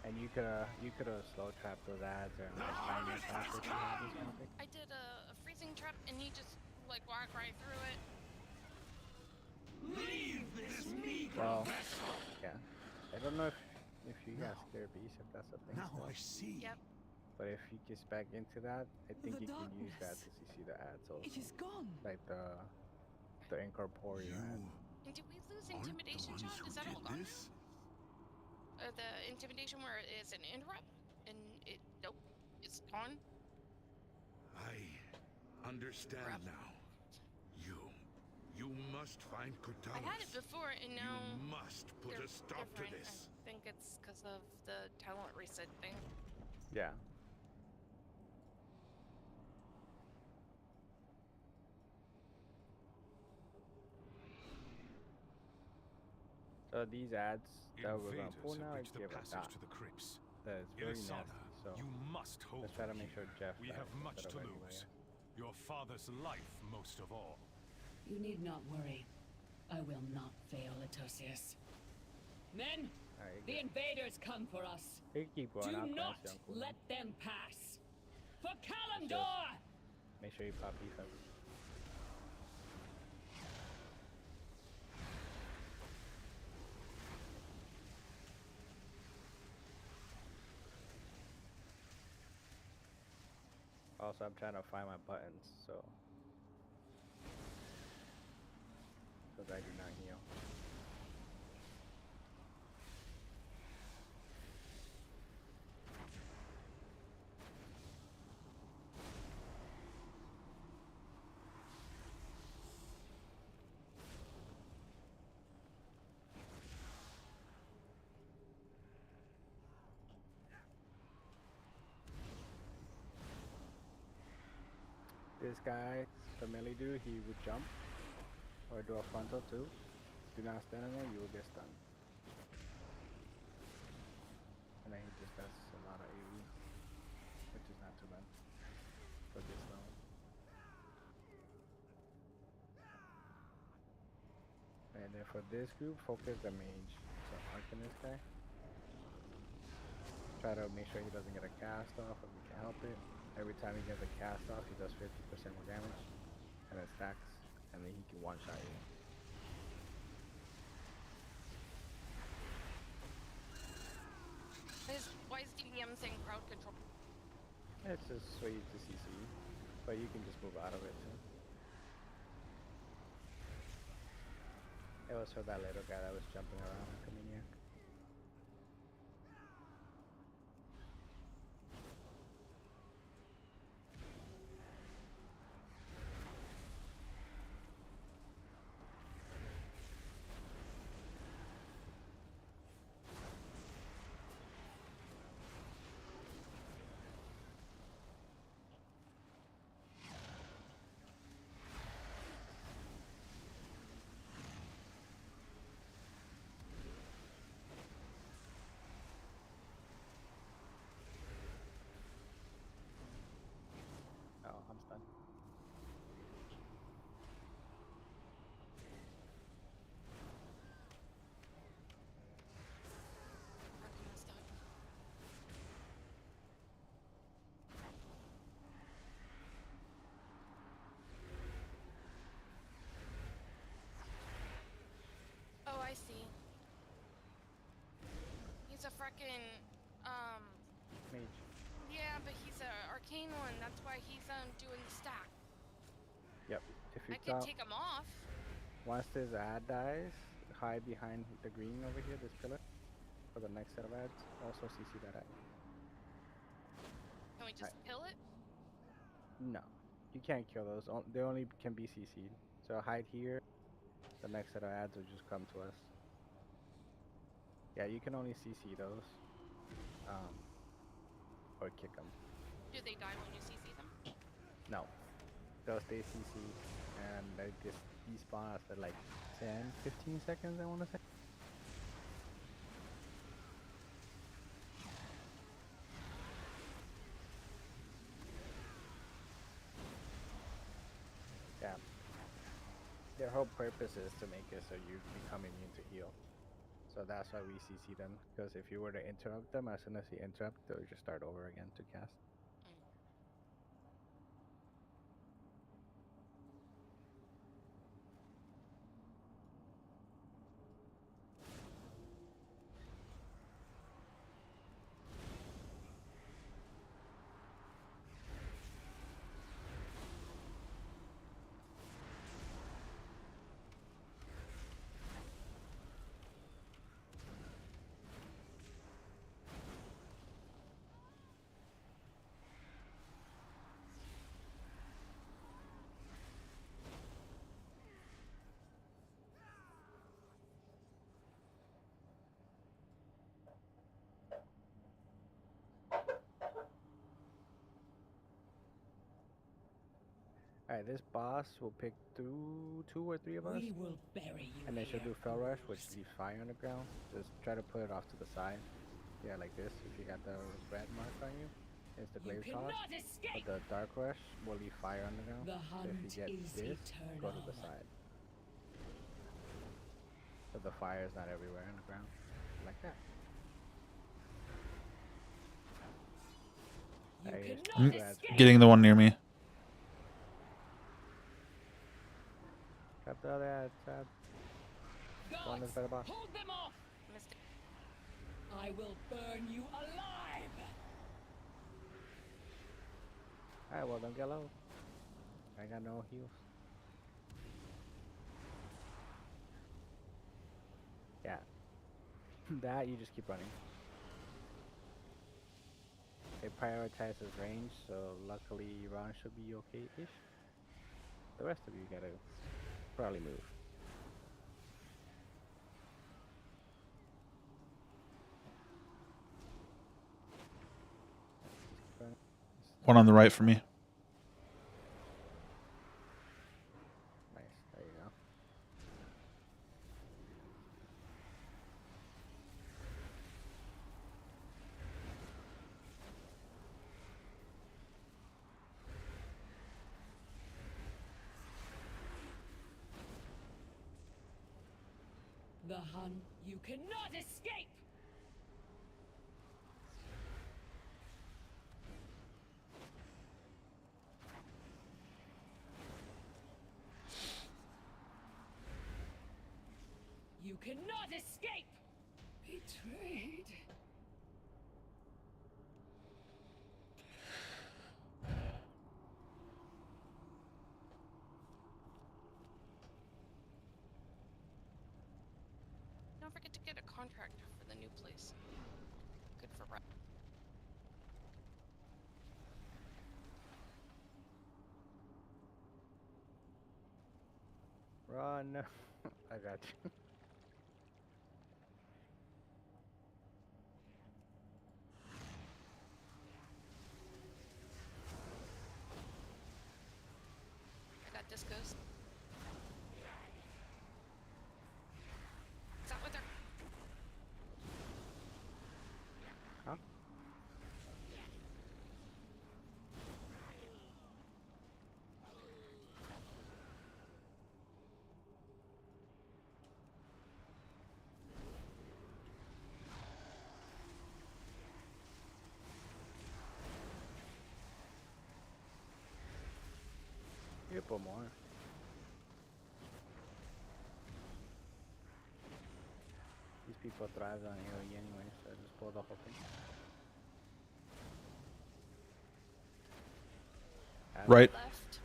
And you could have slow trapped those ads or like time your trap if you have this kind of thing. I did a freezing trap and he just like walked right through it. Well, yeah. I don't know if you guys scare beasts, if that's a thing. Now still. I see. Yep. But if he gets back into that, I think The you can use that darkness. to CC the ads also. It is gone. Like the incorporeal ad. And did we lose Aren't the intimidation, ones John? who Is that all did gone this? now? The intimidation where it is an interrupt and nope, it's gone. I understand Crap. now. You must find Cortalis. I had it before and now You must put they're a stop to different. this. I think it's because of the talent reset thing. Yeah. So these ads that we're gonna pull now Invaders have give reached a the dot. passage to the crypts. That is very Ilisana, nasty. So you must hold let's try to them make sure here. Jeff We dies have much instead to of lose. anybody. Your father's life most of all. You need not worry. I will not fail, Atosius. Men, Alright, the invaders come for us. you can keep going. Do I'll not cast you on cooldown. let them pass. For Kalimdor! Make sure you pop defense. Also, I'm trying to find my buttons, so because I do not heal. This guy, the melee dude, he would jump or do a frontal too. Do not stand on it, you will get stunned. And then he just does a lot of AoE, which is not too bad for this level. And then for this group, focus the mage. So arcing this guy. Try to make sure he doesn't get a cast off if we can help it. Every time he gets a cast off, he does 50% more damage, and it stacks, and then he can one-shot you. Why is DPM saying crowd control? It's just way to CC, but you can just move out of it too. It was for that little guy that was jumping around like a maniac. Baldraken, Mage. yeah, but he's a arcane one. That's why he's doing the stack. Yep. If you I could count, take him off. once this ad dies, hide behind the green over here, this pillar, for the next set of ads. Also CC that ad. Can we just kill it? No, you can't kill those. They only can be CC'd. So hide here. The next set of ads will just come to us. Yeah, you can only CC those. Or kick them. Do they die when you CC them? No. They'll stay CC and they just despawn after like 10, 15 seconds, I want to say. Yeah. Their whole purpose is to make it so you become immune to heal. So that's why we CC them, because if you were to interrupt them, as soon as you interrupt, they'll just start over again to cast. Alright, this boss will pick two or three of us. We will bury you And then she'll here, do Fell Rush, which leaves fire on the ground. Just try to put it off to the side. Yeah, like this. If you got the red mark on you, it's the You Glaive Toss. cannot escape. But the Dark Rush will leave fire on the ground. The So if you hunt get is this, go to the eternal. side. So the fire is not everywhere on the ground. Like that. There he is. I'm Two ads. getting the one near me. Got the other ad, tab. One is better boss. Hold them off! Missed it. I will burn you alive! Alright, well, don't get low. I got no heals. Yeah. That, you just keep running. It prioritizes range, so luckily Ron should be okay-ish. The rest of you gotta probably move. One on the right for me. Nice, there you go. The hunt, you cannot escape! You cannot escape! Betrayed. Don't forget to get a contractor for the new place. Good for rent. Run! I got you. I got discos. Is that what they're... Huh? You put more. These people thrive on AoE anyway, so So just pull the whole thing. Right. Left.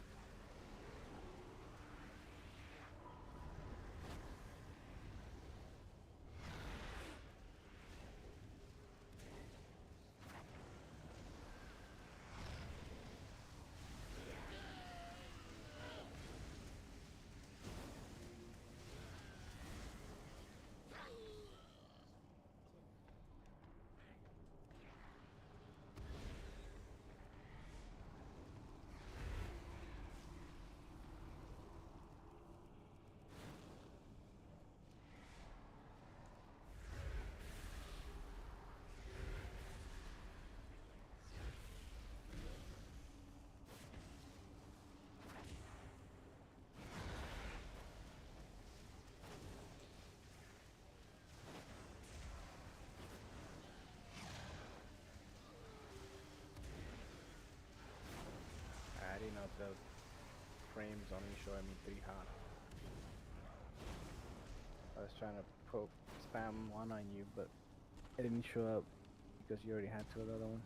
I didn't know the frames only showing me 3 hot. I was trying to spam one on you, but it didn't show up because you already had 2 of the other ones.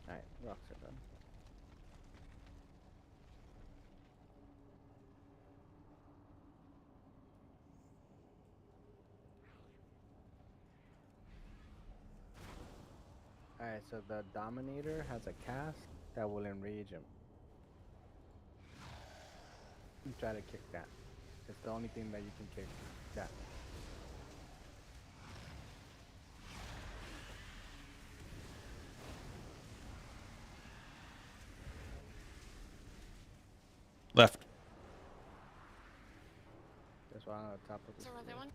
Alright, rocks are done. Alright, so the Dominator has a cast that will enrage him. You try to kick that. It's the only thing that you can kick. That. Left. There's one on the top of the Is there another one?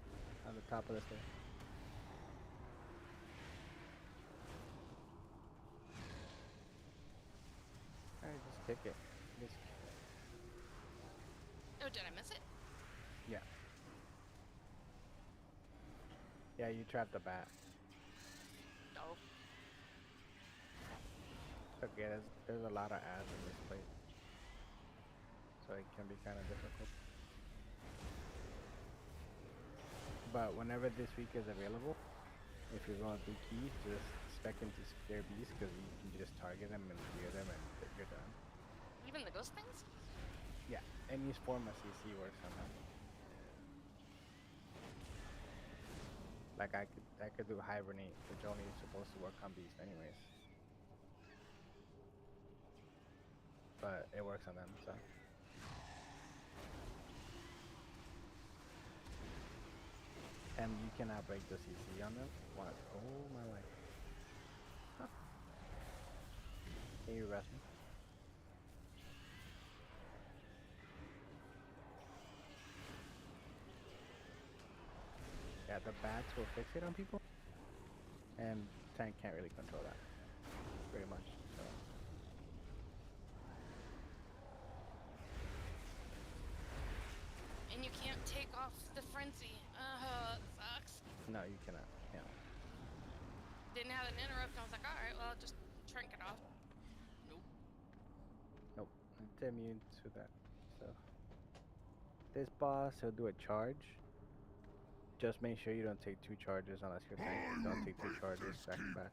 On the top of the stairs. Alright, just kick it. Just, Oh, did I miss it? yeah. Yeah, you trapped the bat. No. Okay, there's a lot of ads in this place. So it can be kind of difficult. But whenever this week is available, if you're going through keys, just spec into Scare Beast because you can just target them and clear them and you're done. Even the ghost things? Yeah, any form of CC works on them. Like I could do Hibernate, which only is supposed to work on Beast anyways. But it works on them, so. And you cannot break the CC on them. What? Oh my life. Huh. Can you rest me? Yeah, the bats will fix it on people. And tank can't really control that. Very much. So. And you can't take off the frenzy. That sucks. No, you cannot. Yeah. Didn't have an interrupt. I was like, alright, well, I'll just shrink it off. Nope. Nope. It's immune to that. So this boss, he'll do a charge. Just make sure you don't take 2 charges unless you're tank. Don't take 2 charges back to back.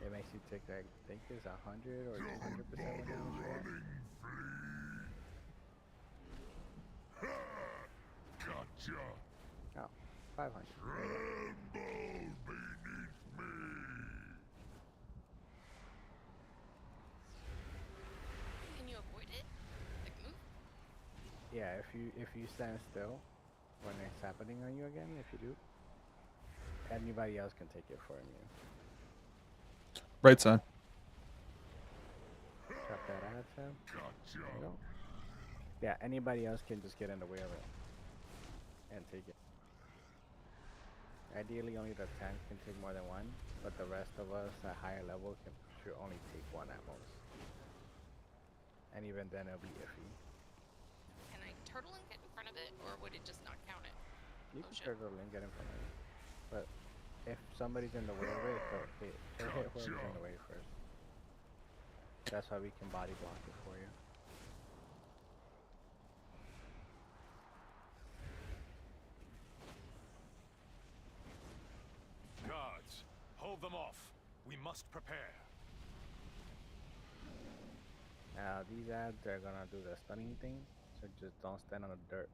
It makes you take, I think it's 100 or 200% damage. Gotcha. Oh, 500. Can you avoid it? Like move? Yeah, if you stand still when it's happening on you again, if you do, anybody else can take it from you. Right side. Trap that ad, Sam. Gotcha. There you go. Yeah, anybody else can just get in the way of it and take it. Ideally, only the tank can take more than one, but the rest of us at higher level should only take 1 at most. And even then, it'll be iffy. turtle and get in front of it, or would it just not count it? You Oh, can shit. turtle and get in front of it. But if somebody's in the way of it, it'll hit whoever's in the way first. That's why we can body block it for you. Guards, hold them off. We must prepare. Now these ads are gonna do the stunning thing, so just don't stand on the dirt.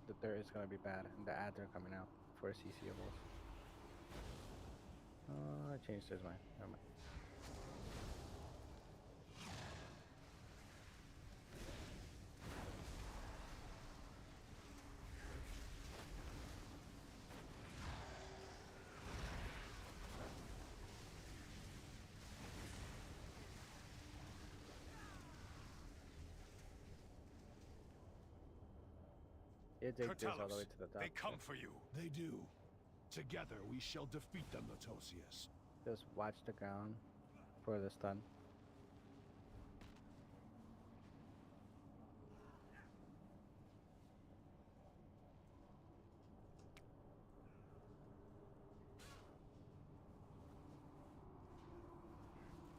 The dirt is gonna be bad, and the ads are coming out for CCables. I changed his mind. Never mind. It takes this all the way to the top. They come for you. They do. Together we shall defeat them, Latosius. Just watch the ground for the stun.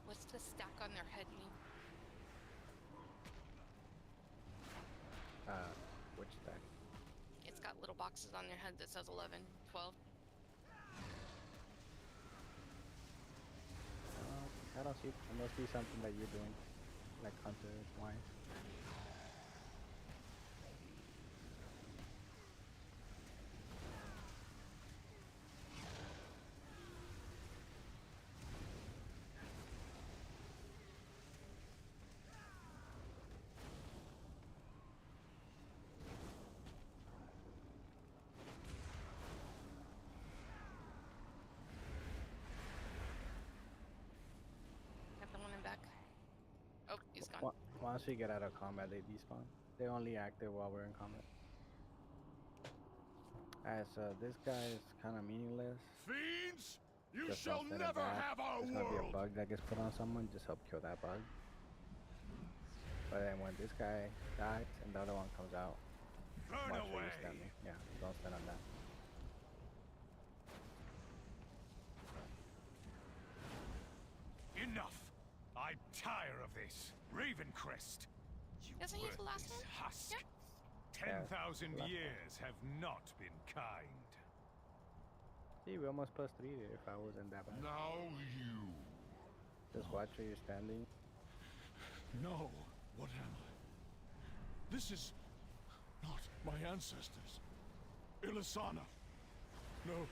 What's the stack on their head mean? Which stack? It's got little boxes on their head that says 11, 12. I don't see it. It must be something that you're doing, like hunter-wise. Got the one in back. Oh, he's gone. Once we get out of combat, they despawn. They're only active while we're in combat. Alright, so this guy is kind of meaningless. Fiends, you Just shall don't stand never back. have our There's gonna be a world. bug that gets put on someone. Just help kill that bug. But then when this guy dies and the other one comes out, Burn watch where away. you're standing. Yeah, don't stand on that. Enough. I'm tired of this. Ravencrest. You Doesn't he use the last worthless one? husk. Yeah. 10,000 last one. years have not been kind. See, we almost +3 if I wasn't that bad. Now you. Just watch where you're standing. No, what am I? This is not my ancestors. Ilisana. No.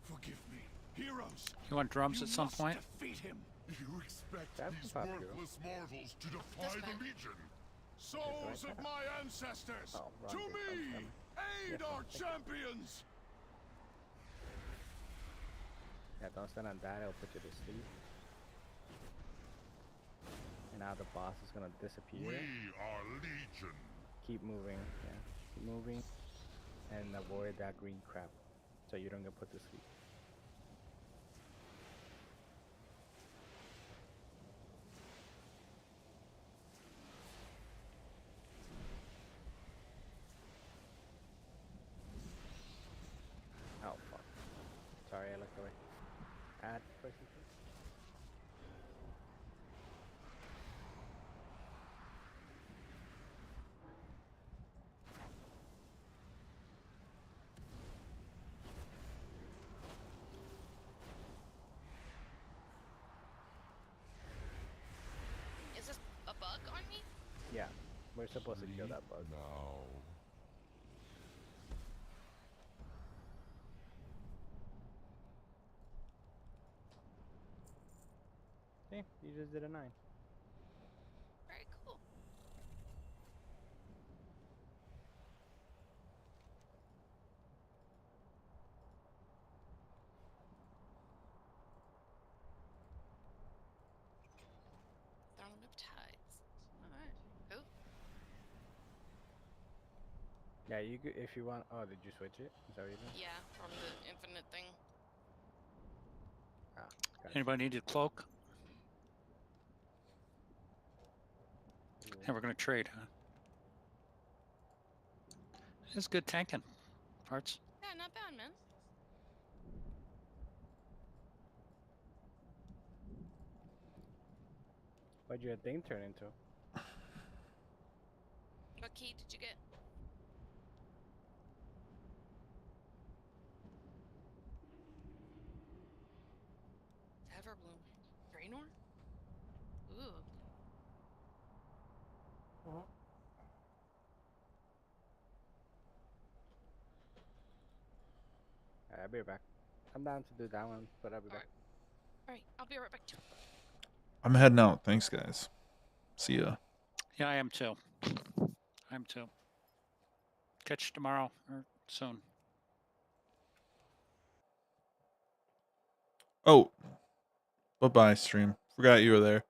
Forgive me. Heroes. You want drums you at some must point? defeat him. You expect That's these the top hero. worthless mortals to defy That's the fine. Legion? Souls of my ancestors! Oh, wrong to dude. me! Aid Yeah, our thank you. champions! Yeah, don't stand on that, it'll put you to sleep. And now the boss is gonna disappear. We are Legion. Keep moving, yeah. Keep moving. And avoid that green crap. So you don't get put to sleep. Oh fuck. Sorry, I looked away. Add person. Is this a bug on me? Yeah, we're supposed to kill that bug. Now. See, you just did a 9. Very cool. Throne of Tides. Alright, cool. Yeah, you could, if you want. Oh, did you switch it? Is that what you did? Yeah, from the infinite thing. Ah. Anybody need a cloak? And we're gonna trade, huh? It's good tanking parts. Yeah, not bad, man. What'd your thing turn into? What key did you get? Everbloom. Draenor? Ooh. Alright, I'll be right back. I'm down to do that one, but I'll be back. Alright, I'll be right back too. I'm heading out. Thanks, guys. See ya. Yeah, I am too. I'm too. Catch you tomorrow or soon. Oh, bye-bye, stream. Forgot you were there.